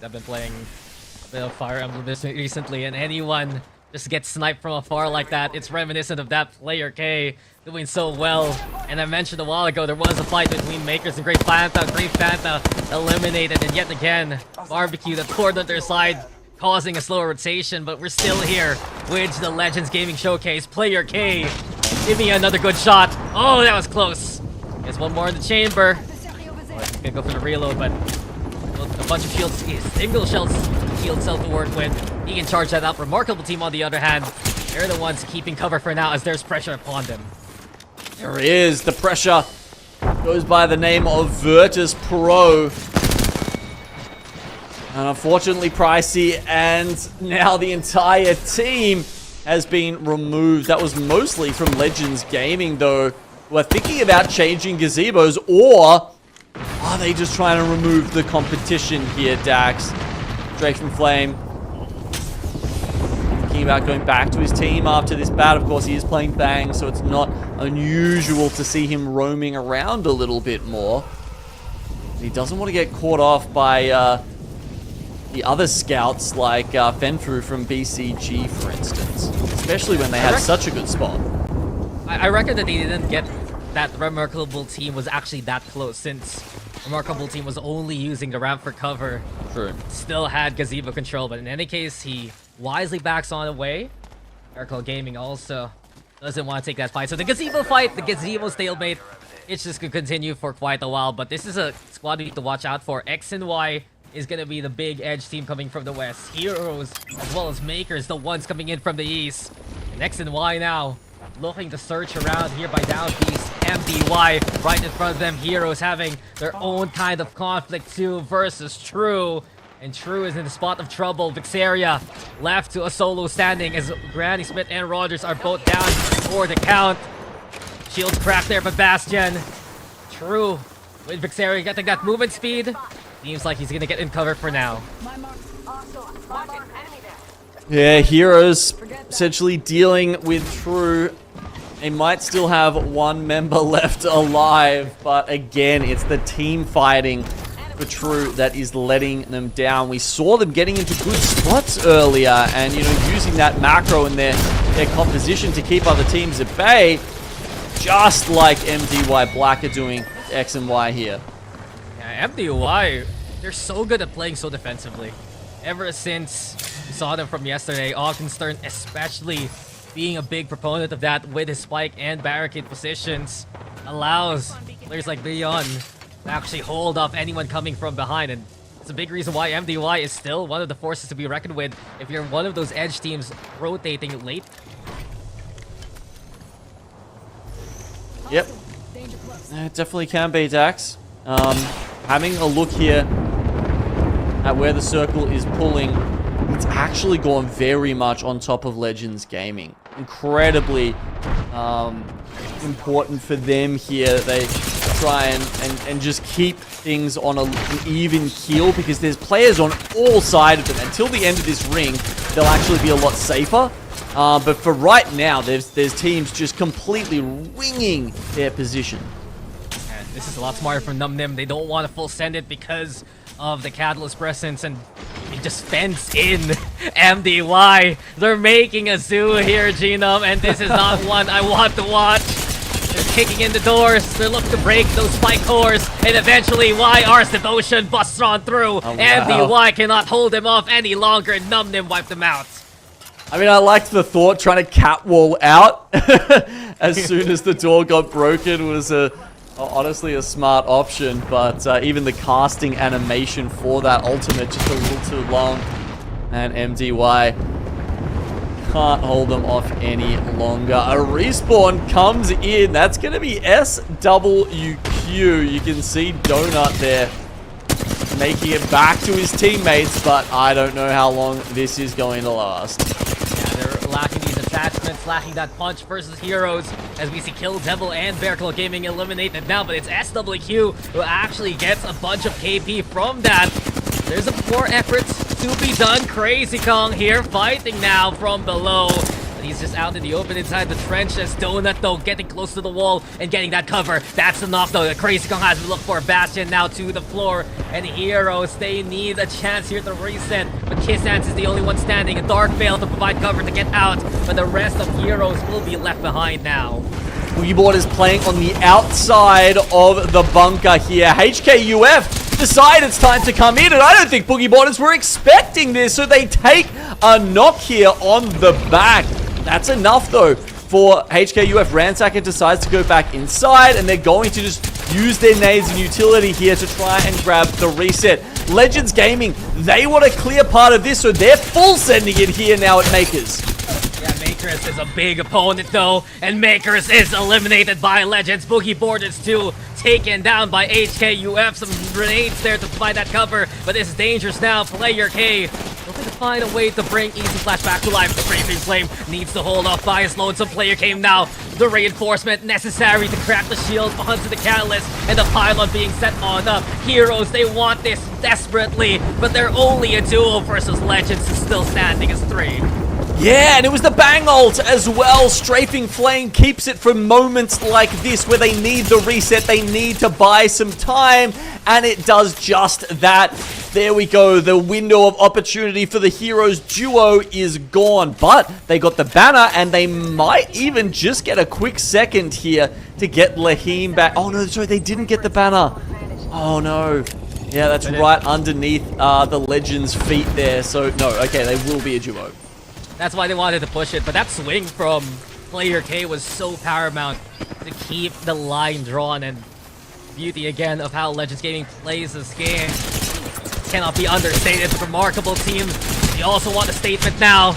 I've been playing a bit of Fire Emblem recently, and anyone just gets sniped from afar like that, it's reminiscent of that player K doing so well. And I mentioned a while ago, there was a fight between Makers and Great Panther. Great Panther eliminated, and yet again, Barbecue that poured on their side, causing a slow rotation, but we're still here with the Legends Gaming Showcase. Player K, give me another good shot. Oh, that was close. There's one more in the chamber. Oh, he's gonna go for the reload, but a bunch of shields, single shield cell to work with. He can charge that up. Remarkable team on the other hand. They're the ones keeping cover for now as there's pressure upon them. There is the pressure. Goes by the name of Virtus Pro. And unfortunately, Pricey and now the entire team has been removed. That was mostly from Legends Gaming, though, who are thinking about changing gazebos, or are they just trying to remove the competition here, Dax? Drake from Flame thinking about going back to his team after this bat. Of course, he is playing Bang, so it's not unusual to see him roaming around a little bit more. He doesn't want to get caught off by the other scouts like Fenfu from BCG, for instance. Especially when they had such a good spot. I reckon that they didn't get that Remarkable team was actually that close, since Remarkable team was only using the ramp for cover. True. Still had gazebo control, but in any case, he wisely backs on away. Miracle Gaming also doesn't want to take that fight. So the gazebo fight, the gazebo stalemate, it's just going to continue for quite a while. But this is a squad we need to watch out for. X and Y is going to be the big edge team coming from the west. Heroes, as well as Makers, the ones coming in from the east. And X and Y now looking to search around here by Down Beast. MDY right in front of them. Heroes having their own kind of conflict too versus True. And True is in the spot of trouble. Vixaria left to a solo standing as Granny Smith and Rogers are both down for the count. Shields cracked there by Bastion. True with Vixaria getting that movement speed. Seems like he's gonna get in cover for now. Yeah, Heroes essentially dealing with True. They might still have one member left alive, but again, it's the team fighting for True that is letting them down. We saw them getting into good spots earlier and, you know, using that macro in their composition to keep other teams at bay. just like MDY Black are doing X and Y here. Yeah, MDY, they're so good at playing so defensively. Ever since we saw them from yesterday, Ogdenstern especially being a big proponent of that with his spike and barricade positions allows players like Leon to actually hold off anyone coming from behind, and it's a big reason why MDY is still one of the forces to be reckoned with if you're one of those edge teams rotating late. Yep. It definitely can be, Dax. Having a look here at where the circle is pulling, it's actually gone very much on top of Legends Gaming. Incredibly important for them here. They try and just keep things on an even keel because there's players on all sides of them. Until the end of this ring, they'll actually be a lot safer. But for right now, there's teams just completely winging their position. And this is a lot smarter from NumNim. They don't want to full send it because of the Catalyst presence, and he just fence in MDY. They're making a zoo here, Genome, and this is not one I want to watch. They're kicking in the doors. They're looking to break those spike cores, and eventually YR's devotion busts on through. Oh, wow. MDY cannot hold him off any longer, and NumNim wiped them out. I mean, I liked the thought trying to catwall out as soon as the door got broken was honestly a smart option, but even the casting animation for that ultimate just a little too long, and MDY can't hold them off any longer. A respawn comes in. That's going to be SWQ. You can see Donut there making it back to his teammates, but I don't know how long this is going to last. They're lacking these attachments, lacking that punch versus heroes, as we see Kill Devil and Bearclaw Gaming eliminated now, but it's SWQ who actually gets a bunch of KP from that. There's more efforts to be done. Crazy Kong here fighting now from below, but he's just out in the open inside the trench as Donut, though, getting close to the wall and getting that cover. That's enough, though. The Crazy Kong has to look for Bastion now to the floor, and Heroes, they need a chance here to reset, but Kissance is the only one standing. A Dark Veil to provide cover to get out, but the rest of Heroes will be left behind now. Boogeyboard is playing on the outside of the bunker here. HKUF decide it's time to come in, and I don't think Boogeyboarders were expecting this, so they take a knock here on the back. That's enough, though, for HKUF. Ransacker decides to go back inside, and they're going to just use their nades and utility here to try and grab the reset. Legends Gaming, they want a clear part of this, so they're full sending it here now at Makers. Yeah, Makers is a big opponent, though, and Makers is eliminated by Legends. Boogeyboarders, too, taken down by HKUF. Some grenades there to provide that cover, but this is dangerous now. Player K looking to find a way to bring Easy Flash back to life. The Craving Flame needs to hold off by his lonesome. Player came now. The reinforcement necessary to crack the shield onto the Catalyst, and the pylon being set on up. Heroes, they want this desperately, but they're only a duo versus Legends, who's still standing as 3. Yeah, and it was the bang ult as well. Strafing Flame keeps it for moments like this where they need the reset, they need to buy some time, and it does just that. There we go. The window of opportunity for the Heroes duo is gone, but they got the banner, and they might even just get a quick second here to get Lahim back. Oh no, sorry, they didn't get the banner. Oh no. Yeah, that's right underneath the Legends' feet there. So no, okay, they will be a duo. That's why they wanted to push it, but that swing from Player K was so paramount to keep the line drawn, and beauty again of how Legends Gaming plays this game cannot be understated. It's a remarkable team. They also want a statement now.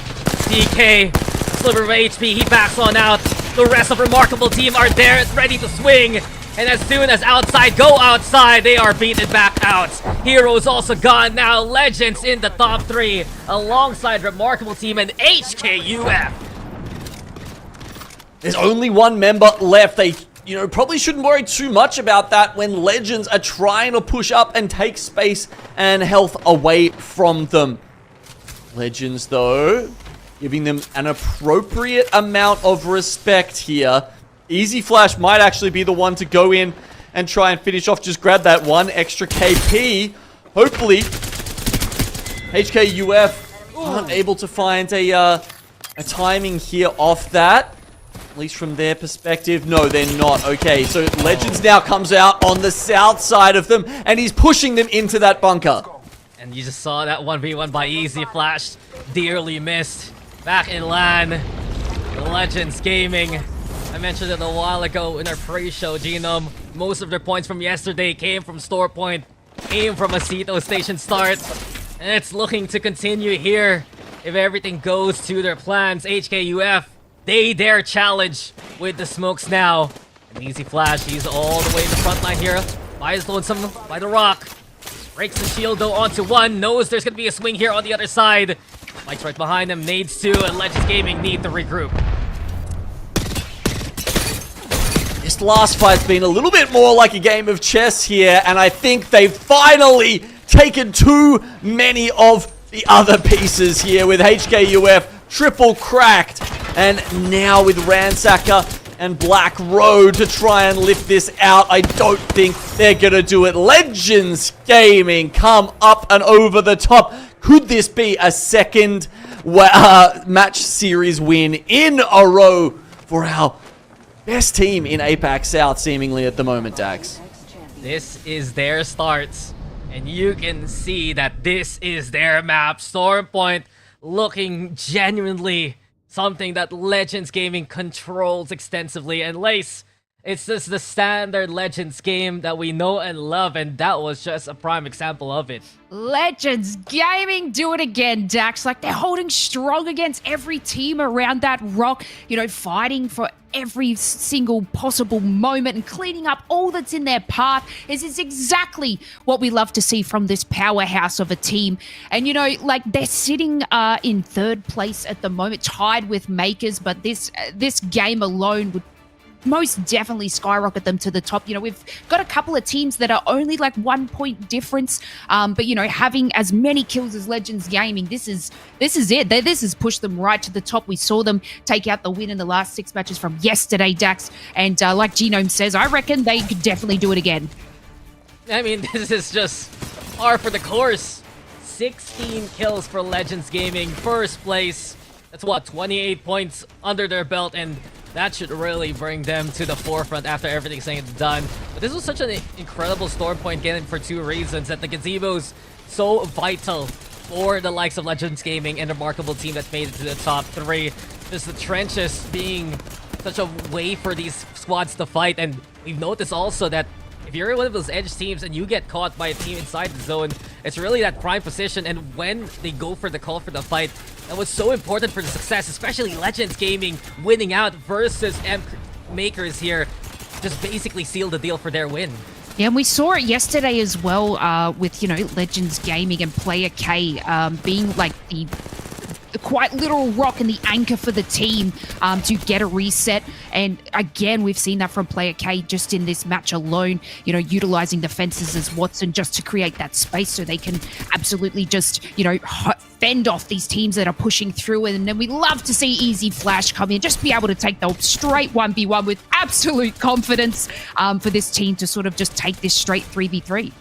DK, sliver of HP, he backs on out. The rest of Remarkable team are there, ready to swing. And as soon as outside go outside, they are beaten back out. Heroes also gone now. Legends in the top 3 alongside Remarkable team and HKUF. There's only one member left. They, probably shouldn't worry too much about that when Legends are trying to push up and take space and health away from them. Legends, though, giving them an appropriate amount of respect here. Easy Flash might actually be the one to go in and try and finish off. Just grab that one extra KP. Hopefully, HKUF aren't able to find a timing here off that. At least from their perspective. No, they're not. Okay, so Legends now comes out on the south side of them, and he's pushing them into that bunker. And you just saw that 1v1 by Easy Flash. Dearly missed. Back in LAN. Legends Gaming. I mentioned it a while ago in our pre-show, Genome. Most of their points from yesterday came from store point, came from a Cito station start. And it's looking to continue here if everything goes to their plans. HKUF, they dare challenge with the smokes now. And Easy Flash, he's all the way in the front line here. Buys lonesome by the rock. Breaks the shield though onto one. Knows there's gonna be a swing here on the other side. Mike's right behind him. Nades two, and Legends Gaming need to regroup. This last fight's been a little bit more like a game of chess here, and I think they've finally taken too many of the other pieces here with HKUF triple cracked, and now with Ransacker and Black Road to try and lift this out. I don't think they're gonna do it. Legends Gaming come up and over the top. Could this be a second match series win in a row for our best team in APAC South seemingly at the moment, Dax? This is their starts, and you can see that this is their map. Storm Point looking genuinely something that Legends Gaming controls extensively. And Lace, it's just the standard Legends game that we know and love, and that was just a prime example of it. Legends Gaming do it again, Dax. Like, they're holding strong against every team around that rock, you know, fighting for every single possible moment and cleaning up all that's in their path. This is exactly what we love to see from this powerhouse of a team. And, you know, like, they're sitting in third place at the moment, tied with Makers, but this game alone would most definitely skyrocket them to the top. You know, we've got a couple of teams that are only like 1 point difference, but you know, having as many kills as Legends Gaming, this is it. This has pushed them right to the top. We saw them take out the win in the last 6 matches from yesterday, Dax, and like Genome says, I reckon they could definitely do it again. I mean, this is just par for the course. 16 kills for Legends Gaming, first place. That's what, 28 points under their belt, and that should really bring them to the forefront after everything's saying it's done. But this was such an incredible Storm Point game for two reasons. That the gazebo's so vital for the likes of Legends Gaming and a remarkable team that made it to the top three. Just the trenches being such a way for these squads to fight. And we've noticed also that if you're one of those edge teams and you get caught by a team inside the zone, it's really that prime position. And when they go for the call for the fight, that was so important for the success, especially Legends Gaming winning out versus Makers here. Just basically sealed the deal for their win. Yeah, and we saw it yesterday as well with, you know, Legends Gaming and Player K being like the quite literal rock and the anchor for the team to get a reset. And again, we've seen that from Player K just in this match alone, you know, utilizing the fences as Watson just to create that space so they can absolutely just, you know, fend off these teams that are pushing through. And then we love to see Easy Flash come in, just be able to take the straight 1v1 with absolute confidence for this team to sort of just take this straight 3v3.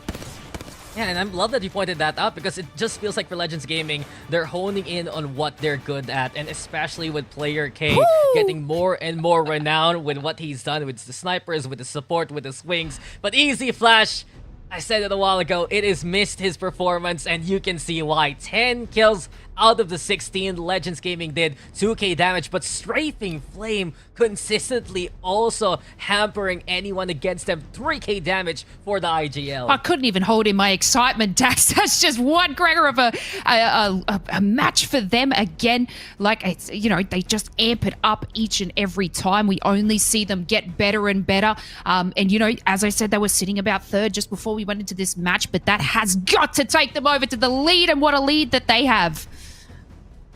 Yeah, and I love that you pointed that out because it just feels like for Legends Gaming, they're honing in on what they're good at, and especially with Player K getting more and more renowned with what he's done with the snipers, with the support, with the swings. But Easy Flash, I said it a while ago, it has missed his performance, and you can see why. 10 kills out of the 16 Legends Gaming did, 2k damage, but Strafing Flame consistently also hampering anyone against them, 3k damage for the IGL. I couldn't even hold in my excitement, Dax. That's just one cracker of a match for them again. Like, it's, you know, they just amp it up each and every time. We only see them get better and better. And, you know, as I said, they were sitting about third just before we went into this match, but that has got to take them over to the lead, and what a lead that they have.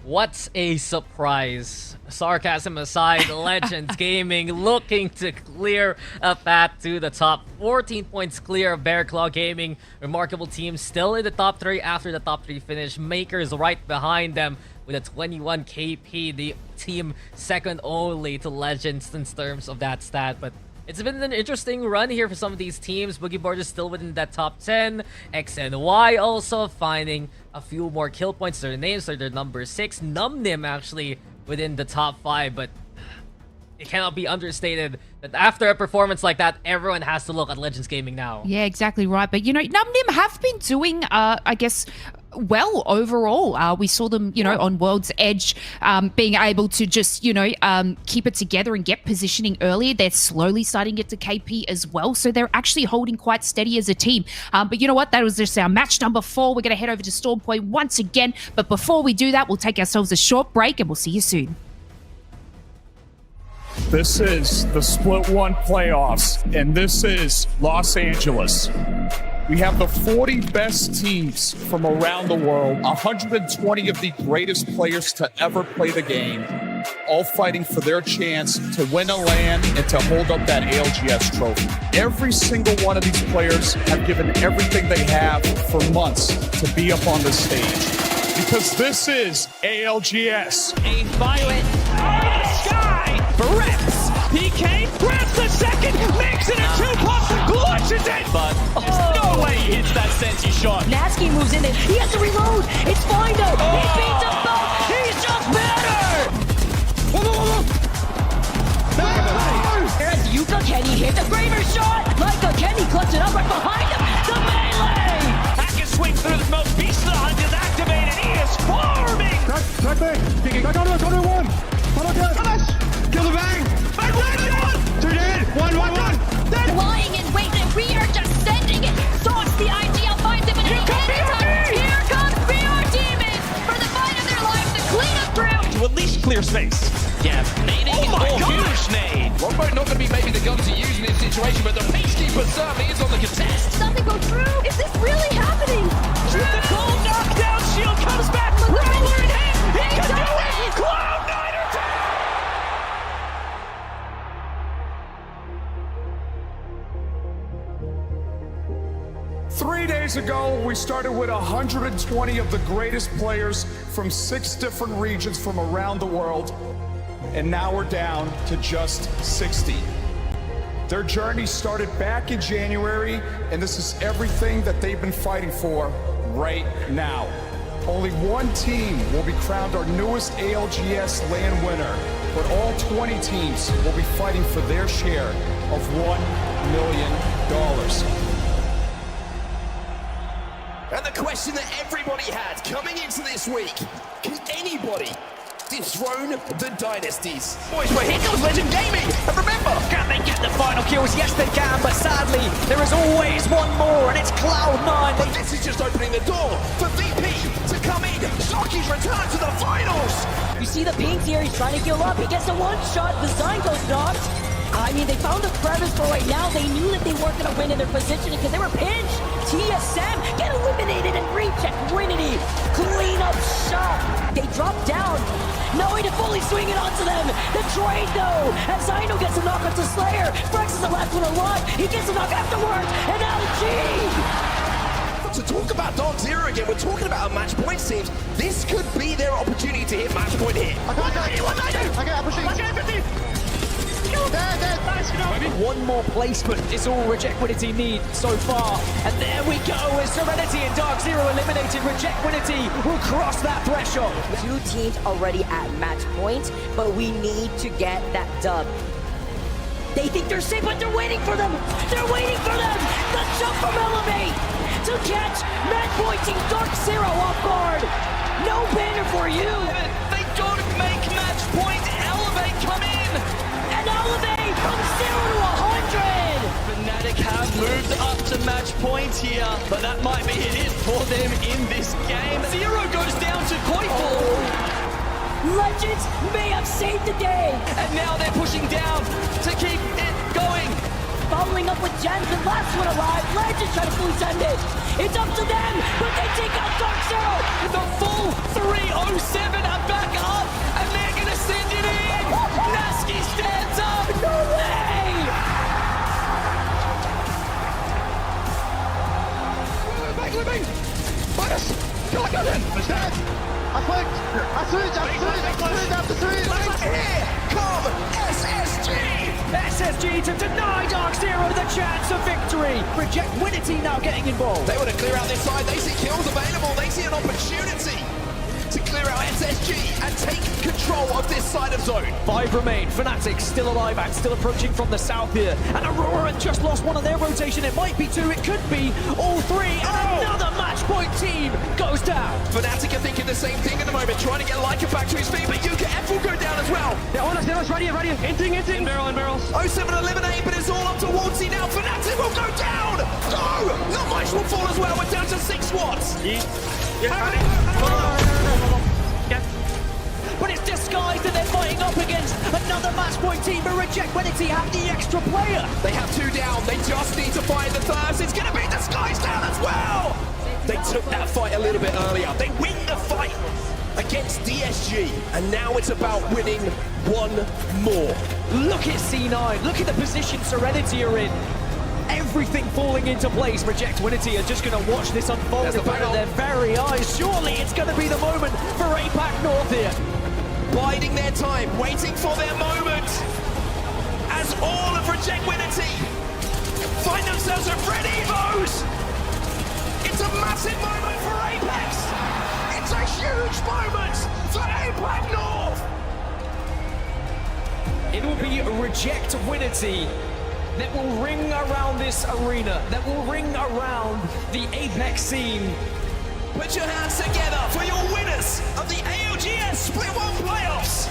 What a surprise. Sarcasm aside, Legends Gaming looking to clear a path to the top. 14 points clear of Bear Claw Gaming. Remarkable team still in the top 3 after the top 3 finish. Makers right behind them with a 21 KP. The team second only to Legends in terms of that stat. But it's been an interesting run here for some of these teams. Boogie Board is still within that top 10. X and Y also finding a few more kill points. Their names are their number 6. Numnim actually within the top 5. But it cannot be understated that after a performance like that, everyone has to look at Legends Gaming now. Yeah, exactly right. But, you know, NumNim have been doing, I guess, well overall. We saw them, you know, on World's Edge, being able to just, you know, keep it together and get positioning earlier. They're slowly starting to get to KP as well. So they're actually holding quite steady as a team. But you know what? That was just our match number 4. We're going to head over to Storm Point once again. But before we do that, we'll take ourselves a short break and we'll see you soon. This is the Split 1 playoffs, and this is Los Angeles. We have the 40 best teams from around the world, 120 of the greatest players to ever play the game, all fighting for their chance to win a LAN and to hold up that ALGS trophy. Every single one of these players have given everything they have for months to be up on this stage. Because this is ALGS. A violent sky for reps. PK grabs the second, makes it a 2-pop and clutches it. But there's no way he hits that Sensi shot. Nasky moves in there. He has to reload. It's fine though. He beats them both. He's just better. There's Yuka. Can he hit the greater shot? Laika, can he clutch it up right behind him? The melee. Hack and swing through the smoke. Beast of the Hunt is activated. He is farming. Back there. Go to one. Kill the bang. Back one. 2 dead. 1. Dead. Lying in wait, and we are just sending it. So it's the IGL finds him, and Here comes BR Demons for the fight of their lives to clean up through. To at least clear space. Yeah, nading huge nade. Longbow not going to be maybe the gun to use in this situation, but the Peacekeeper certainly is on the contest. Something go through. Is this really happening? The cold knockdown shield comes back. Roller in hand. He can do it. Cloud9 are down. 3 days ago, we started with 120 of the greatest players from 6 different regions from around the world, and now we're down to just 60. Their journey started back in January, and this is everything that they've been fighting for right now. Only one team will be crowned our newest ALGS LAN winner, but all 20 teams will be fighting for their share of $1 million. And the question that everybody had coming into this week, can anybody dethrone the dynasties? Boys, well, here comes Legend Gaming. And remember, can they get the final kills? Yes, they can, but sadly, there is always one more, and it's Cloud9. But this is just opening the door for VP to come in. Sharky's return to the finals. You see the pinks here. He's trying to heal up. He gets a one-shot. The Sign goes knocked. I mean, they found the crevice, but right now they knew that they weren't going to win in their positioning because they were pinched. TSM get eliminated and recheck. Trinity clean up shot. They drop down. Knowing to fully swing it onto them. The trade though, as Zino gets a knock onto Slayer. Frex is the last one alive. He gets a knock afterwards. And LG. To talk about Dark Zero again, we're talking about our match point teams. This could be their opportunity to hit match point here. One more placement is all Rejequinity need so far. And there we go, as Serenity and Dark Zero eliminated, Rejequinity will cross that threshold. 2 teams already at match point, but we need to get that dub. They think they're safe, but they're waiting for them. They're waiting for them. The jump from Elevate to catch match pointing Dark Zero off guard. No banner for you. They don't make match point. Elevate come in. And Elevate from 0 to 100. Fnatic have moved up to match point here, but that might be it for them in this game. Zero goes down to Coifel. Legends may have saved the day. And now they're pushing down to keep it going. Following up with Jens, the last one alive. Legends try to fully send it. It's up to them, but they take out Dark Zero. The full 307 are back up, and they're going to send it in. Nasky stands up. No way! Living! Minus! Kill again! He's dead! I clicked! Here come SSG! SSG to deny Dark Zero the chance of victory. Rejequinity now getting involved. They want to clear out this side. They see kills available. They see an opportunity. to clear out SSG and take control of this side of zone. 5 remain. Fnatic still alive and still approaching from the south here. And Aurora just lost one of their rotation. It might be 2, it could be all 3. And another match point team goes down. Fnatic are thinking the same thing at the moment, trying to get Leica back to his feet, but F will go down as well. They're on us, ready. Hinting. In barrels. 07 eliminate, but it's all up to Waltzy now. Fnatic will go down. No, not much will fall as well. We're down to 6 squads. But it's disguised that they're fighting up against another match point team, but Reject Winity have the extra player. They have 2 down. They just need to find the third. It's going to be disguised down as well. They took that fight a little bit earlier. They win the fight against DSG, and now it's about winning one more. Look at C9. Look at the position Serenity are in. Everything falling into place. Reject Winity are just going to watch this unfold in front of their very eyes. Surely it's going to be the moment for APAC North here. Biding their time, waiting for their moment. As all of Reject Winity find themselves at Red Evos. It's a massive moment for Apex. It's a huge moment for APAC North. It will be Reject Winity that will ring around this arena, that will ring around the Apex scene. Put your hands together for your winners of the ALGS Split 1 playoffs.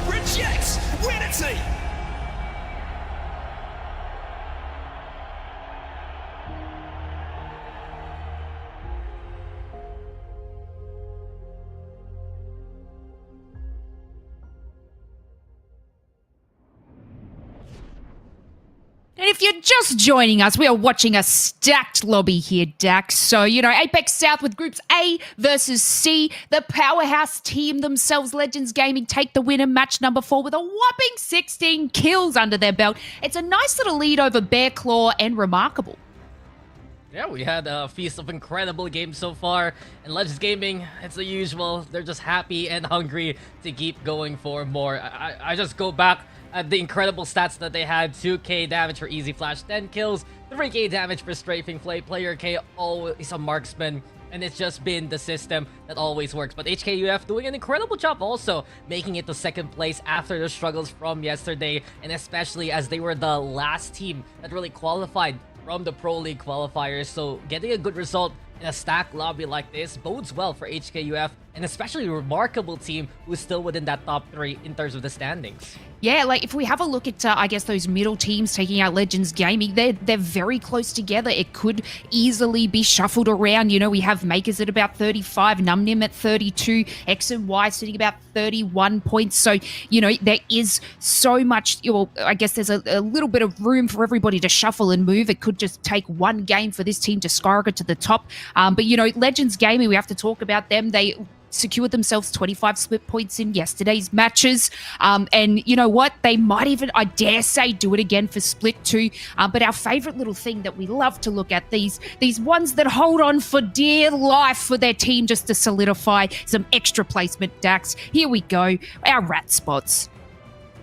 Reject Winity. And if you're just joining us, we are watching a stacked lobby here, Dax. So, APAC-South with groups A versus C. The powerhouse team themselves, Legends Gaming, take the win in match number 4 with a whopping 16 kills under their belt. It's a nice little lead over Bear Claw and Remarkable. Yeah, we had a feast of incredible games so far, and Legends Gaming, it's the usual. They're just happy and hungry to keep going for more. I just go back at the incredible stats that they had. 2k damage for Easy Flash, 10 kills, 3k damage for Strafing Player K, always a marksman, and it's just been the system that always works. But HKUF doing an incredible job also, making it to 2nd place after the struggles from yesterday, and especially as they were the last team that really qualified from the Pro League qualifiers. So getting a good result in a stacked lobby like this bodes well for HKUF, and especially a remarkable team who's still within that top 3 in terms of the standings. Yeah, like if we have a look at, I guess, those middle teams taking out Legends Gaming, they're very close together. It could easily be shuffled around. We have Makers at about 35, Numnim at 32, X and Y sitting about 31 points. So, there is so much, I guess there's a little bit of room for everybody to shuffle and move. It could just take one game for this team to skyrocket to the top. But, Legends Gaming, we have to talk about them. They secured themselves 25 split points in yesterday's matches. And you know what? They might even, I dare say, do it again for split 2. But our favorite little thing that we love to look at, these ones that hold on for dear life for their team just to solidify some extra placement, Dax. Here we go. Our rat spots.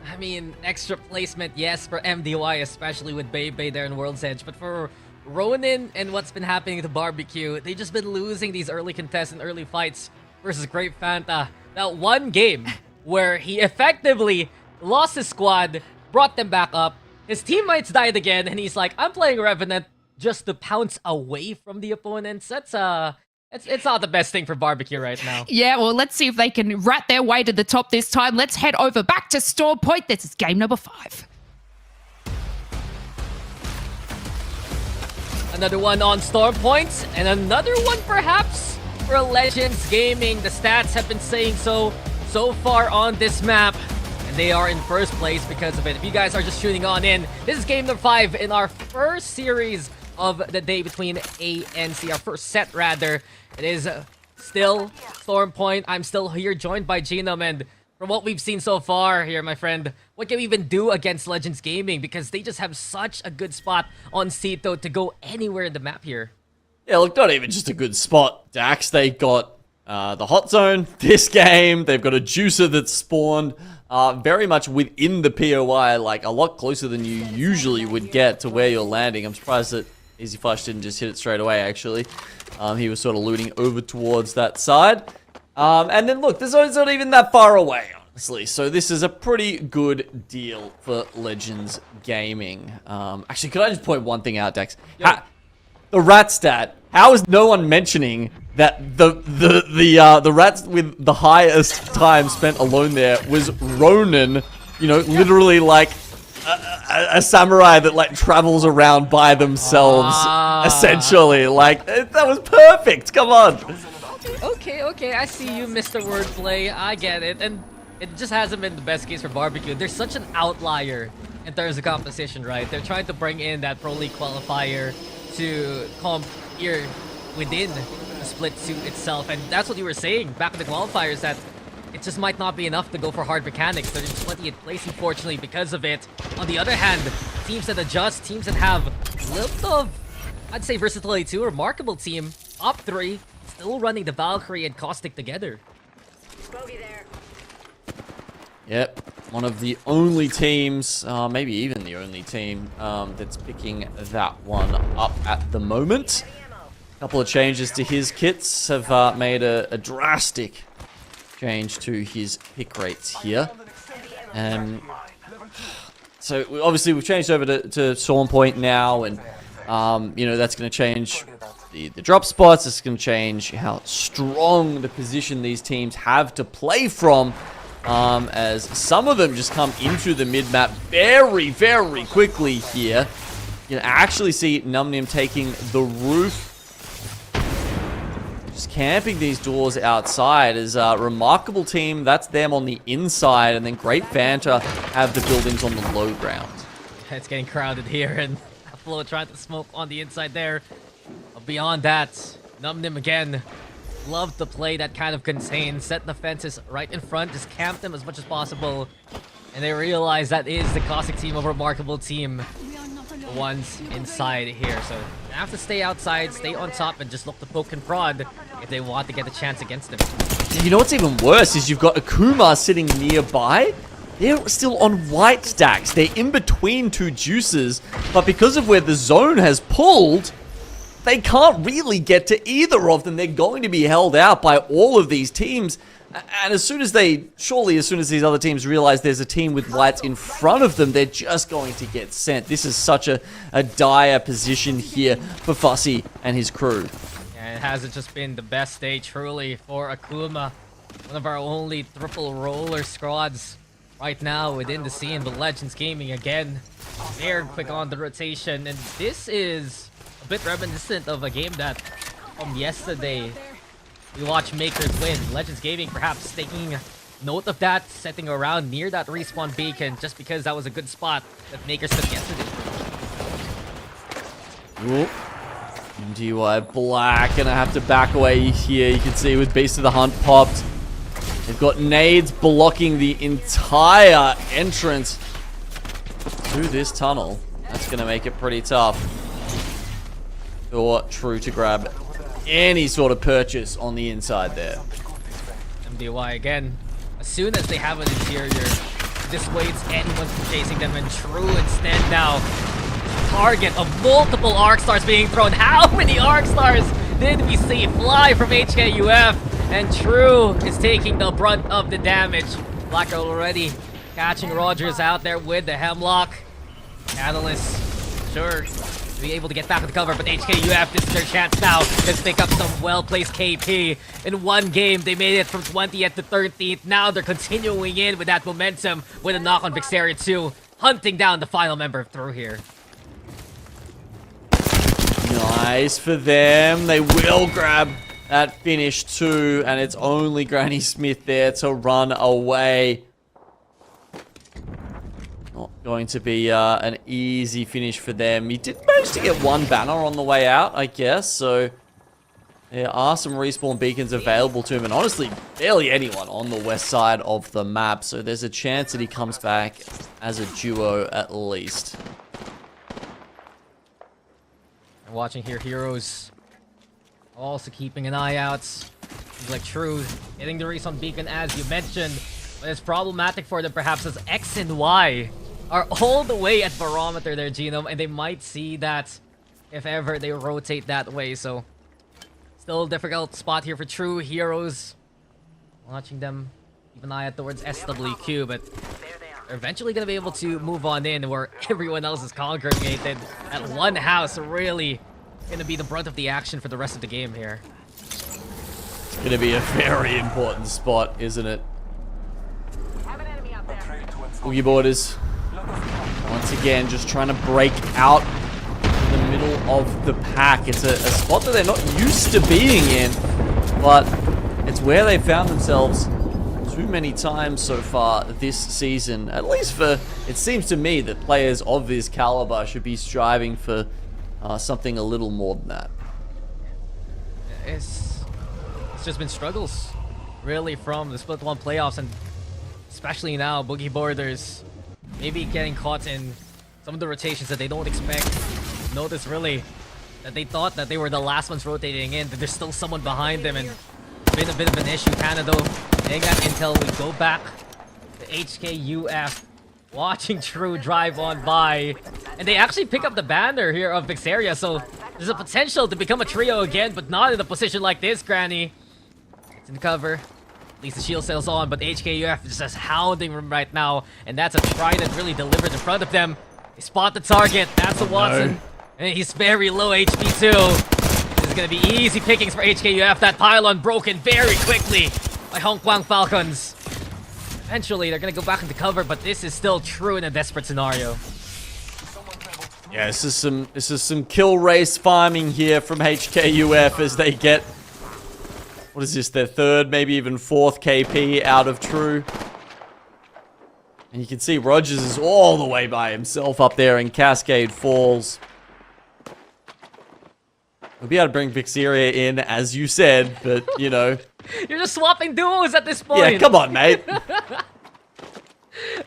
I mean, extra placement, yes, for MDY, especially with Bebe there in World's Edge. But for Ronin and what's been happening to Barbecue, they've just been losing these early contests and early fights versus Great Fanta. That one game where he effectively lost his squad, brought them back up, his teammates died again, and he's like, I'm playing Revenant just to pounce away from the opponents. That's it's not the best thing for Barbecue right now. Yeah, well, let's see if they can rat their way to the top this time. Let's head over back to Storm Point. This is game number 5. Another one on Storm Points, and another one perhaps for Legends Gaming. The stats have been saying so far on this map, and they are in first place because of it. If you guys are just tuning on in, this is game number 5 in our first series of the day between A and C, our first set rather. It is still Storm Point. I'm still here joined by Genome, and from what we've seen so far here, my friend, what can we even do against Legends Gaming? Because they just have such a good spot on Cito to go anywhere in the map here. Yeah, look, not even just a good spot, Dax. They got the hot zone this game. They've got a juicer that's spawned very much within the POI, like a lot closer than you usually would get to where you're landing. I'm surprised that Easy Flash didn't just hit it straight away, actually. He was sort of looting over towards that side. And then look, the zone's not even that far away, honestly. So this is a pretty good deal for Legends Gaming. Actually, could I just point one thing out, Dex? The rat stat. How is no one mentioning that the rats with the highest time spent alone there was Ronin? You know, literally like a samurai that like travels around by themselves, essentially. Like that was perfect. Come on. Okay, I see you, Mr. Wordplay. I get it. And it just hasn't been the best case for barbecue. There's such an outlier in terms of competition, right? They're trying to bring in that Pro League qualifier to comp here within the split 2 itself. And that's what you were saying back in the qualifiers, that it just might not be enough to go for hard mechanics. They're in 20th place, unfortunately, because of it. On the other hand, teams that adjust, teams that have a little bit of, I'd say, versatility too, remarkable team, up 3, still running the Valkyrie and Caustic together. Yep, one of the only teams, maybe even the only team, that's picking that one up at the moment. A couple of changes to his kits have made a drastic change to his pick rates here. So obviously we've changed over to Storm Point now, and you know, that's going to change the drop spots. It's going to change how strong the position these teams have to play from, as some of them just come into the mid-map very, very quickly here. You can actually see Numnim taking the roof, just camping these doors outside. Is a remarkable team. That's them on the inside, and then Great Fanta have the buildings on the low ground. It's getting crowded here, and Flo trying to smoke on the inside there. But beyond that, Numnim again love to play that kind of contain, set the fences right in front, just camp them as much as possible. And they realize that is the Caustic team, a remarkable team, the ones inside here. So they have to stay outside, stay on top, and just look to poke and prod if they want to get a chance against them. You know what's even worse is you've got Akuma sitting nearby. They're still on white stacks. They're in between 2 juices, but because of where the zone has pulled, they can't really get to either of them. They're going to be held out by all of these teams. And as soon as these other teams realize there's a team with whites in front of them, they're just going to get sent. This is such a dire position here for Fussy and his crew. And it hasn't just been the best day, truly, for Akuma. One of our only triple roller squads right now within the scene, but Legends Gaming again, very quick on the rotation. And this is a bit reminiscent of a game that from yesterday we watched Makers win. Legends Gaming perhaps taking note of that, setting around near that respawn beacon, just because that was a good spot that Makers took yesterday. Ooh. DY Black gonna have to back away here. You can see with Beast of the Hunt popped. They've got nades blocking the entire entrance to this tunnel. That's gonna make it pretty tough for True to grab any sort of purchase on the inside there. MDY again, as soon as they have an interior, dissuades anyone from chasing them, and True instead now target of multiple arc stars being thrown. How many arc stars did we see fly from HKUF? And True is taking the brunt of the damage. Black already catching Rogers out there with the Hemlock. Catalyst, sure, to be able to get back to the cover, but HKUF, this is their chance now to pick up some well-placed KP. In one game, they made it from 20th to 13th. Now they're continuing in with that momentum with a knock on Vixaria 2, hunting down the final member of True here. Nice for them. They will grab that finish too, and it's only Granny Smith there to run away. Not going to be an easy finish for them. He did manage to get one banner on the way out, I guess, so there are some respawn beacons available to him, and honestly, barely anyone on the west side of the map, so there's a chance that he comes back as a duo at least. Watching here, Heroes also keeping an eye out. Seems like True hitting the respawn beacon as you mentioned, but it's problematic for them perhaps as X and Y are all the way at barometer there, Genome, and they might see that if ever they rotate that way. So still a difficult spot here for True. Heroes Watching them keep an eye out towards SWQ, but they're eventually going to be able to move on in where everyone else is congregated at one house. Really going to be the brunt of the action for the rest of the game here. It's going to be a very important spot, isn't it? Boogie Boarders, once again, just trying to break out in the middle of the pack. It's a spot that they're not used to being in, but it's where they found themselves too many times so far this season. At least for, it seems to me that players of this caliber should be striving for something a little more than that. It's just been struggles, really, from the Split 1 playoffs, and especially now, Boogie Boarders maybe getting caught in some of the rotations that they don't expect. Notice, really, that they thought that they were the last ones rotating in, that there's still someone behind them, and it's been a bit of an issue. Canada, they got intel. We go back to HKUF, watching True drive on by, and they actually pick up the banner here of Vixaria, so there's a potential to become a trio again, but not in a position like this, Granny. It's in cover. At least the shield sails on, but HKUF is just hounding them right now, and that's a trident really delivered in front of them. They spot the target. That's a Watson. No. And he's very low HP too. This is going to be easy pickings for HKUF. That pylon broken very quickly by Hong Kong Falcons. Eventually, they're going to go back into cover, but this is still True in a desperate scenario. Yeah, this is some kill race farming here from HKUF as they get, what is this, their third, maybe even fourth KP out of True. And you can see Rogers is all the way by himself up there in Cascade Falls. We'll be able to bring Vixaria in, as you said, but, you know. You're just swapping duos at this point. Yeah, come on, mate.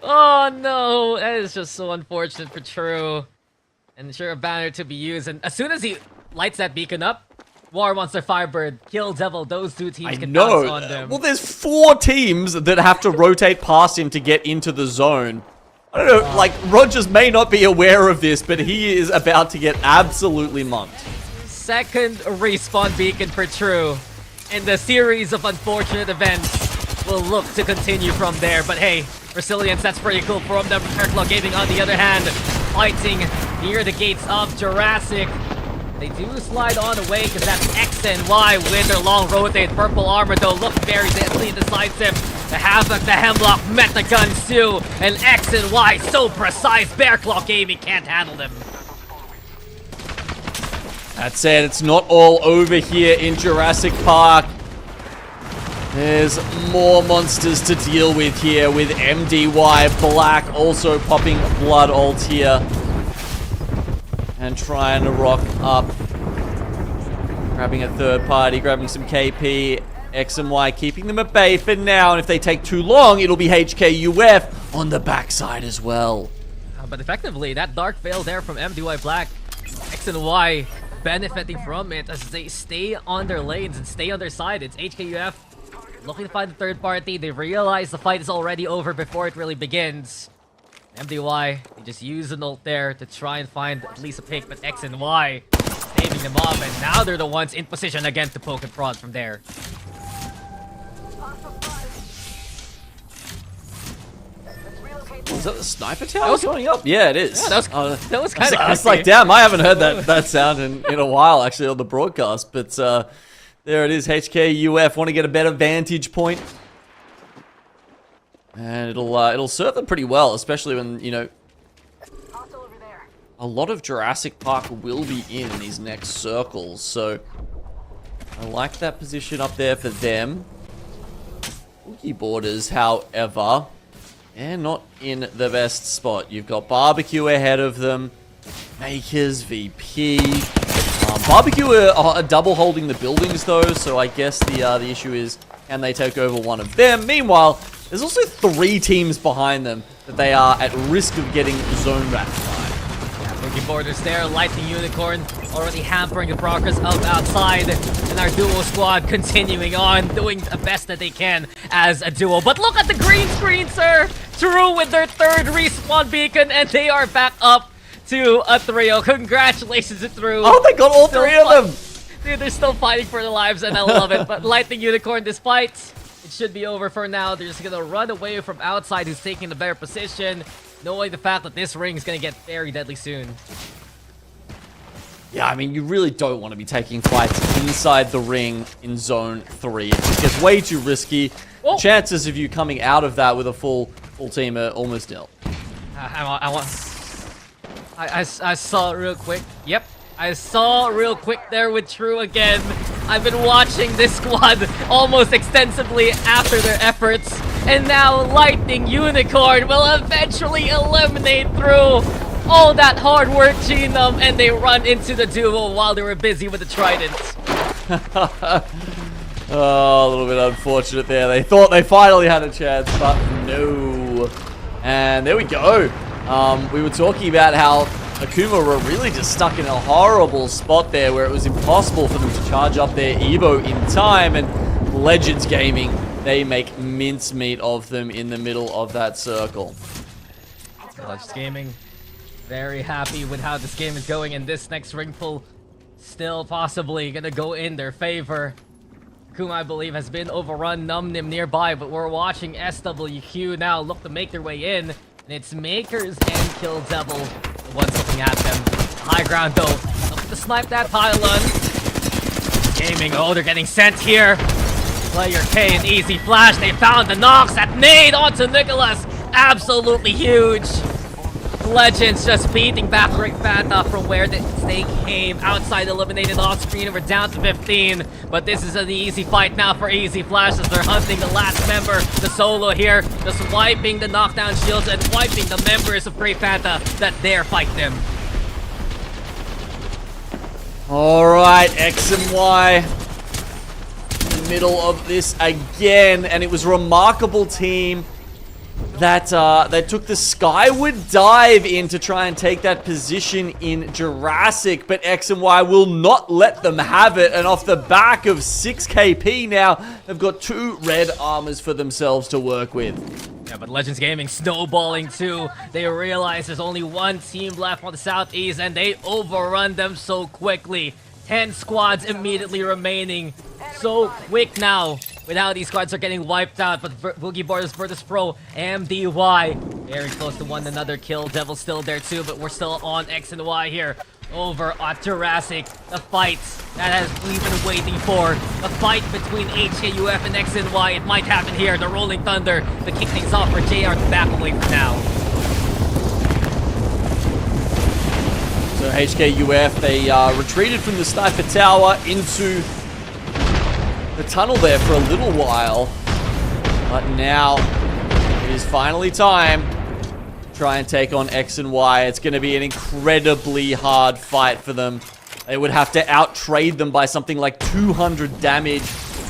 Oh, no. That is just so unfortunate for True. And sure, a banner to be used. And as soon as he lights that beacon up, War Monster, Firebird, Kill Devil, those two teams can bounce on them. Well, there's 4 teams that have to rotate past him to get into the zone. I don't know, like, Rogers may not be aware of this, but he is about to get absolutely mugged. Second respawn beacon for True. And the series of unfortunate events will look to continue from there. But hey, resilience, that's pretty cool from them. Kirklow Gaming, on the other hand, fighting near the gates of Jurassic. They do slide on away because that's X and Y with their long rotate. Purple armor, though, look very deadly decisive. The Havoc, the Hemlock, Meta Guns too. And X and Y so precise. Bearclaw Gaming can't handle them. That said, it's not all over here in Jurassic Park. There's more monsters to deal with here with MDY Black also popping Blood Ult here. And trying to rock up. Grabbing a third party, grabbing some KP. X and Y keeping them at bay for now. And if they take too long, it'll be HKUF on the backside as well. But effectively, that Dark Veil there from MDY Black, X and Y benefiting from it as they stay on their lanes and stay on their side. It's HKUF looking to find the third party. They realize the fight is already over before it really begins. MDY, they just use an ult there to try and find at least a pick, but X and Y saving them off, and now they're the ones in position again to poke and prod from there. Is that the sniper tower going up? Yeah, it is. Yeah, that was kind of. I was like, damn, I haven't heard that sound in a while, actually, on the broadcast. But there it is. HKUF want to get a better vantage point, and it'll serve them pretty well, especially when, you know, a lot of Jurassic Park will be in these next circles. So I like that position up there for them. Boogie Boarders, however, they're not in the best spot. You've got Barbecue ahead of them, Makers, VP. Barbecue are double holding the buildings though, so I guess the issue is, can they take over one of them? Meanwhile, there's also 3 teams behind them that they are at risk of getting zone wrapped by. Boogie Boarders there, Lightning Unicorn already hampering the progress of outside, and our duo squad continuing on, doing the best that they can as a duo. But look at the green screen, sir! True with their third respawn beacon, and they are back up to a trio. Congratulations to True. Oh, they got all 3 of them! Dude, they're still fighting for their lives, and I love it. But Lightning Unicorn, despite should be over for now. They're just gonna run away from outside, who's taking the better position, knowing the fact that this ring is gonna get very deadly soon. Yeah, I mean, you really don't want to be taking fights inside the ring in Zone 3. It just gets way too risky. Oh. Chances of you coming out of that with a full team are almost nil. I saw it real quick. Yep, I saw it real quick there with True again. I've been watching this squad almost extensively after their efforts. And now Lightning Unicorn will eventually eliminate through all that hard work, Genome, and they run into the duel while they were busy with the Trident. Oh, a little bit unfortunate there. They thought they finally had a chance, but no. And there we go. We were talking about how Akuma were really just stuck in a horrible spot there where it was impossible for them to charge up their Evo in time, and Legends Gaming, they make mincemeat of them in the middle of that circle. Legends Gaming, very happy with how this game is going, and this next ring pull still possibly gonna go in their favor. Akuma, I believe, has been overrun. Numnim nearby, but we're watching SWQ now look to make their way in. And it's Makers and Kill Devil, the ones looking at them. High ground though, looking to snipe that pylon. Gaming, oh, they're getting sent here. Player K and Easy Flash, they found the knocks. That nade onto Nicholas, absolutely huge. Legends just beating back Great Fanta from where they came. Outside eliminated off screen, and we're down to 15. But this is an easy fight now for Easy Flash as they're hunting the last member, the solo here. Just wiping the knockdown shields and wiping the members of Great Fanta that dare fight them. Alright, X and Y. In the middle of this again. And it was a remarkable team that they took the skyward dive in to try and take that position in Jurassic, but X and Y will not let them have it, and off the back of 6 KP now, they've got 2 red armors for themselves to work with. Yeah, but Legends Gaming snowballing too. They realize there's only one team left on the southeast, and they overrun them so quickly. 10 squads immediately remaining. So quick now with how these squads are getting wiped out. But Boogie Borders versus Pro, MDY, very close to one another. Kill Devil still there too, but we're still on X and Y here. Over at Jurassic, the fight that we've been waiting for. The fight between HKUF and X and Y. It might happen here. The Rolling Thunder, the kick things off for JR to back away for now. So HKUF, they retreated from the Sniper Tower into the tunnel there for a little while. But now it is finally time to try and take on X and Y. It's going to be an incredibly hard fight for them. They would have to out-trade them by something like 200 damage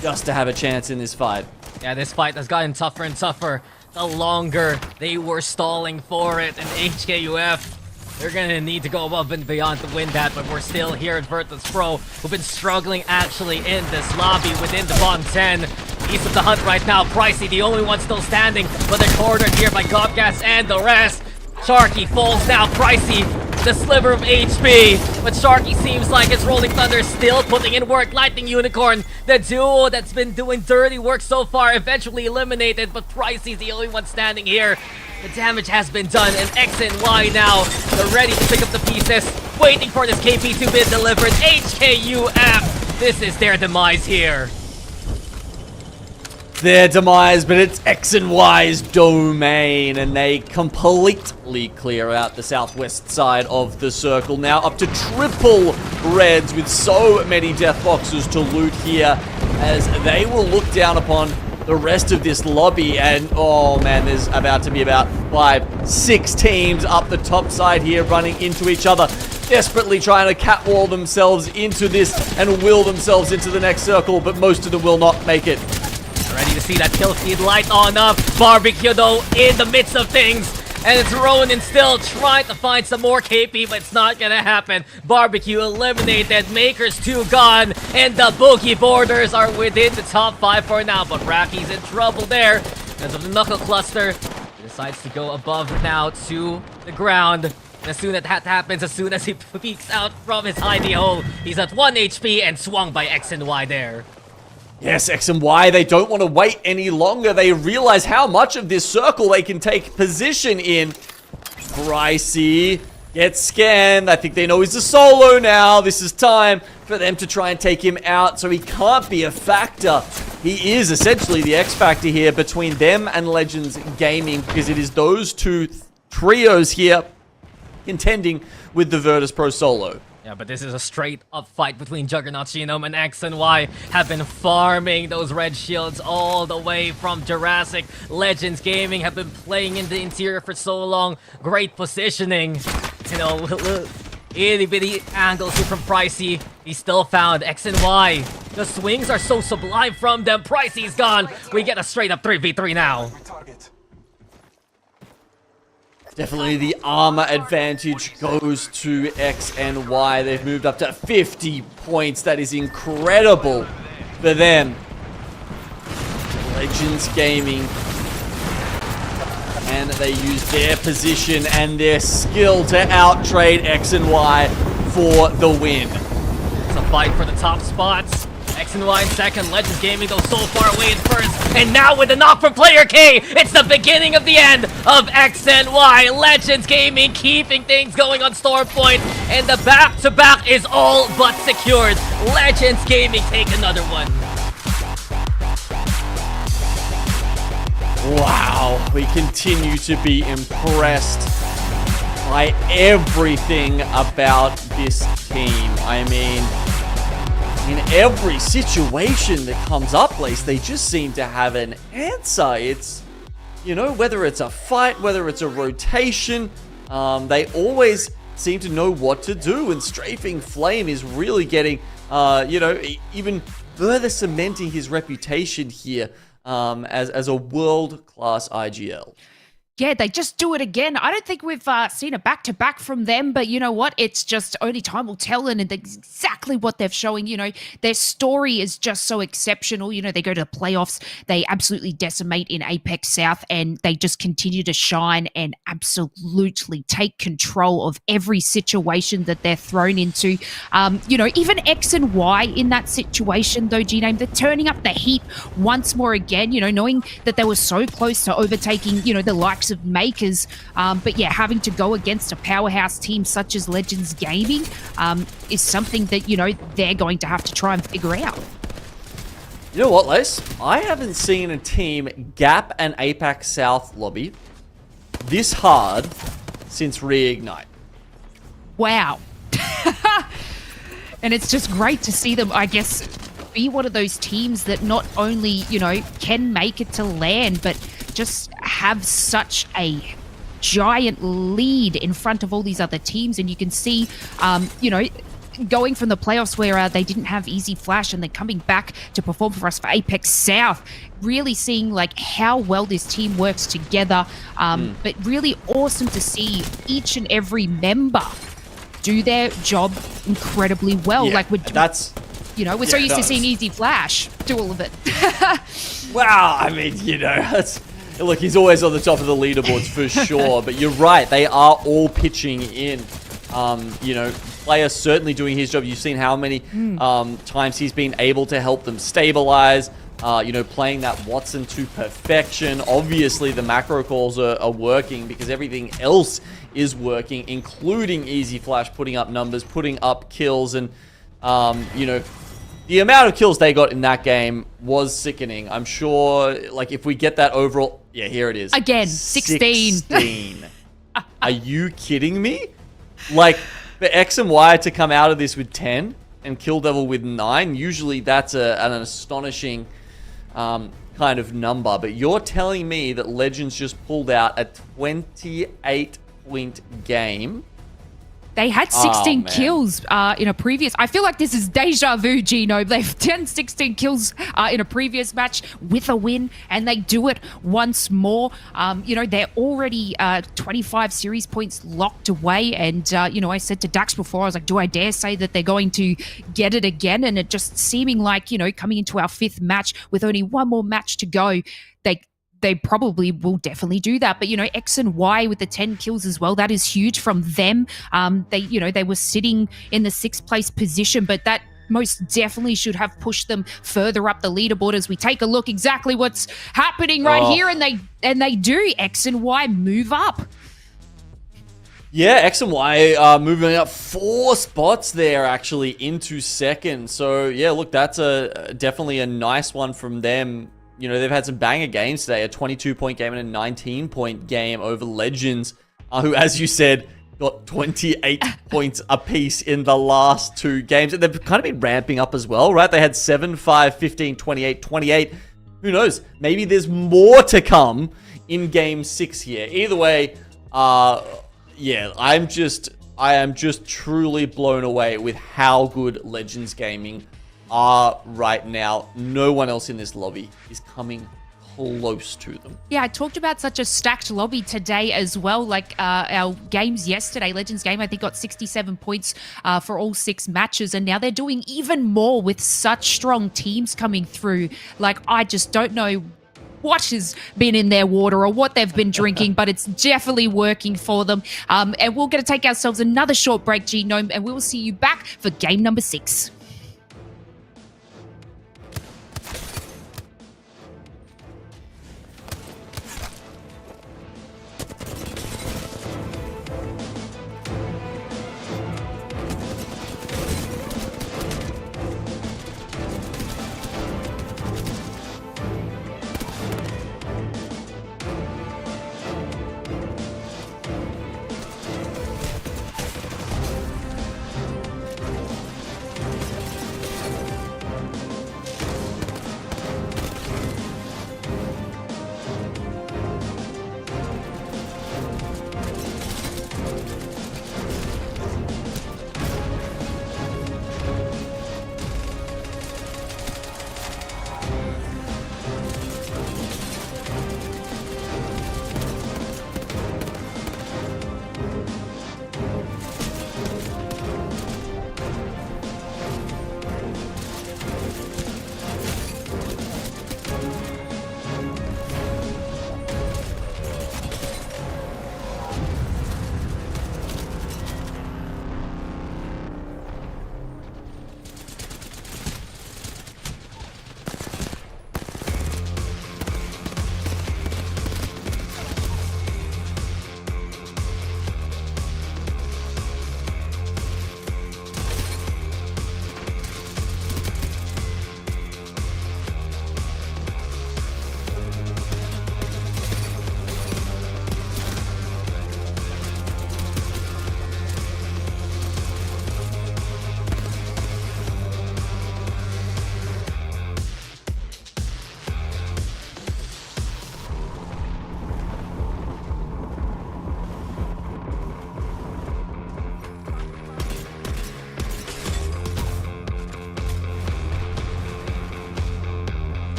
just to have a chance in this fight. Yeah, this fight has gotten tougher and tougher the longer they were stalling for it. And HKUF, they're gonna need to go above and beyond to win that, but we're still here at Virtus Pro, who've been struggling actually in this lobby within the bottom 10. East of the hunt right now, Pricey, the only one still standing, but they're cornered here by Gobgas and the rest. Sharky falls now, Pricey, the sliver of HP, but Sharky seems like his Rolling Thunder still putting in work. Lightning Unicorn, the duo that's been doing dirty work so far, eventually eliminated, but Pricey's the only one standing here. The damage has been done, and X and Y now, they're ready to pick up the pieces, waiting for this KP to be delivered. HKUF, this is their demise here. Their demise, but it's X and Y's domain, and they completely clear out the southwest side of the circle. Now up to triple reds with so many death boxes to loot here, as they will look down upon the rest of this lobby. And oh man, there's about to be about 5-6 teams up the top side here running into each other, desperately trying to catwall themselves into this and will themselves into the next circle, but most of them will not make it. Ready to see that kill feed light on up. Barbecue though in the midst of things, and it's Ronin still trying to find some more KP, but it's not gonna happen. Barbecue eliminated, Makers 2 gone, and the Boogie Borders are within the top 5 for now, but Rocky's in trouble there because of the Knuckle Cluster. He decides to go above now to the ground. And as soon as that happens, as soon as he peeks out from his hidey hole, he's at 1 HP and swung by X and Y there. Yes, X and Y, they don't want to wait any longer. They realize how much of this circle they can take position in. Pricey gets scanned. I think they know he's a solo now. This is time for them to try and take him out, so he can't be a factor. He is essentially the X factor here between them and Legends Gaming, because it is those two trios here contending with the Virtus Pro solo. Yeah, but this is a straight up fight between Juggernaut Genome and X and Y. Have been farming those red shields all the way from Jurassic. Legends Gaming have been playing in the interior for so long. Great positioning. You know, itty bitty angles here from Pricey. He still found X and Y. The swings are so sublime from them. Pricey's gone. We get a straight up 3v3 now. Definitely the armor advantage goes to X and Y. They've moved up to 50 points. That is incredible for them. Legends Gaming. And they use their position and their skill to outtrade X and Y for the win. It's a fight for the top spots. X and Y in second. Legends Gaming goes so far away in first. And now with the knock from Player K, it's the beginning of the end of X and Y. Legends Gaming keeping things going on Storm Point. And the back-to-back is all but secured. Legends Gaming take another one. Wow, we continue to be impressed by everything about this team. I mean, in every situation that comes up, Lace, they just seem to have an answer. It's, you know, whether it's a fight, whether it's a rotation, they always seem to know what to do. And Strafing Flame is really getting, you know, even further cementing his reputation here as a world-class IGL. Yeah, they just do it again. I don't think we've seen a back-to-back from them, but you know what? It's just only time will tell, and it's exactly what they're showing. You know, their story is just so exceptional. You know, they go to the playoffs, they absolutely decimate in APAC-South, and they just continue to shine and absolutely take control of every situation that they're thrown into. You know, even X and Y in that situation, though, G-Name, they're turning up the heat once more again, you know, knowing that they were so close to overtaking, you know, the likes of Makers, but yeah, having to go against a powerhouse team such as Legends Gaming is something that, you know, they're going to have to try and figure out. You know what, Les? I haven't seen a team gap an APAC-South lobby this hard since Reignite. Wow. And it's just great to see them, I guess, be one of those teams that not only, you know, can make it to LAN, but just have such a giant lead in front of all these other teams. And you can see, you know, going from the playoffs where they didn't have Easy Flash and then coming back to perform for us for APAC-South, really seeing like how well this team works together. But really awesome to see each and every member do their job incredibly well. Yeah, like that's... You know, we're so used to seeing Easy Flash do all of it. Wow, I mean, you know, that's... Look, he's always on the top of the leaderboards for sure, but you're right, they are all pitching in. You know, Player certainly doing his job. You've seen how many times he's been able to help them stabilize, you know, playing that Watson to perfection. Obviously, the macro calls are working because everything else is working, including Easy Flash putting up numbers, putting up kills, and, you know, the amount of kills they got in that game was sickening. I'm sure, like, if we get that overall... Yeah, here it is. Again, 16. 16. Are you kidding me? Like, for X and Y to come out of this with 10 and Kill Devil with 9, usually that's an astonishing kind of number. But you're telling me that Legends just pulled out a 28-point game? They had 16 kills in a previous... I feel like this is deja vu, Gino. They've done 16 kills in a previous match with a win, and they do it once more. You know, they're already 25 series points locked away, and, you know, I said to Dax before, I was like, do I dare say that they're going to get it again? And it just seeming like, you know, coming into our 5th match with only one more match to go, they probably will definitely do that. But, you know, X and Y with the 10 kills as well, that is huge from them. They, you know, they were sitting in the 6th place position, but that most definitely should have pushed them further up the leaderboard. As we take a look exactly what's happening right here, and they do. X and Y move up. Yeah, X and Y are moving up 4 spots there, actually, into second. So, yeah, look, that's definitely a nice one from them. You know, they've had some banger games today, a 22-point game and a 19-point game over Legends, who, as you said, got 28 points apiece in the last 2 games. And they've kind of been ramping up as well, right? They had 7, 5, 15, 28, 28. Who knows? Maybe there's more to come in Game 6 here. Either way, yeah, I am just truly blown away with how good Legends Gaming are right now. No one else in this lobby is coming close to them. Yeah, I talked about such a stacked lobby today as well. Like our games yesterday, Legends game, I think got 67 points for all 6 matches, and now they're doing even more with such strong teams coming through. Like, I just don't know what has been in their water or what they've been drinking, but it's definitely working for them. And we're going to take ourselves another short break, Genome, and we will see you back for game number 6.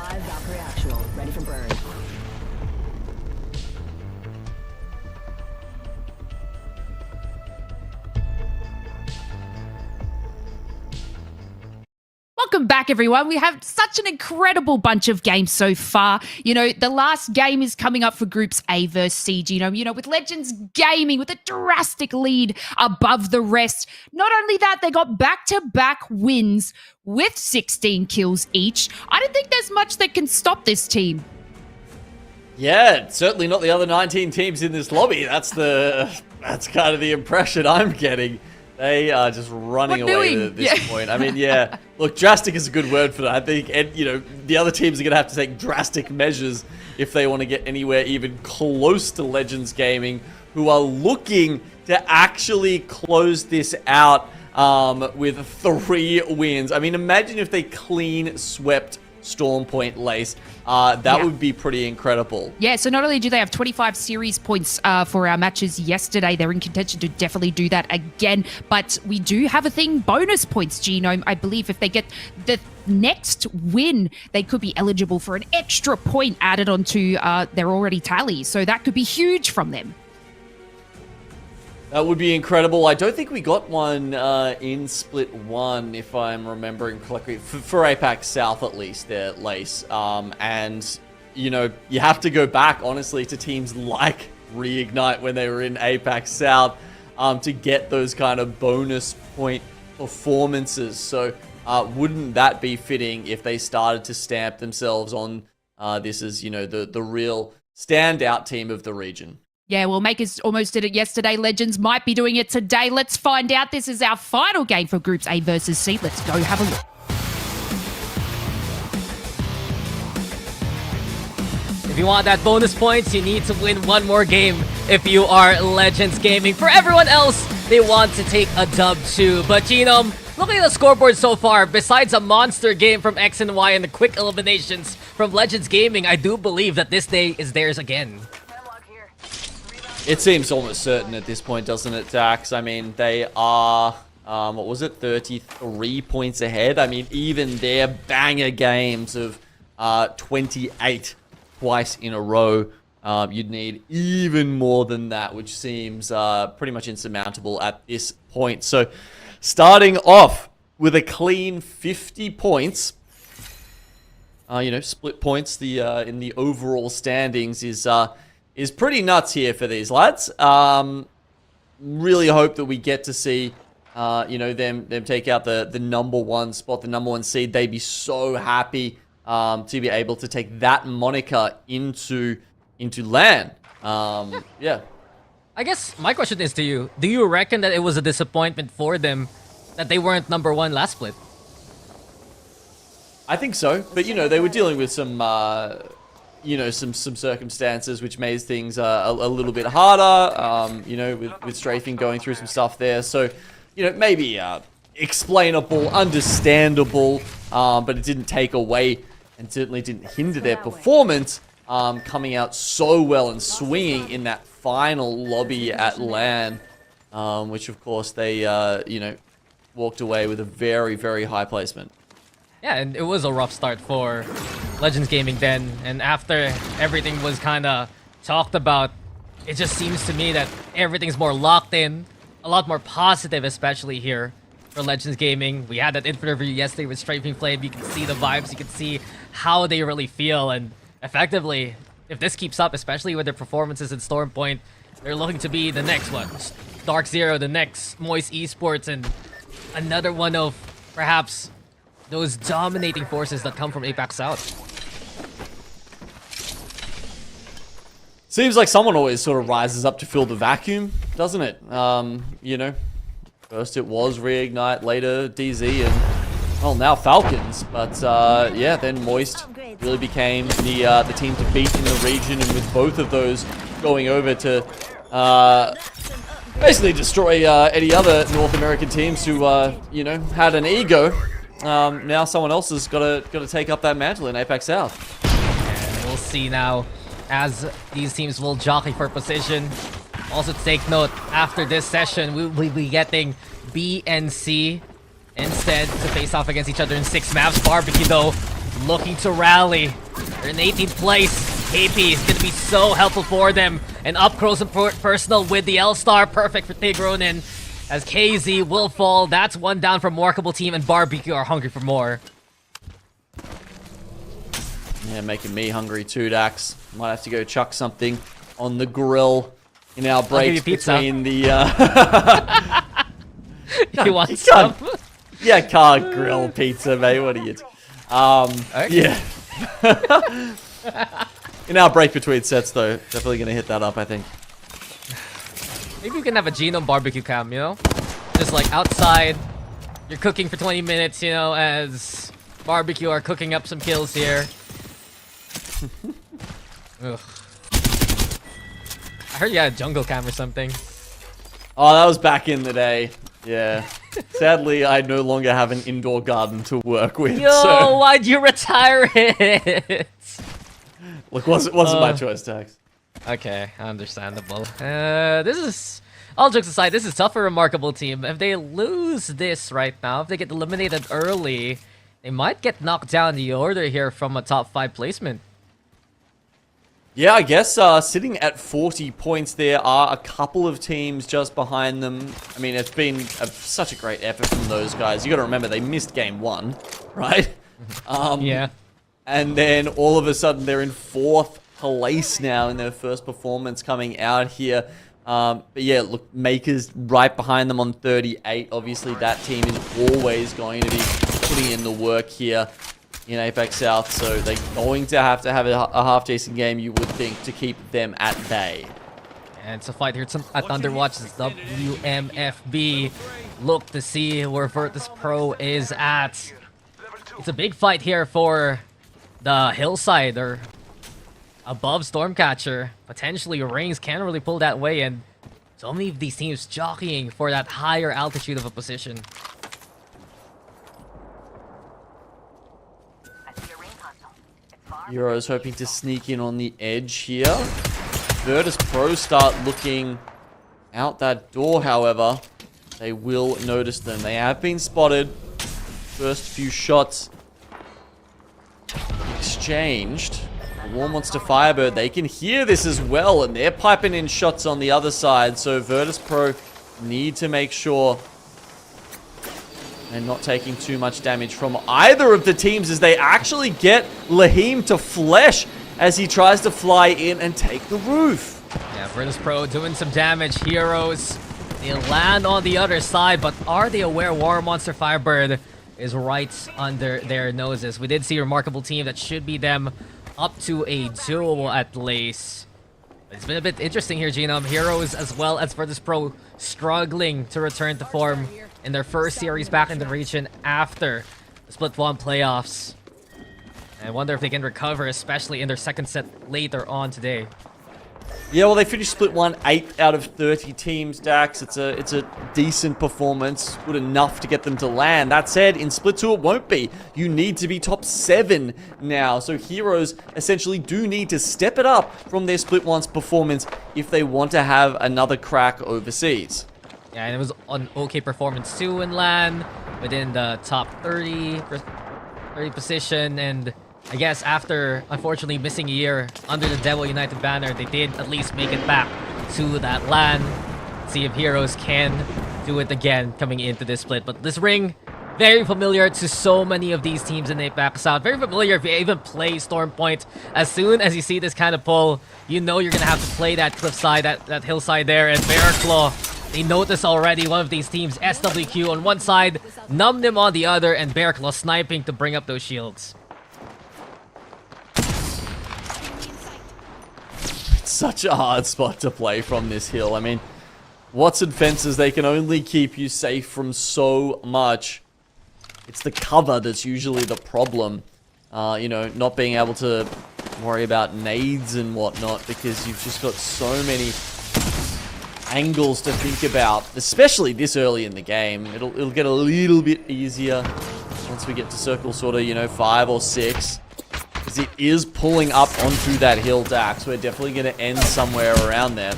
5 Valkyrie actual, ready for burn. Welcome back, everyone. We have such an incredible bunch of games so far. You know, the last game is coming up for Groups A versus C, Genome. You know, with Legends Gaming with a drastic lead above the rest. Not only that, they got back-to-back wins with 16 kills each. I don't think there's much that can stop this team. Yeah, certainly not the other 19 teams in this lobby. That's kind of the impression I'm getting. They are just running away at this point. I mean, yeah. Look, drastic is a good word for that. I think, and you know, the other teams are going to have to take drastic measures if they want to get anywhere even close to Legends Gaming, who are looking to actually close this out with 3 wins. I mean, imagine if they clean swept Storm Point, Lace. That would be pretty incredible. Yeah, so not only do they have 25 series points for our matches yesterday, they're in contention to definitely do that again, but we do have a thing, bonus points, Genome. I believe if they get the next win, they could be eligible for an extra point added onto their already tally, so that could be huge from them. That would be incredible. I don't think we got one in Split 1, if I'm remembering correctly, for APAC-South at least, there, Lace. And, you know, you have to go back, honestly, to teams like Reignite when they were in APAC-South to get those kind of bonus point performances. So wouldn't that be fitting if they started to stamp themselves on this as, you know, the real standout team of the region? Yeah, well, Makers almost did it yesterday. Legends might be doing it today. Let's find out. This is our final game for Groups A versus C. Let's go have a look. If you want that bonus points, you need to win one more game if you are Legends Gaming. For everyone else, they want to take a dub too. But Genome, looking at the scoreboard so far, besides a monster game from X and Y and the quick eliminations from Legends Gaming, I do believe that this day is theirs again. It seems almost certain at this point, doesn't it, Dax? I mean, they are, what was it, 33 points ahead? I mean, even their banger games of 28 twice in a row, you'd need even more than that, which seems pretty much insurmountable at this point. So, starting off with a clean 50 points, you know, split points in the overall standings is pretty nuts here for these lads. Really hope that we get to see, you know, them take out the #1 spot, the #1 seed. They'd be so happy to be able to take that moniker into LAN. Yeah. I guess my question is to you. Do you reckon that it was a disappointment for them that they weren't #1 last split? I think so. But, you know, they were dealing with some... you know, some circumstances which made things a little bit harder, you know, with Strafing going through some stuff there. So, you know, maybe explainable, understandable, but it didn't take away and certainly didn't hinder their performance, coming out so well and swinging in that final lobby at LAN, which, of course, they, you know, walked away with a very, very high placement. Yeah, and it was a rough start for Legends Gaming then, and after everything was kind of talked about, it just seems to me that everything's more locked in, a lot more positive, especially here for Legends Gaming. We had that interview yesterday with Strafing Flame. You can see the vibes, you can see how they really feel, and effectively, if this keeps up, especially with their performances in Storm Point, they're looking to be the next one. Dark Zero, the next Moist Esports, and another one of perhaps those dominating forces that come from APAC-South. Seems like someone always sort of rises up to fill the vacuum, doesn't it? You know, first it was Reignite, later DZ, and, well, now Falcons. But, yeah, then Moist really became the team to beat in the region, and with both of those going over to basically destroy any other North American teams who, you know, had an ego. Now someone else has got to take up that mantle in APAC-South. And we'll see now as these teams will jockey for position. Also to take note, after this session, we will be getting B and C instead to face off against each other in 6 maps. Barbecue, though, looking to rally. They're in 18th place. KP is going to be so helpful for them. And up close and personal with the L-Star. Perfect for Tigronin. As KZ will fall. That's one down from Workable Team, and Barbecue are hungry for more. Yeah, making me hungry too, Dax. Might have to go chuck something on the grill in our breaks between the... You want some? Yeah, can't grill pizza, mate. What are you... Yeah. In our break between sets, though, definitely going to hit that up, I think. Maybe we can have a Genome barbecue cam, you know? Just like outside, you're cooking for 20 minutes, you know, as Barbecue are cooking up some kills here. Ugh. I heard you had a jungle cam or something. Oh, that was back in the day. Yeah. Sadly, I no longer have an indoor garden to work with. Yo, so. why'd you retire it? Look, wasn't my choice, Dax. Okay, understandable. This is... All jokes aside, this is tough for a Remarkable Team. If they lose this right now, if they get eliminated early, they might get knocked down the order here from a top 5 placement. Yeah, I guess sitting at 40 points, there are a couple of teams just behind them. I mean, it's been such a great effort from those guys. You got to remember, they missed game 1, right? Yeah. And then all of a sudden, they're in 4th place now in their first performance coming out here. But yeah, look, Maker's right behind them on 38. Obviously, that team is always going to be putting in the work here in APAC South, so they're going to have a half-decent game, you would think, to keep them at bay. And it's a fight here at Thunderwatch's WMFB. Look to see where Virtus Pro is at. It's a big fight here for the Hillside, or above Stormcatcher. Potentially, Rings can't really pull that way, and so many of these teams jockeying for that higher altitude of a position. Heroes hoping to sneak in on the edge here. Virtus Pro start looking out that door, however. They will notice them. They have been spotted. First few shots exchanged. The War Monster Firebird, they can hear this as well, and they're piping in shots on the other side, so Virtus Pro need to make sure they're not taking too much damage from either of the teams as they actually get Lahim to flesh as he tries to fly in and take the roof. Yeah, Virtus Pro doing some damage. Heroes, they land on the other side, but are they aware War Monster Firebird is right under their noses? We did see a Remarkable Team that should be them up to a duel at least. It's been a bit interesting here, Genome. Heroes as well as Virtus Pro struggling to return to form in their first series back in the region after the Split 1 playoffs. And I wonder if they can recover, especially in their second set later on today. Yeah, well, they finished Split 1, 8 out of 30 teams, Dax. It's a decent performance, good enough to get them to land. That said, in Split 2, it won't be. You need to be top 7 now. So Heroes essentially do need to step it up from their Split 1's performance if they want to have another crack overseas. Yeah, and it was an okay performance too in LAN, within the top 30 position, and I guess after, unfortunately, missing a year under the Devil United banner, they did at least make it back to that LAN. See if Heroes can do it again coming into this split. But this ring, very familiar to so many of these teams in APAC South. Very familiar if you even play Stormpoint. As soon as you see this kind of pull, you know you're going to have to play that cliffside, that hillside there. And Bearclaw, they notice already one of these teams, SWQ on one side, Numnim on the other, and Bearclaw sniping to bring up those shields. Such a hard spot to play from this hill. I mean, Watson fences, they can only keep you safe from so much. It's the cover that's usually the problem. You know, not being able to worry about nades and whatnot because you've just got so many angles to think about, especially this early in the game. It'll get a little bit easier once we get to circle sort of, you know, 5 or 6. Because it is pulling up onto that hill, Dax. We're definitely going to end somewhere around there.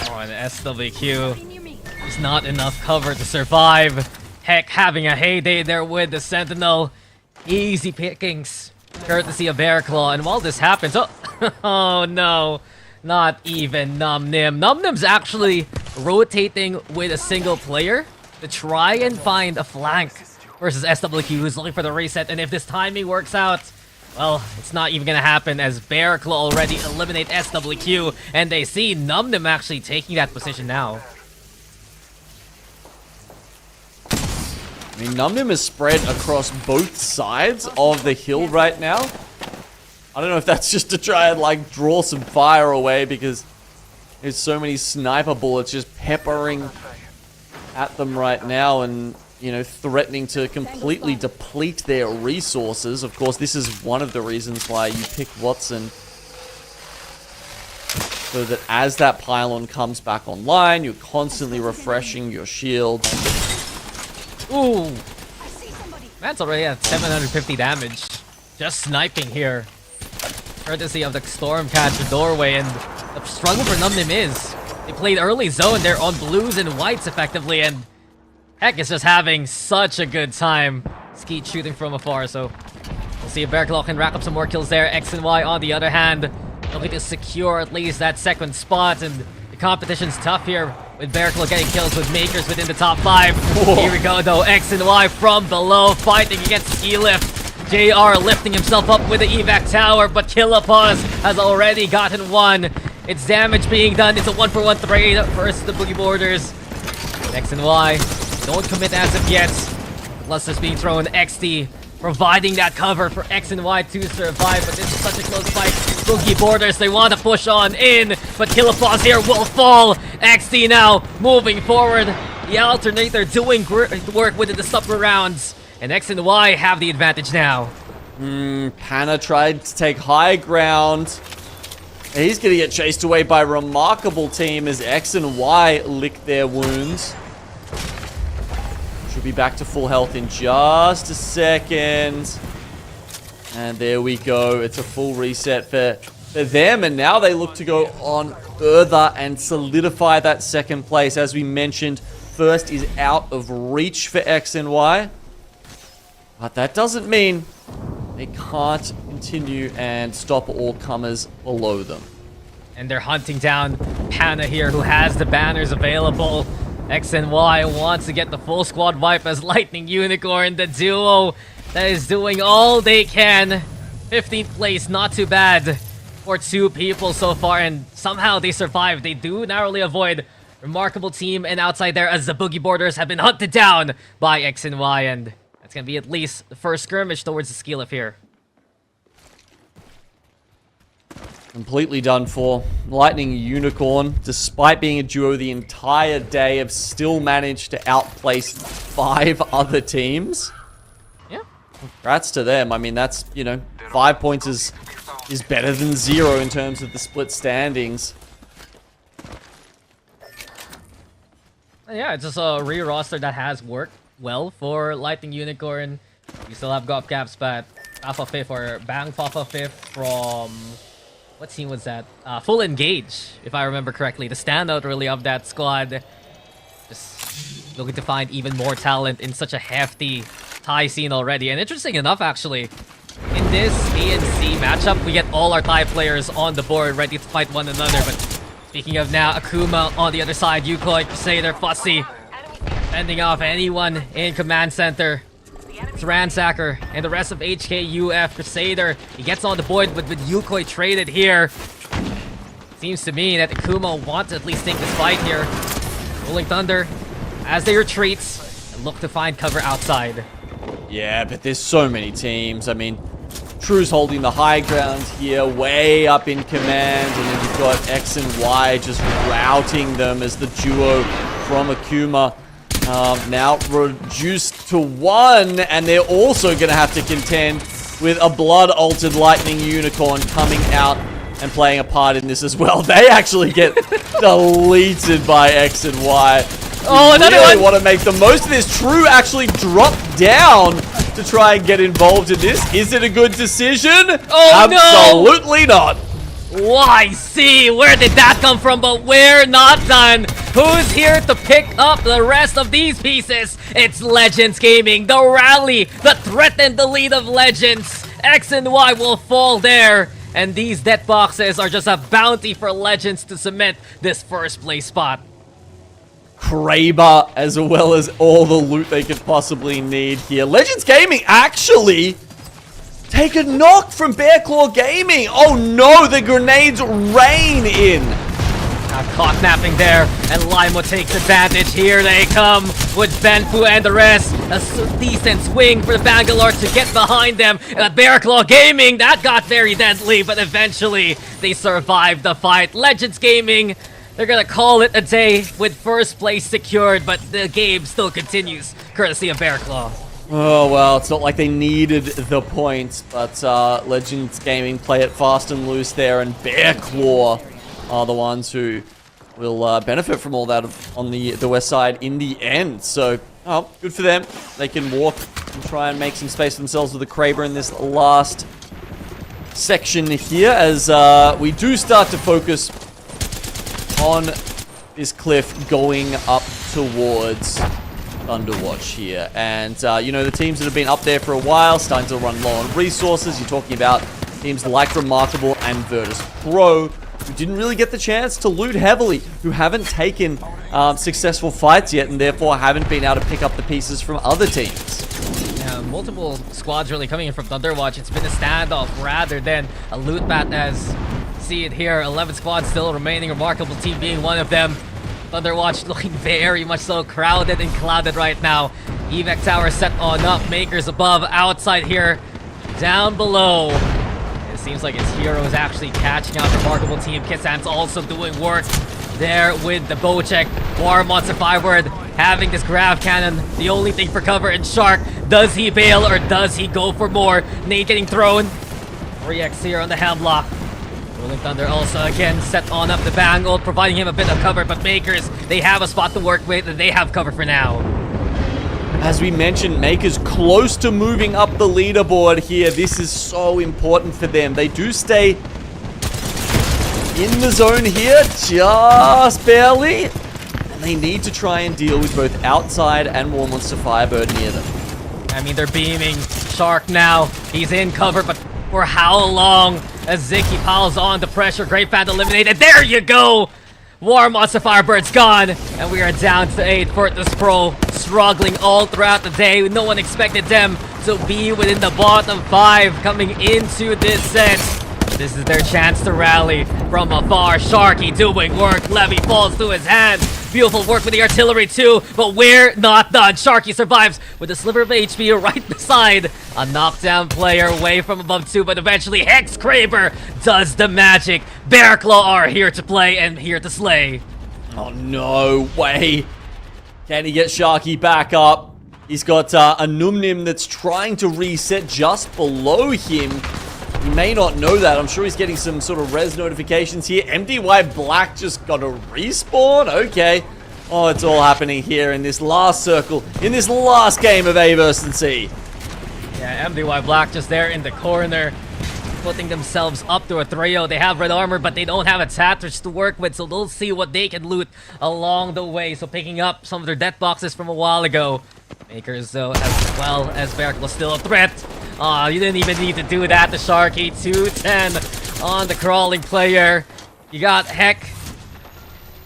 Oh, and SWQ is not enough cover to survive. Heck, having a heyday there with the Sentinel. Easy pickings, courtesy of Bearclaw. And while this happens, oh no, not even NumNim. NumNim's actually rotating with a single player to try and find a flank versus SWQ, who's looking for the reset. And if this timing works out, well, it's not even gonna happen, as Bearclaw already eliminate SWQ, and they see NumNim actually taking that position now. I mean, NumNim is spread across both sides of the hill right now. I don't know if that's just to try and, like, draw some fire away, because there's so many sniper bullets just peppering at them right now and, you know, threatening to completely deplete their resources. Of course, this is one of the reasons why you pick Watson, so that as that pylon comes back online, you're constantly refreshing your shield. Ooh, that's already at 750 damage. Just sniping here, courtesy of the Stormcatcher doorway. And the struggle for NumNim is they played early zone. They're on blues and whites effectively, and Heck is just having such a good time. Skeet shooting from afar, so we'll see if Bearclaw can rack up some more kills there. X and Y, on the other hand, looking to secure at least that second spot, and the competition's tough here, with Bearclaw getting kills with Makers within the top 5. Whoa. Here we go though, X and Y from below, fighting against Ski Lift. JR lifting himself up with the evac tower, but Killapause has already gotten one. It's damage being done. It's a 1-for-1 trade versus the Boogie Borders. X and Y don't commit as of yet. Clusters being thrown. XD providing that cover for X and Y to survive, but this is such a close fight. Boogie Borders, they want to push on in, but Killapause here will fall. XD now moving forward. The alternator doing work within the supper rounds, and X and Y have the advantage now. Panna tried to take high ground. He's gonna get chased away by a remarkable team as X and Y lick their wounds. Should be back to full health in just a second. And there we go. It's a full reset for them. And now they look to go on further and solidify that second place. As we mentioned, first is out of reach for X and Y. But that doesn't mean they can't continue and stop all comers below them. And they're hunting down Panna here, who has the banners available. X and Y wants to get the full squad wipe as Lightning Unicorn, the duo that is doing all they can. 15th place, not too bad for 2 people so far, and somehow they survive. They do narrowly avoid remarkable team, and outside there as the Boogie Borders have been hunted down by X and Y, and that's gonna be at least the first skirmish towards the ski lift here. Completely done for. Lightning Unicorn, despite being a duo the entire day, have still managed to outplace 5 other teams. Yeah. Congrats to them. I mean, that's, you know, 5 points is better than 0 in terms of the split standings. Yeah, it's just a re-roster that has worked well for Lightning Unicorn. You still have Gopcaps, but Alpha 5th or Bang Papa 5th from... what team was that? Full Engage, if I remember correctly. The standout, really, of that squad. Just looking to find even more talent in such a hefty Thai scene already. And interesting enough, actually, in this A and C matchup, we get all our Thai players on the board ready to fight one another. But speaking of now, Akuma on the other side, Yukoi, Crusader, Fussy, fending off anyone in Command Center. It's Ransacker and the rest of HKUF. Crusader, he gets on the board, but with Yukoi traded here, seems to me that Akuma wants to at least take this fight here. Rolling Thunder as they retreat and look to find cover outside. Yeah, but there's so many teams. I mean, True's holding the high ground here, way up in command, and then you've got X and Y just routing them as the duo from Akuma now reduced to 1, and they're also going to have to contend with a blood-altered Lightning Unicorn coming out and playing a part in this as well. They actually get deleted by X and Y. Oh, another really one! Want to make the most of this. True actually dropped down to try and get involved in this. Is it a good decision? Oh, absolutely not. YC, where did that come from? But we're not done. Who's here to pick up the rest of these pieces? It's Legends Gaming, the rally that threatened the lead of Legends. X and Y will fall there. And these death boxes are just a bounty for Legends to cement this first place spot. Kraber, as well as all the loot they could possibly need here. Legends Gaming actually take a knock from Bearclaw Gaming. Oh no, the grenades rain in. Caught napping there, and Limo takes advantage. Here they come with Benfu and the rest. A decent swing for the Bangalore to get behind them. Bearclaw Gaming, that got very deadly, but eventually they survived the fight. Legends Gaming, they're gonna call it a day with first place secured, but the game still continues, courtesy of Bearclaw. Oh, well, it's not like they needed the points, but Legends Gaming play it fast and loose there, and Bearclaw are the ones who will benefit from all that on the west side in the end. So, oh, good for them. They can walk and try and make some space for themselves with the Kraber in this last section here, as we do start to focus on this cliff going up towards Underwatch here. And, you know, the teams that have been up there for a while starting to run low on resources. You're talking about teams like Remarkable and Virtus Pro, who didn't really get the chance to loot heavily, who haven't taken successful fights yet, and therefore haven't been able to pick up the pieces from other teams. Yeah, multiple squads really coming in from Thunderwatch. It's been a standoff rather than a loot bat, as see it here. 11 squads still remaining, Remarkable team being one of them. Thunderwatch looking very much so crowded and clouded right now. Evac tower set on up, Makers above, outside here, down below. It seems like his hero is actually catching out the Remarkable team. Kissam's also doing work there with the bow check. War Monster 5-word having this grav cannon, the only thing for cover. And Shark, does he bail or does he go for more? Nade getting thrown. 3x here on the Hemlock. Rolling Thunder also again set on up the Bangle, providing him a bit of cover, but Makers, they have a spot to work with, and they have cover for now. As we mentioned, Makers close to moving up the leaderboard here. This is so important for them. They do stay in the zone here, just barely. And they need to try and deal with both outside and War Monster Firebird near them. I mean, they're beaming Shark now. He's in cover, but for how long? As Ziki piles on the pressure, Great Fan eliminated. There you go! War Monster Firebird's gone, and we are down to 8. Virtus Pro struggling all throughout the day. No one expected them to be within the bottom 5 coming into this set. This is their chance to rally from afar. Sharky doing work. Levy falls to his hands. Beautiful work with the artillery too, but we're not done. Sharky survives with a sliver of HP right beside a knockdown player away from above 2, but eventually Hex Kraber does the magic. Bearclaw are here to play and here to slay. Oh, no way. Can he get Sharky back up? He's got a Numnim that's trying to reset just below him. He may not know that. I'm sure he's getting some sort of res notifications here. MDY Black just got a respawn? Okay. Oh, it's all happening here in this last circle, in this last game of A vs. C. Yeah, MDY Black just there in the corner, putting themselves up to a 3-0. They have red armor, but they don't have a Tatrich to work with, so they'll see what they can loot along the way. So picking up some of their death boxes from a while ago. Makers, though, as well as Bearclaw, still a threat. Aw, you didn't even need to do that. The Sharky 210 on the crawling player. You got Heck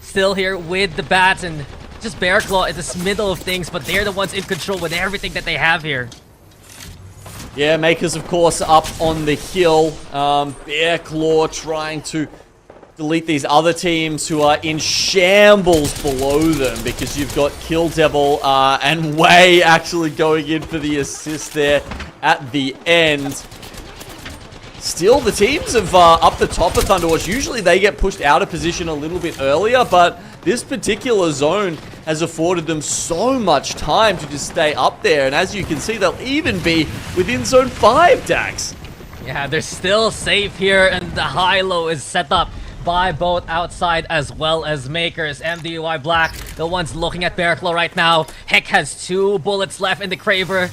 still here with the bats, and just Bearclaw in this middle of things, but they're the ones in control with everything that they have here. Yeah, Makers, of course, up on the hill. Bearclaw trying to delete these other teams who are in shambles below them, because you've got Kill Devil and Way actually going in for the assist there at the end. Still, the teams of up the top of Thunderwatch, usually they get pushed out of position a little bit earlier, but this particular zone has afforded them so much time to just stay up there, and as you can see, they'll even be within Zone 5, Dax. Yeah, they're still safe here, and the high-low is set up by both outside as well as Makers. MDY Black, the ones looking at Bearclaw right now. Heck has 2 bullets left in the Kraber.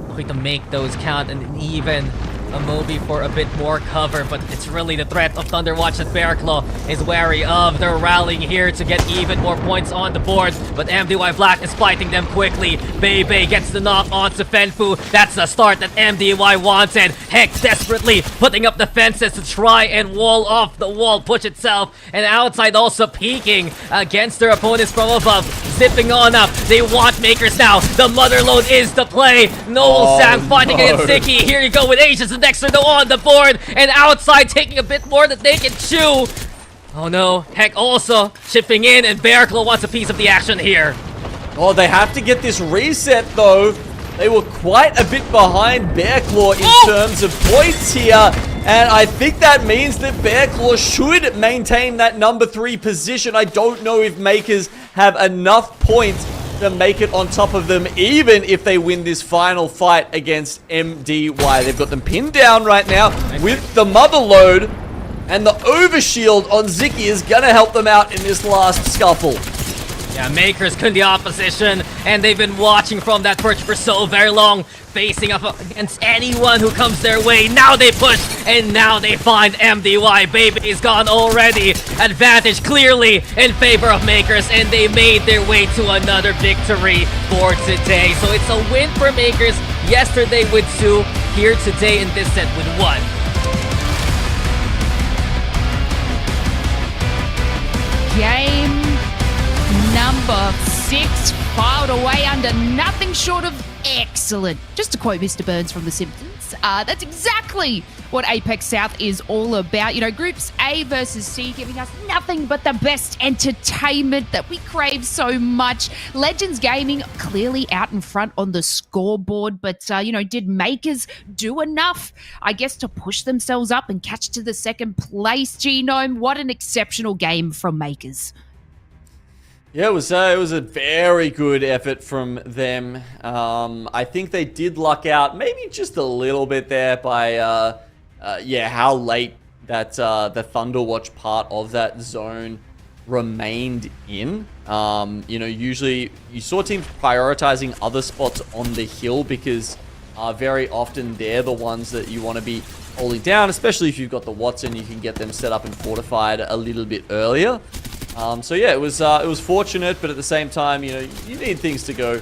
Looking to make those count and even a Moby for a bit more cover, but it's really the threat of Thunderwatch that Bearclaw is wary of. They're rallying here to get even more points on the board, but MDY Black is fighting them quickly. Bebe gets the knock onto Fenfu. That's the start that MDY wanted. Hex desperately putting up defenses to try and wall off the wall push itself, and outside also peeking against their opponents from above. Zipping on up. They want Makers now. The Motherload is the play. Noel Sang fighting against Zicky. Here you go with Aegis and Dexter though on the board, and outside taking a bit more than they can chew. Oh no, Heck also chipping in, and Bearclaw wants a piece of the action here. Oh, they have to get this reset though. They were quite a bit behind Bearclaw in terms of points here, and I think that means that Bearclaw should maintain that number 3 position. I don't know if Makers have enough points to make it on top of them, even if they win this final fight against MDY. They've got them pinned down right now with the Motherload, and the Overshield on Zicky is gonna help them out in this last scuffle. Yeah, Makers couldn't the opposition, and they've been watching from that perch for so very long, facing up against anyone who comes their way. Now they push, and now they find MDY. Baby is gone already. Advantage clearly in favor of Makers, and they made their way to another victory for today. So it's a win for Makers yesterday with 2, here today in this set with 1. Game number 6 filed away under nothing short of excellent. Just to quote Mr. Burns from The Simpsons, that's exactly what APAC South is all about. You know, Groups A versus C giving us nothing but the best entertainment that we crave so much. Legends Gaming clearly out in front on the scoreboard, but, you know, did Makers do enough, I guess, to push themselves up and catch to the second place? Genome, what an exceptional game from Makers. Yeah, it was a very good effort from them. I think they did luck out maybe just a little bit there by, how late that the Thunderwatch part of that zone remained in. You know, usually you saw teams prioritizing other spots on the hill because very often they're the ones that you want to be holding down, especially if you've got the Watson. You can get them set up and fortified a little bit earlier. So yeah, it was fortunate, but at the same time, you know, you need things to go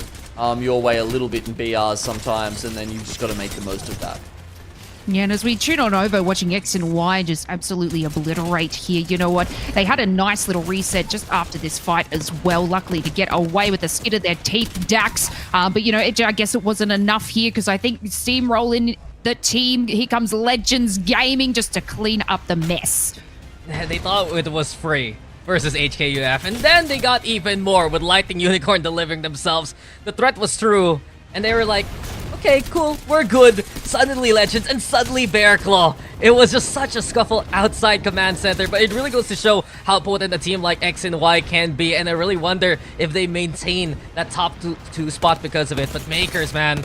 your way a little bit in BRs sometimes, and then you just got to make the most of that. Yeah, and as we tune on over, watching X and Y just absolutely obliterate here, you know what? They had a nice little reset just after this fight as well, luckily to get away with the skin of their teeth, Dax. But, you know, I guess it wasn't enough here because I think steamrolling the team, here comes Legends Gaming just to clean up the mess. They thought it was free versus HKUF, and then they got even more with Lightning Unicorn delivering themselves. The threat was true, and they were like, okay, cool, we're good. Suddenly Legends, and suddenly Bearclaw. It was just such a scuffle outside Command Center, but it really goes to show how potent a team like X and Y can be, and I really wonder if they maintain that top two spot because of it. But Makers, man,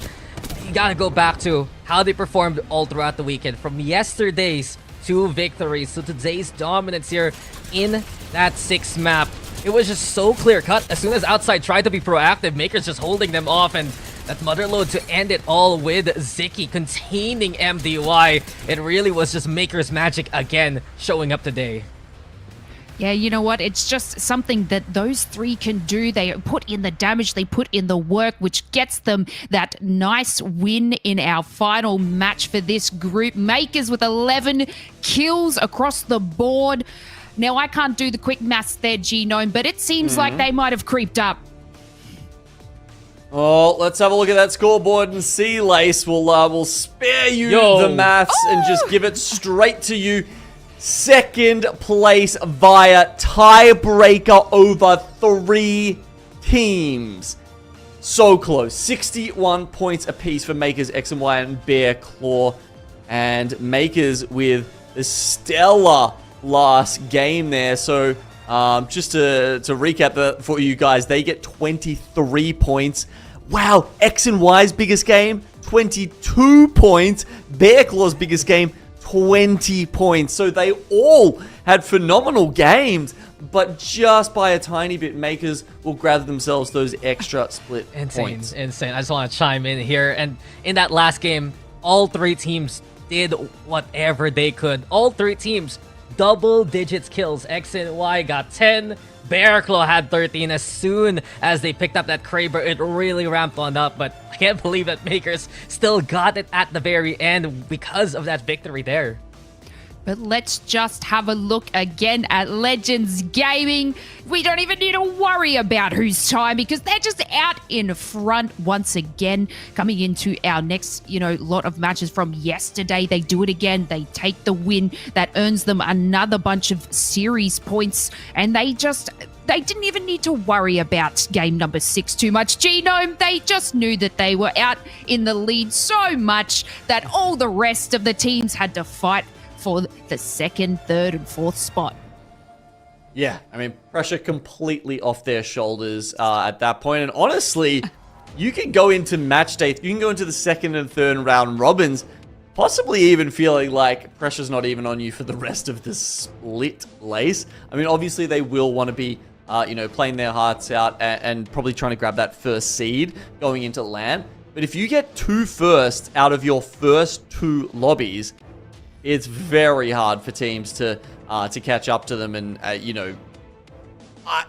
you gotta go back to how they performed all throughout the weekend. From yesterday's 2 victories to today's dominance here in that 6th map. It was just so clear-cut. As soon as Outside tried to be proactive, Makers just holding them off, and that Motherload to end it all with Zicky containing MDY. It really was just Makers magic again showing up today. Yeah, you know what? It's just something that those 3 can do. They put in the damage, they put in the work, which gets them that nice win in our final match for this group. Makers with 11 kills across the board. Now, I can't do the quick maths there, Genome, but it seems like they might have creeped up. Oh, let's have a look at that scoreboard and see, Lace. We'll spare you the maths and just give it straight to you. 2nd place via tiebreaker over 3 teams. So close. 61 points apiece for Makers, X and Y, and Bearclaw. And Makers with the stellar last game there. So just to recap for you guys, they get 23 points. Wow, X and Y's biggest game, 22 points. Bearclaw's biggest game, 20 points. So they all had phenomenal games, but just by a tiny bit, Makers will grab themselves those extra split points. Insane. I just want to chime in here. And in that last game, all 3 teams did whatever they could. All 3 teams, double digits kills. X and Y got 10. Bearclaw had 13. As soon as they picked up that Kraber, it really ramped on up. But I can't believe that Makers still got it at the very end because of that victory there. But let's just have a look again at Legends Gaming. We don't even need to worry about whose time because they're just out in front once again. Coming into our next, lot of matches from yesterday. They do it again. They take the win. That earns them another bunch of series points. And they didn't even need to worry about game number 6 too much. Genome, they just knew that they were out in the lead so much that all the rest of the teams had to fight for the 2nd, 3rd, and 4th spot. Yeah, I mean, pressure completely off their shoulders at that point. And honestly, you can go into match day, you can go into the 2nd and 3rd round robins, possibly even feeling like pressure's not even on you for the rest of the split, Lace. I mean, obviously they will want to be, playing their hearts out and probably trying to grab that first seed going into LAN. But if you get 2 firsts out of your first 2 lobbies, it's very hard for teams to catch up to them, and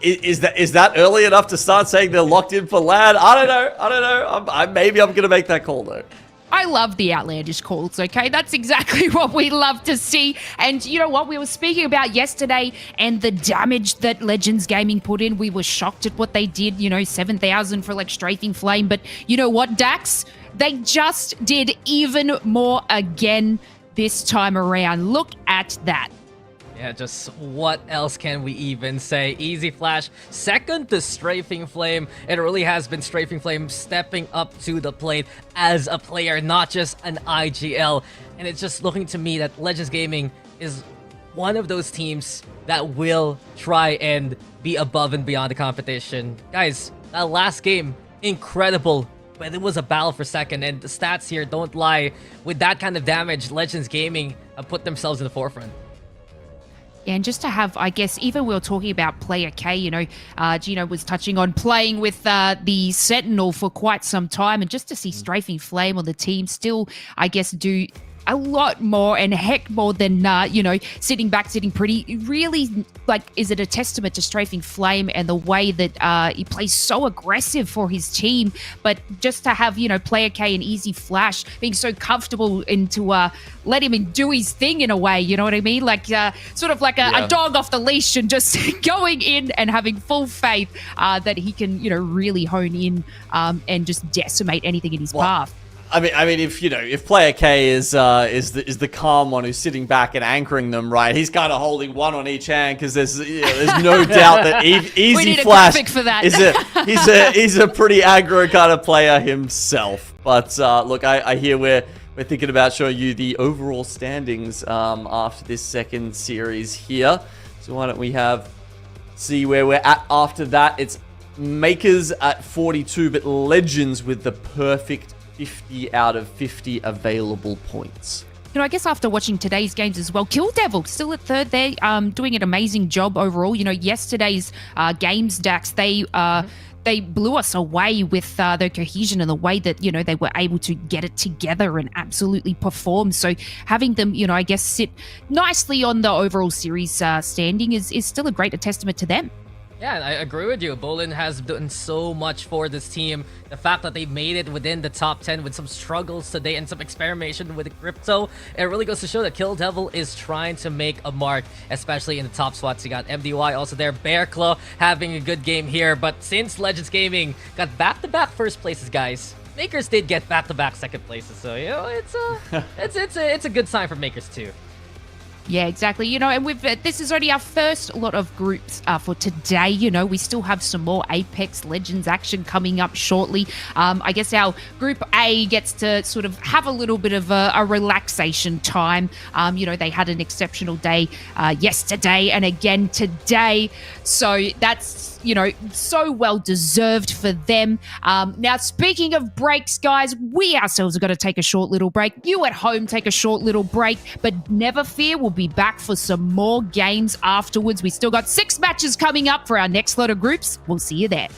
is that early enough to start saying they're locked in for LAN? I don't know. Maybe I'm gonna make that call though. I love the outlandish calls, okay? That's exactly what we love to see. And you know what? We were speaking about yesterday and the damage that Legends Gaming put in. We were shocked at what they did, 7,000 for like Strafing Flame. But you know what, Dax? They just did even more again this time around. Look at that. Yeah, just what else can we even say? Easy Flash, second to Strafing Flame. It really has been Strafing Flame stepping up to the plate as a player, not just an IGL. And it's just looking to me that Legends Gaming is one of those teams that will try and be above and beyond the competition. Guys, that last game, incredible. But it was a battle for second, and the stats here don't lie. With that kind of damage, Legends Gaming have put themselves in the forefront. And just to have, I guess, even we were talking about Player K, Gino was touching on playing with the Sentinel for quite some time, and just to see Strafing Flame on the team still, I guess, do a lot more and heck more than, sitting back, sitting pretty. It really, is it a testament to Strafing Flame and the way that he plays so aggressive for his team, but just to have, Player K and Easy Flash being so comfortable and to let him do his thing in a way, you know what I mean? Sort of like a dog off the leash and just going in and having full faith that he can, really hone in and just decimate anything in his path. I mean, if Player K is the calm one who's sitting back and anchoring them, right? He's kind of holding one on each hand because there's no doubt that Easy Flash for that. he's a pretty aggro kind of player himself. But look, I hear we're thinking about showing you the overall standings after this second series here. So why don't we see where we're at after that? It's Makers at 42, but Legends with the perfect 50 out of 50 available points. I guess after watching today's games as well, Kill Devil still at 3rd there, doing an amazing job overall. Yesterday's games, Dax, they blew us away with their cohesion and the way that, they were able to get it together and absolutely perform. So having them, I guess, sit nicely on the overall series standing is still a great testament to them. Yeah, I agree with you. Bolin has done so much for this team. The fact that they made it within the top 10 with some struggles today and some experimentation with crypto, it really goes to show that Kill Devil is trying to make a mark, especially in the top spots. You got MDY also there, Bearclaw having a good game here. But since Legends Gaming got back-to-back first places, guys, Makers did get back-to-back second places. So, it's a good sign for Makers too. Yeah, exactly. And this is only our first lot of groups for today. We still have some more Apex Legends action coming up shortly. I guess our Group A gets to sort of have a little bit of a relaxation time. They had an exceptional day yesterday and again today. So that's, so well deserved for them. Now, speaking of breaks, guys, we ourselves are going to take a short little break. You at home take a short little break, but never fear, we'll be back for some more games afterwards. We still got 6 matches coming up for our next lot of groups. We'll see you there.